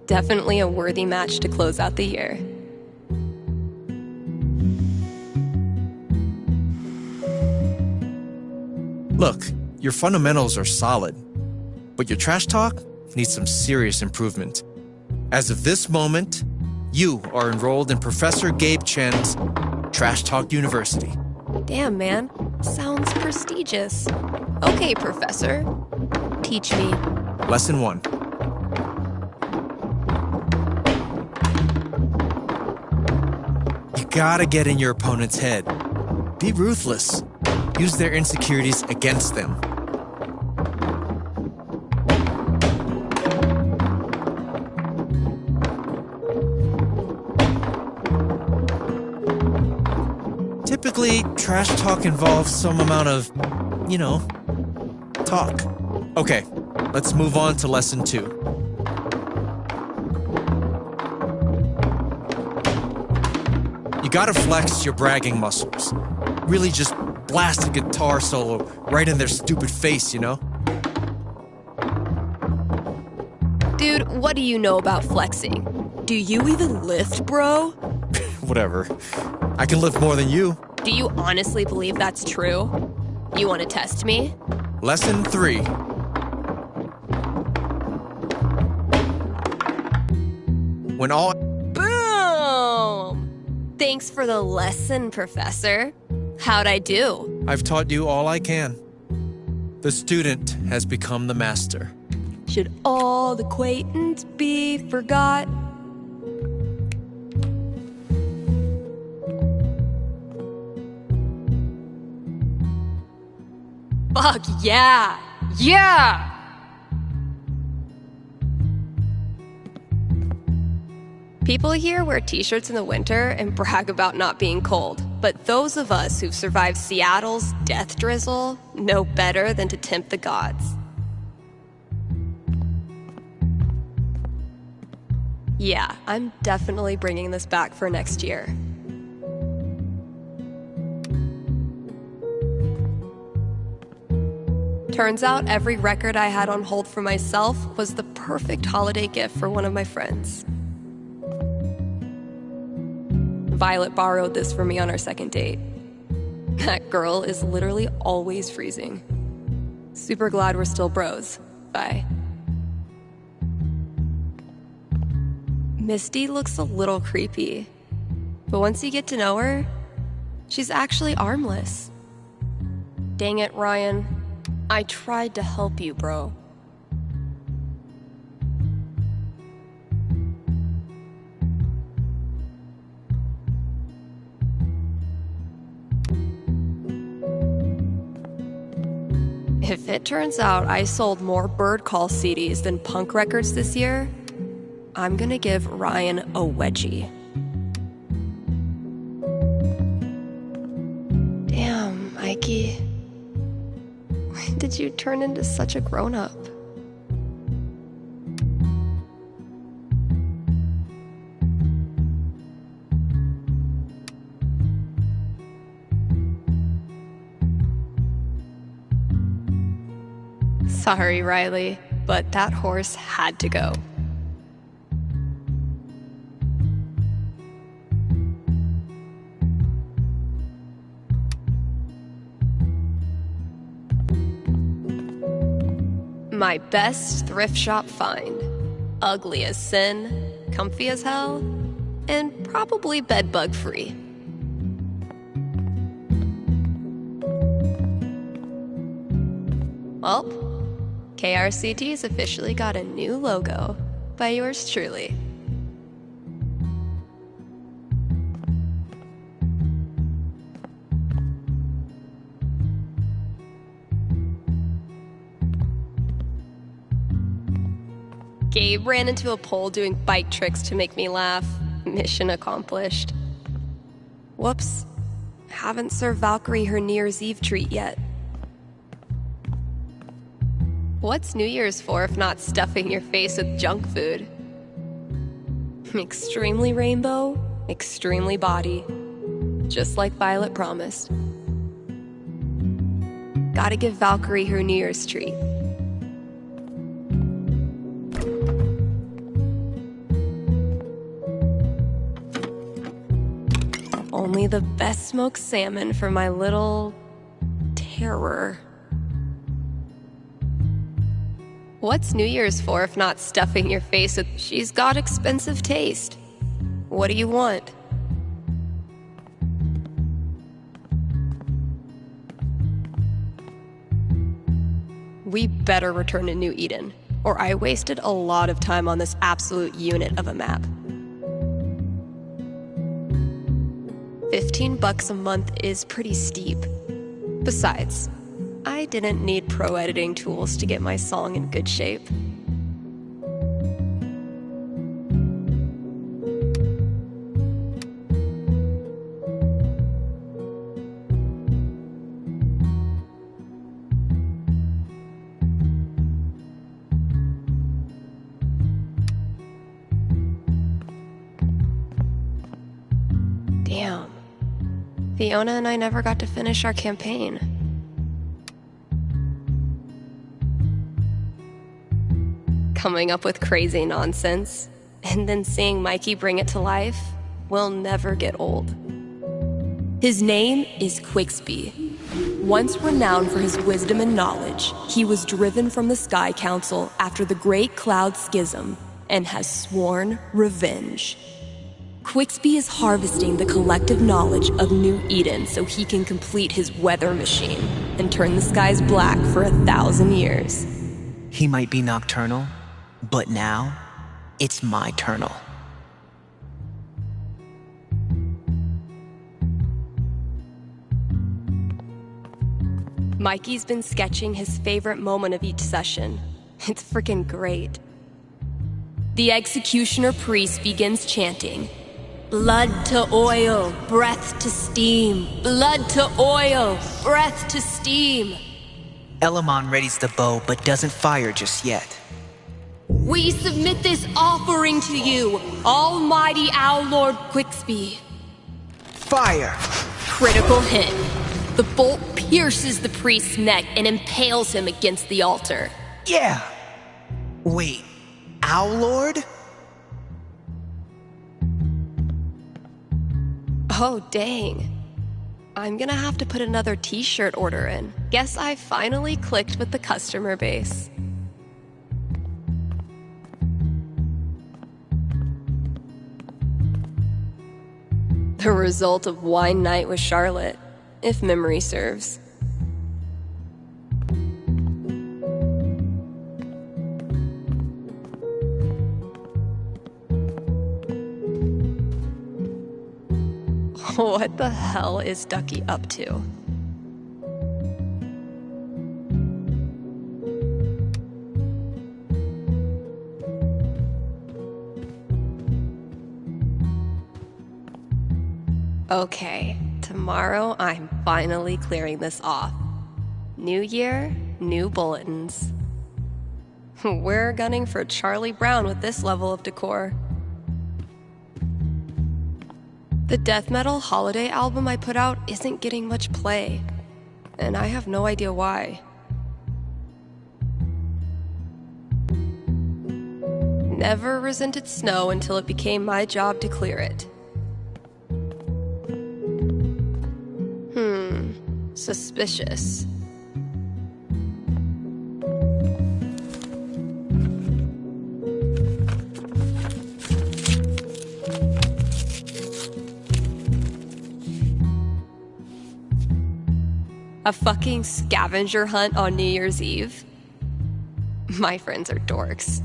Definitely a worthy match to close out the year. Look, your fundamentals are solid, but your trash talk needs some serious improvement. As of this moment, you are enrolled in Professor Gabe Chen's Trash Talk University. Damn, man. Sounds prestigious. Okay, Professor. Teach me. Lesson 1. You gotta get in your opponent's head. Be ruthless. Use their insecurities against them. Typically, trash talk involves some amount of, talk. Okay, let's move on to lesson 2. You gotta flex your bragging muscles. Really just blast a guitar solo right in their stupid face, Dude, what do you know about flexing? Do you even lift, bro? Whatever. I can lift more than you. Do you honestly believe that's true? You want to test me? Lesson 3. When all... Boom! Thanks for the lesson, Professor. How'd I do? I've taught you all I can. The student has become the master. Should all the acquaintance be forgot? Fuck yeah! Yeah! People here wear t-shirts in the winter and brag about not being cold. But those of us who've survived Seattle's death drizzle know better than to tempt the gods. Yeah, I'm definitely bringing this back for next year. Turns out every record I had on hold for myself was the perfect holiday gift for one of my friends. Violet borrowed this for me on our second date. That girl is literally always freezing. Super glad we're still bros. Bye. Misty looks a little creepy, but once you get to know her, she's actually armless. Dang it, Ryan. I tried to help you, bro. If it turns out I sold more Bird Call CDs than punk records this year, I'm gonna give Ryan a wedgie. Damn, Mikey. When did you turn into such a grown-up? Sorry, Riley, but that horse had to go. My best thrift shop find. Ugly as sin, comfy as hell, and probably bedbug free. Well, KRCT's officially got a new logo by yours truly. Gabe ran into a pole doing bike tricks to make me laugh. Mission accomplished. Whoops. Haven't served Valkyrie her New Year's Eve treat yet. What's New Year's for if not stuffing your face with junk food? Extremely rainbow, extremely body. Just like Violet promised. Gotta give Valkyrie her New Year's treat. Only the best smoked salmon for my little terror. What's New Year's for if not stuffing your face with "she's got expensive taste"? What do you want? We better return to New Eden, or I wasted a lot of time on this absolute unit of a map. $15 a month is pretty steep. Besides, I didn't need pro editing tools to get my song in good shape. Damn. Fiona and I never got to finish our campaign. Coming up with crazy nonsense, and then seeing Mikey bring it to life will never get old. His name is Quicksby. Once renowned for his wisdom and knowledge, he was driven from the Sky Council after the Great Cloud Schism and has sworn revenge. Quicksby is harvesting the collective knowledge of New Eden so he can complete his weather machine and turn the skies black for 1,000 years. He might be nocturnal, but now it's my turnal. Mikey's been sketching his favorite moment of each session. It's freaking great. The executioner priest begins chanting, "Blood to oil, breath to steam. Blood to oil, breath to steam." Elamon readies the bow, but doesn't fire just yet. "We submit this offering to you, Almighty Owl Lord Quicksby." Fire! Critical hit. The bolt pierces the priest's neck and impales him against the altar. Yeah! Wait, Owl Lord? Oh, dang. I'm gonna have to put another t-shirt order in. Guess I finally clicked with the customer base. The result of wine night with Charlotte, if memory serves. What the hell is Ducky up to? Okay, tomorrow I'm finally clearing this off. New year, new bulletins. We're gunning for Charlie Brown with this level of decor. The death metal holiday album I put out isn't getting much play, and I have no idea why. Never resented snow until it became my job to clear it. Suspicious. A fucking scavenger hunt on New Year's Eve? My friends are dorks.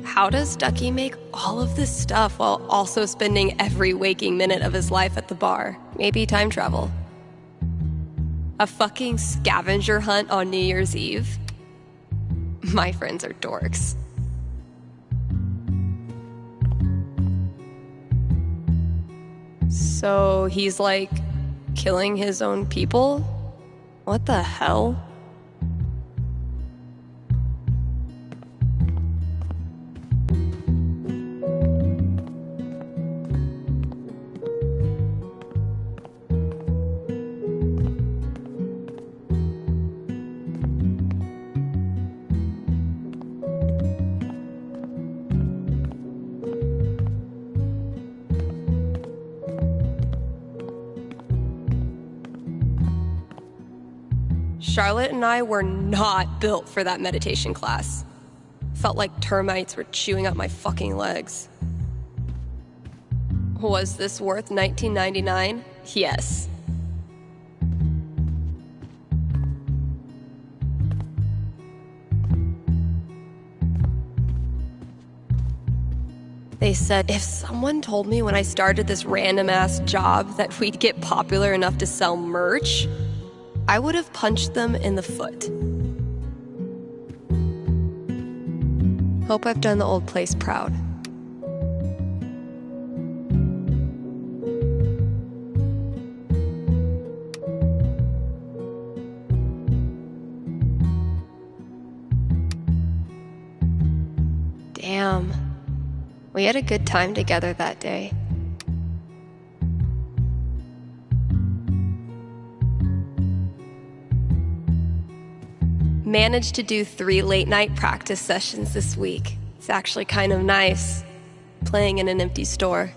How does Ducky make all of this stuff while also spending every waking minute of his life at the bar? Maybe time travel. A fucking scavenger hunt on New Year's Eve? My friends are dorks. So he's like killing his own people? What the hell? Charlotte and I were not built for that meditation class. Felt like termites were chewing up my fucking legs. Was this worth $19.99? Yes. They said if someone told me when I started this random-ass job that we'd get popular enough to sell merch, I would have punched them in the foot. Hope I've done the old place proud. Damn. We had a good time together that day. Managed to do 3 late-night practice sessions this week. It's actually kind of nice, playing in an empty store.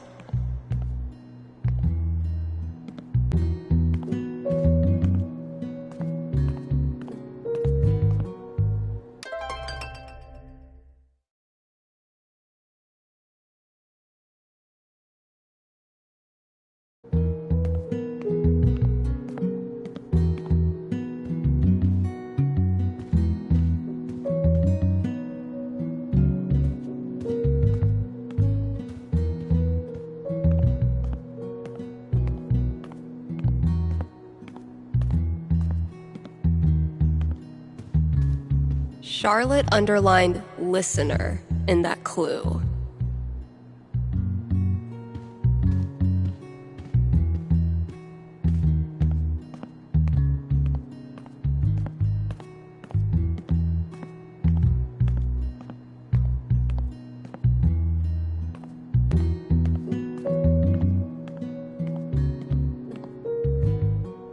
Charlotte underlined listener in that clue.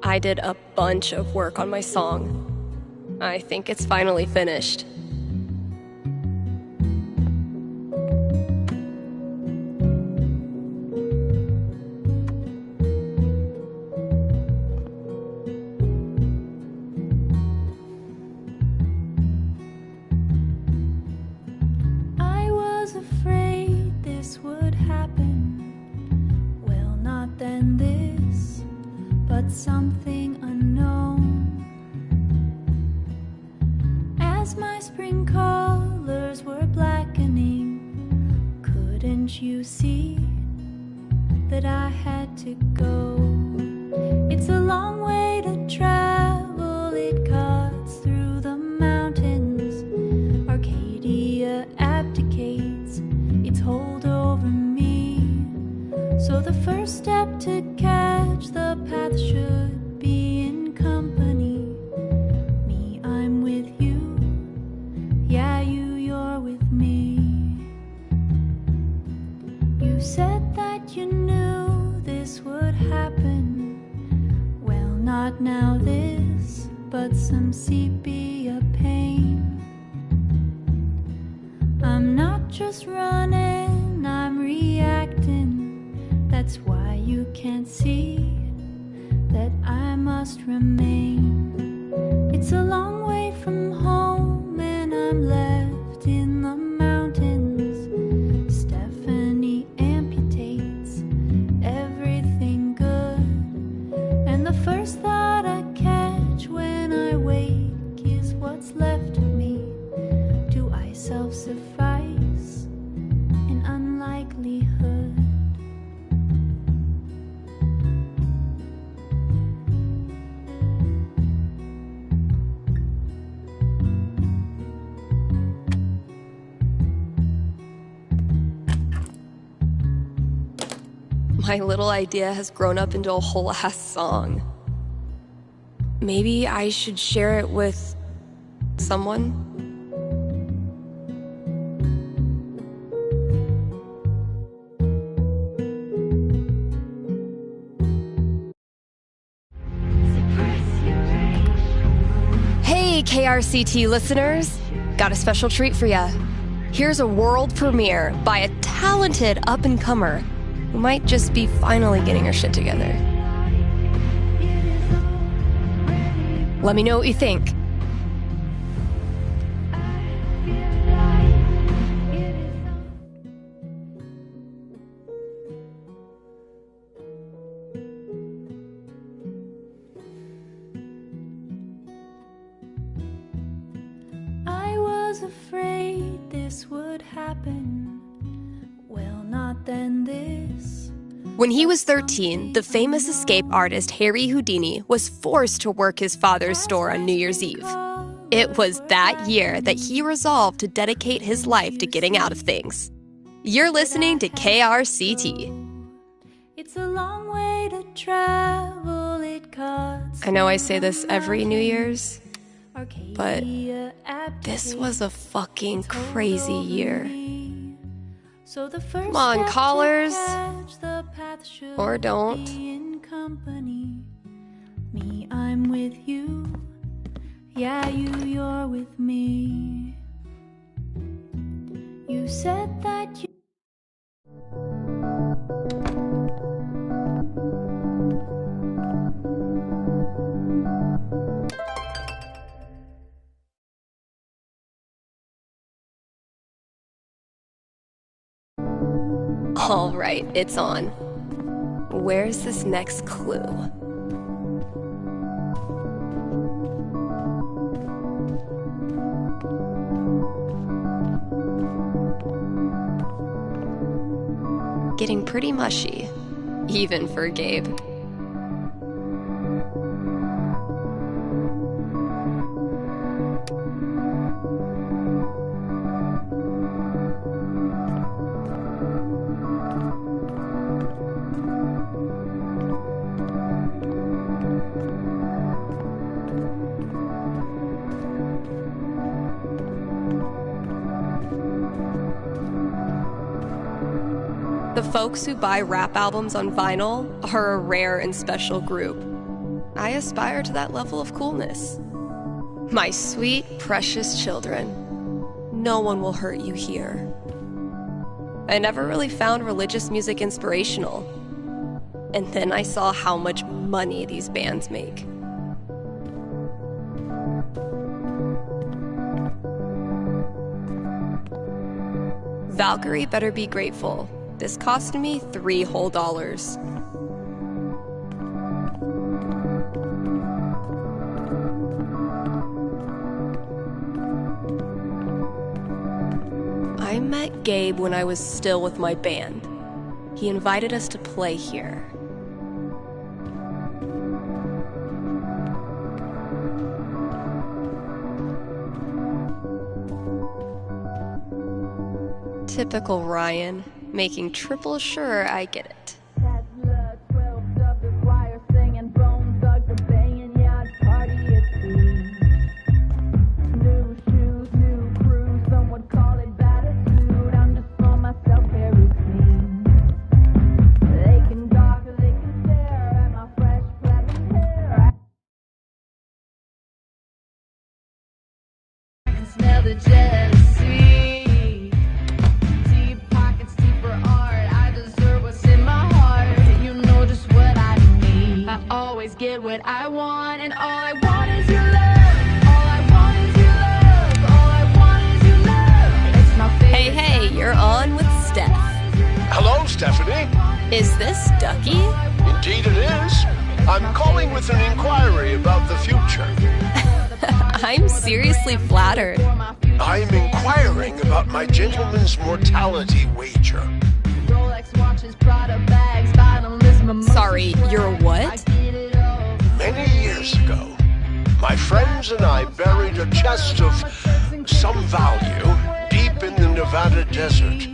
I did a bunch of work on my song. I think it's finally finished. I was afraid this would happen. Well, not then this, but something unknown. As my spring colors were blackening, couldn't you see that I had to go? It's a long way to travel, it cuts through the mountains. Arcadia abdicates its hold over me. So the first step to catch the path should be in company. Me, I'm with you. Yeah, you're with me. You said that you knew this would happen. Well, not now this, but some sepia pain. I'm not just running, I'm reacting. That's why you can't see that I must remain. It's a long way from home and I'm left in the mountains. Stephanie amputates everything good, and the first thought I catch when I wake is what's left of me. Do I self-suffice in unlikelihood? My little idea has grown up into a whole ass song. Maybe I should share it with someone? Hey, KRCT listeners! Got a special treat for ya. Here's a world premiere by a talented up-and-comer who might just be finally getting her shit together. Let me know what you think. I was afraid this would happen. Well, not then this. When he was 13, the famous escape artist Harry Houdini was forced to work his father's store on New Year's Eve. It was that year that he resolved to dedicate his life to getting out of things. You're listening to KRCT. It's a long way to travel. It cuts. I know I say this every New Year's, but this was a fucking crazy year. So the first Come on, step to callers. catch the path should Or don't. be in company. Me, I'm with you. Yeah, you're with me. You said that you. All right, it's on. Where's this next clue? Getting pretty mushy, even for Gabe. The folks who buy rap albums on vinyl are a rare and special group. I aspire to that level of coolness. My sweet, precious children, no one will hurt you here. I never really found religious music inspirational. And then I saw how much money these bands make. Valkyrie better be grateful. This cost me $3 whole. I met Gabe when I was still with my band. He invited us to play here. Typical Ryan, making triple sure I get it. Smell the jealousy. Deep pockets, deeper art. I deserve what's in my heart. You know just what I need. I always get what I want, and all I want is your love. All I want is your love. All I want is your love. It's my favorite. Hey, you're on with Steph. Hello, Stephanie. Is this Ducky? Indeed it is. I'm calling with an inquiry about the future. I'm seriously flattered. I'm inquiring about my gentleman's mortality wager. Rolex watches, Prada bags, bottomless mimosas. Sorry, you're what? Many years ago, my friends and I buried a chest of some value deep in the Nevada desert.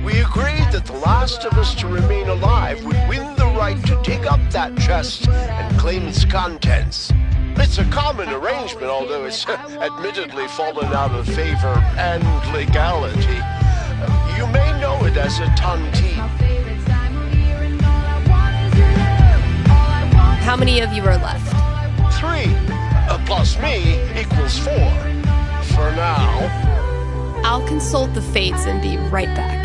We agreed that the last rest of us to remain alive would win the right to dig up that chest and claim its contents. It's a common arrangement, although it's admittedly fallen out of favor and legality. You may know it as a tontine. How many of you are left? 3 plus me equals 4. For now. I'll consult the fates and be right back.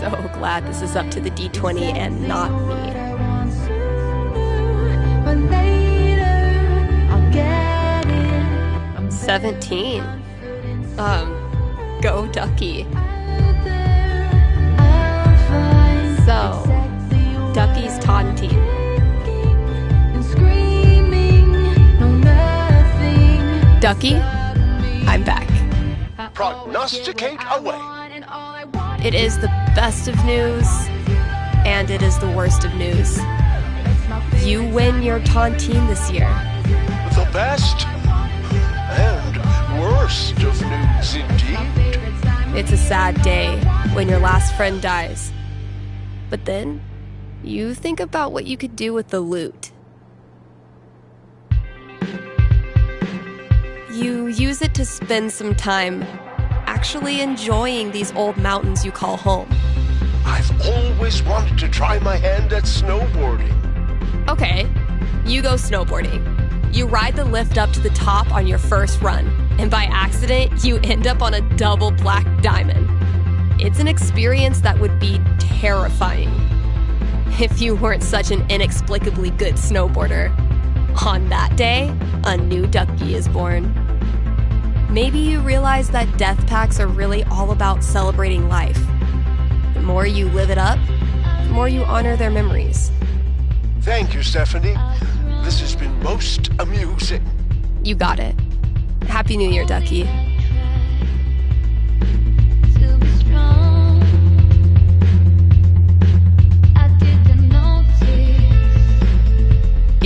So glad this is up to the D20 and not me. 17. Go Ducky. So, Ducky's tontine. Ducky, I'm back. Prognosticate away. It is the best of news, and it is the worst of news. You win your tontine this year. The best and worst of news, indeed. It's a sad day when your last friend dies. But then, you think about what you could do with the loot. You use it to spend some time actually enjoying these old mountains you call home. I've always wanted to try my hand at snowboarding. Okay, you go snowboarding. You ride the lift up to the top on your first run, and by accident, you end up on a double black diamond. It's an experience that would be terrifying if you weren't such an inexplicably good snowboarder. On that day, a new Ducky is born. Maybe you realize that death packs are really all about celebrating life. The more you live it up, the more you honor their memories. Thank you, Stephanie. This has been most amusing. You got it. Happy New Year, Ducky.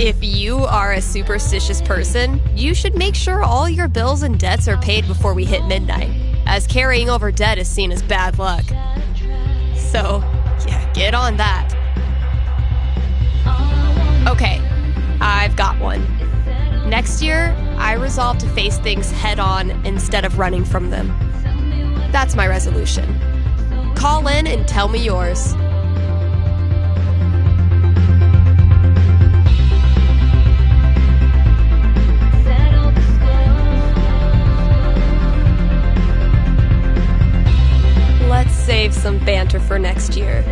If you are a superstitious person, you should make sure all your bills and debts are paid before we hit midnight, as carrying over debt is seen as bad luck. So, yeah, get on that. Okay, I've got one. Next year, I resolve to face things head-on instead of running from them. That's my resolution. Call in and tell me yours. Let's save some banter for next year.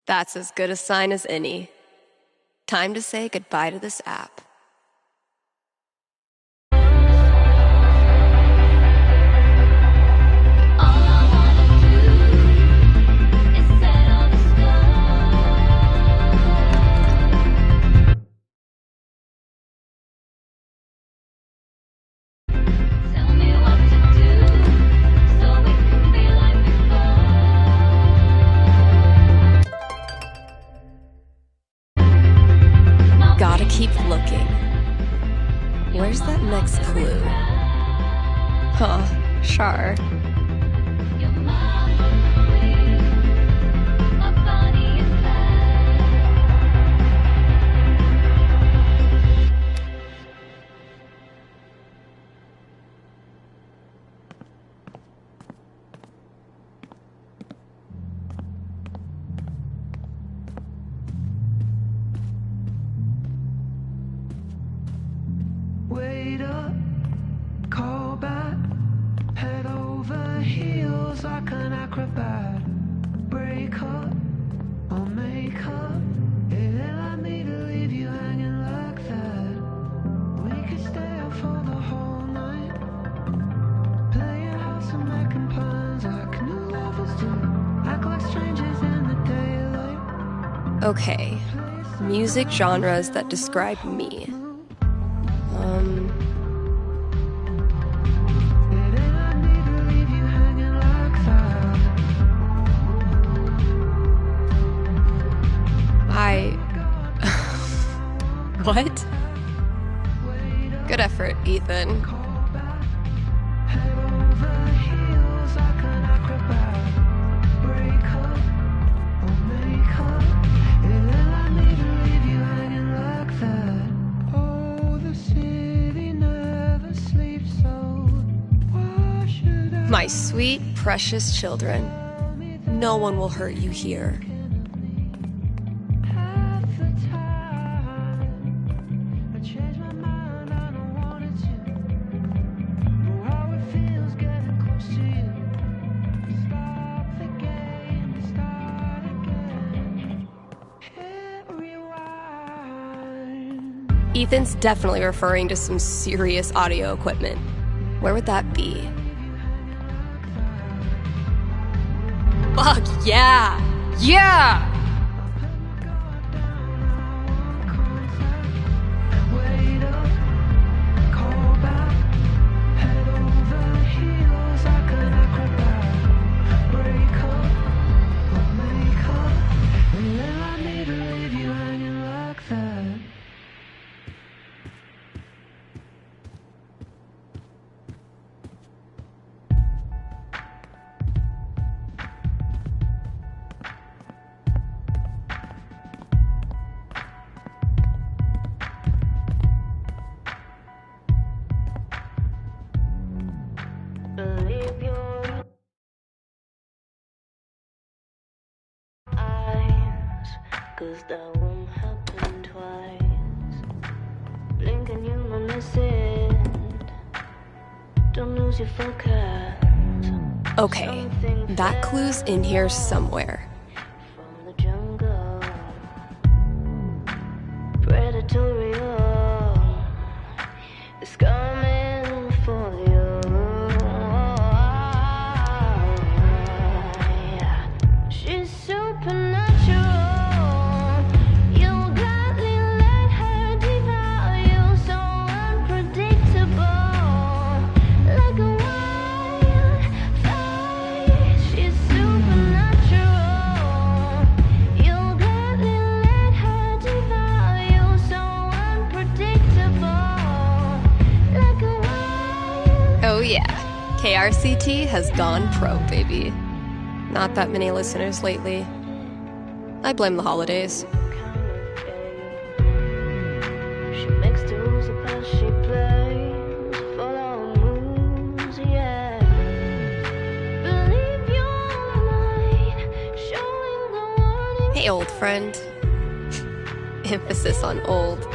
That's as good a sign as any. Time to say goodbye to this app. Gotta keep looking. Where's that next clue? Huh, sure. Wait up, call back, head over Okay, music genres that describe me. What? Good effort, Ethan. My sweet, precious children, no one will hurt you here. Ethan's definitely referring to some serious audio equipment. Where would that be? Fuck yeah! Yeah! Cause that won't happen twice. Blink and you will miss it. Don't lose your focus. Okay, that clue's in here somewhere. From the jungle, predatory, it's coming for you. She's supernatural. Oh yeah, KRCT has gone pro, baby. Not that many listeners lately. I blame the holidays. She makes the rules up as she plays. Follow moves, yeah. Believe your mind, showing the warning. Hey, old friend. Emphasis on old.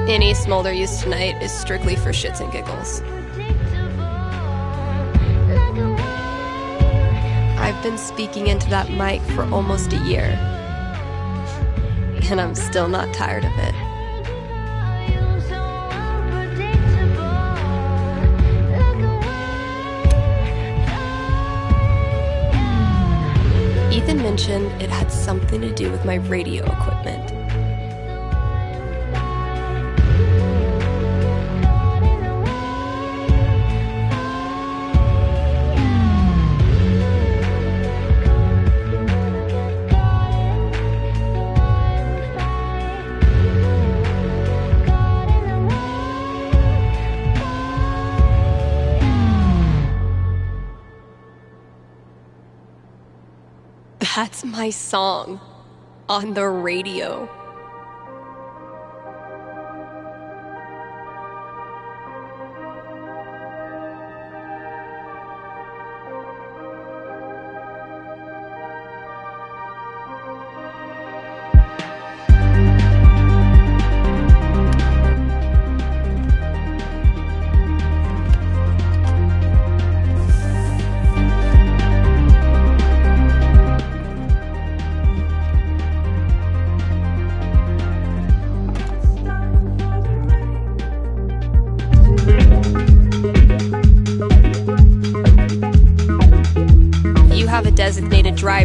Any smolder used tonight is strictly for shits and giggles. I've been speaking into that mic for almost a year, and I'm still not tired of it. Ethan mentioned it had something to do with my radio equipment. That's my song on the radio.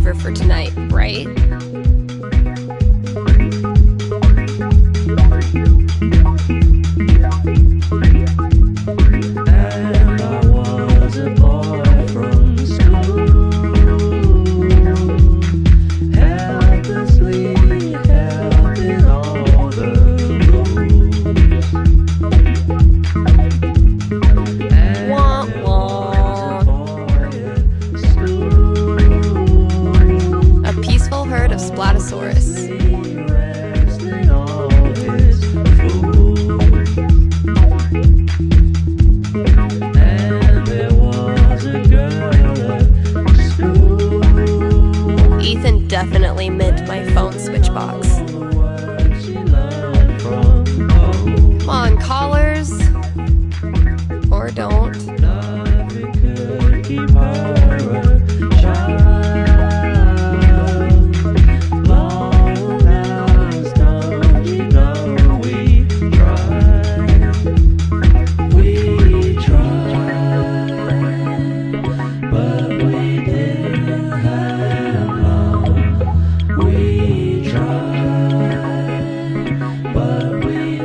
driver for tonight, right? And I was a boy from school, helplessly helping all the Wah, wah. A peaceful herd of Splatosaurus. Ethan definitely mint my phone switchbox. Come on, callers. Or don't.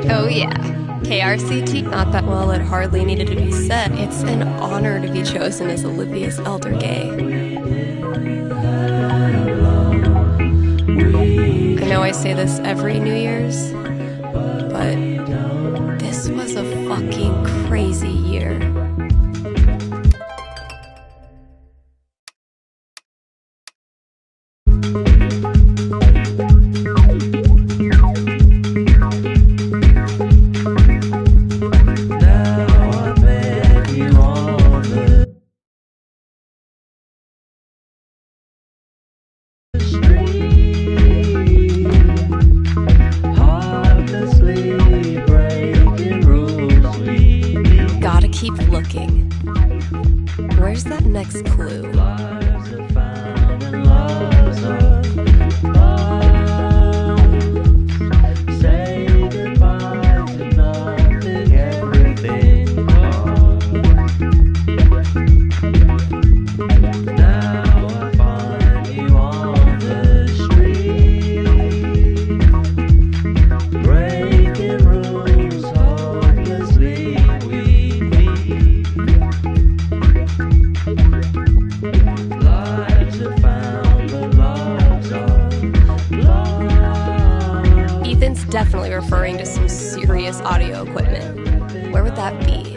Oh yeah, KRCT, not that well, it hardly needed to be said. It's an honor to be chosen as Olivia's elder gay. I know I say this every New Year's, but this was a fucking crazy year. Gotta keep looking. Where's that next clue? Ethan's definitely referring to some serious audio equipment. Where would that be?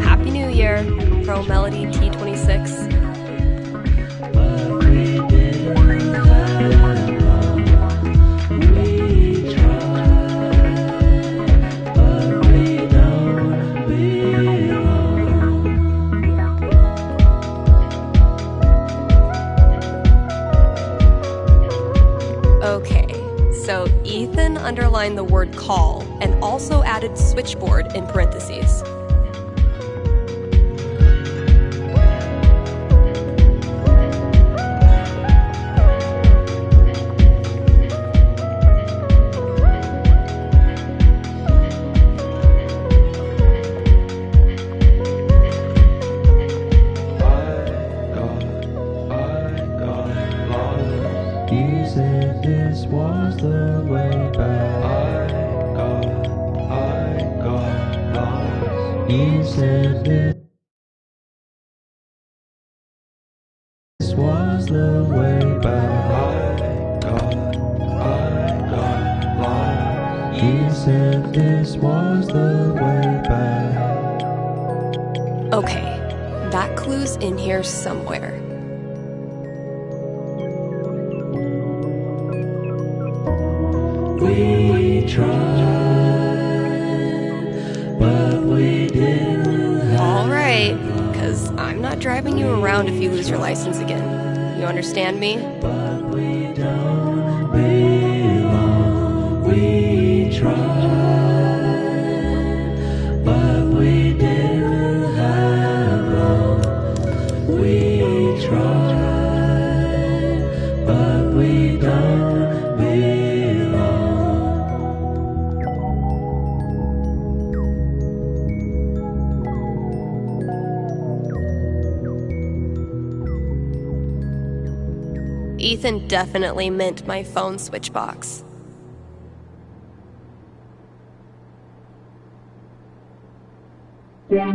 Happy New Year, Pro Melody T26. Okay, so Ethan underlined the word call and also added switchboard in parentheses. You said this was the way back. I got lost. You said this was the way back. I got lost. You said this was the way back. Okay, that clue's in here somewhere. We tried, but we didn't. All right, because I'm not driving you around if you lose your license again. You understand me? But we don't belong. We tried, but we didn't have long. We tried. but we don't belong. Ethan definitely meant my phone switch box. Yeah.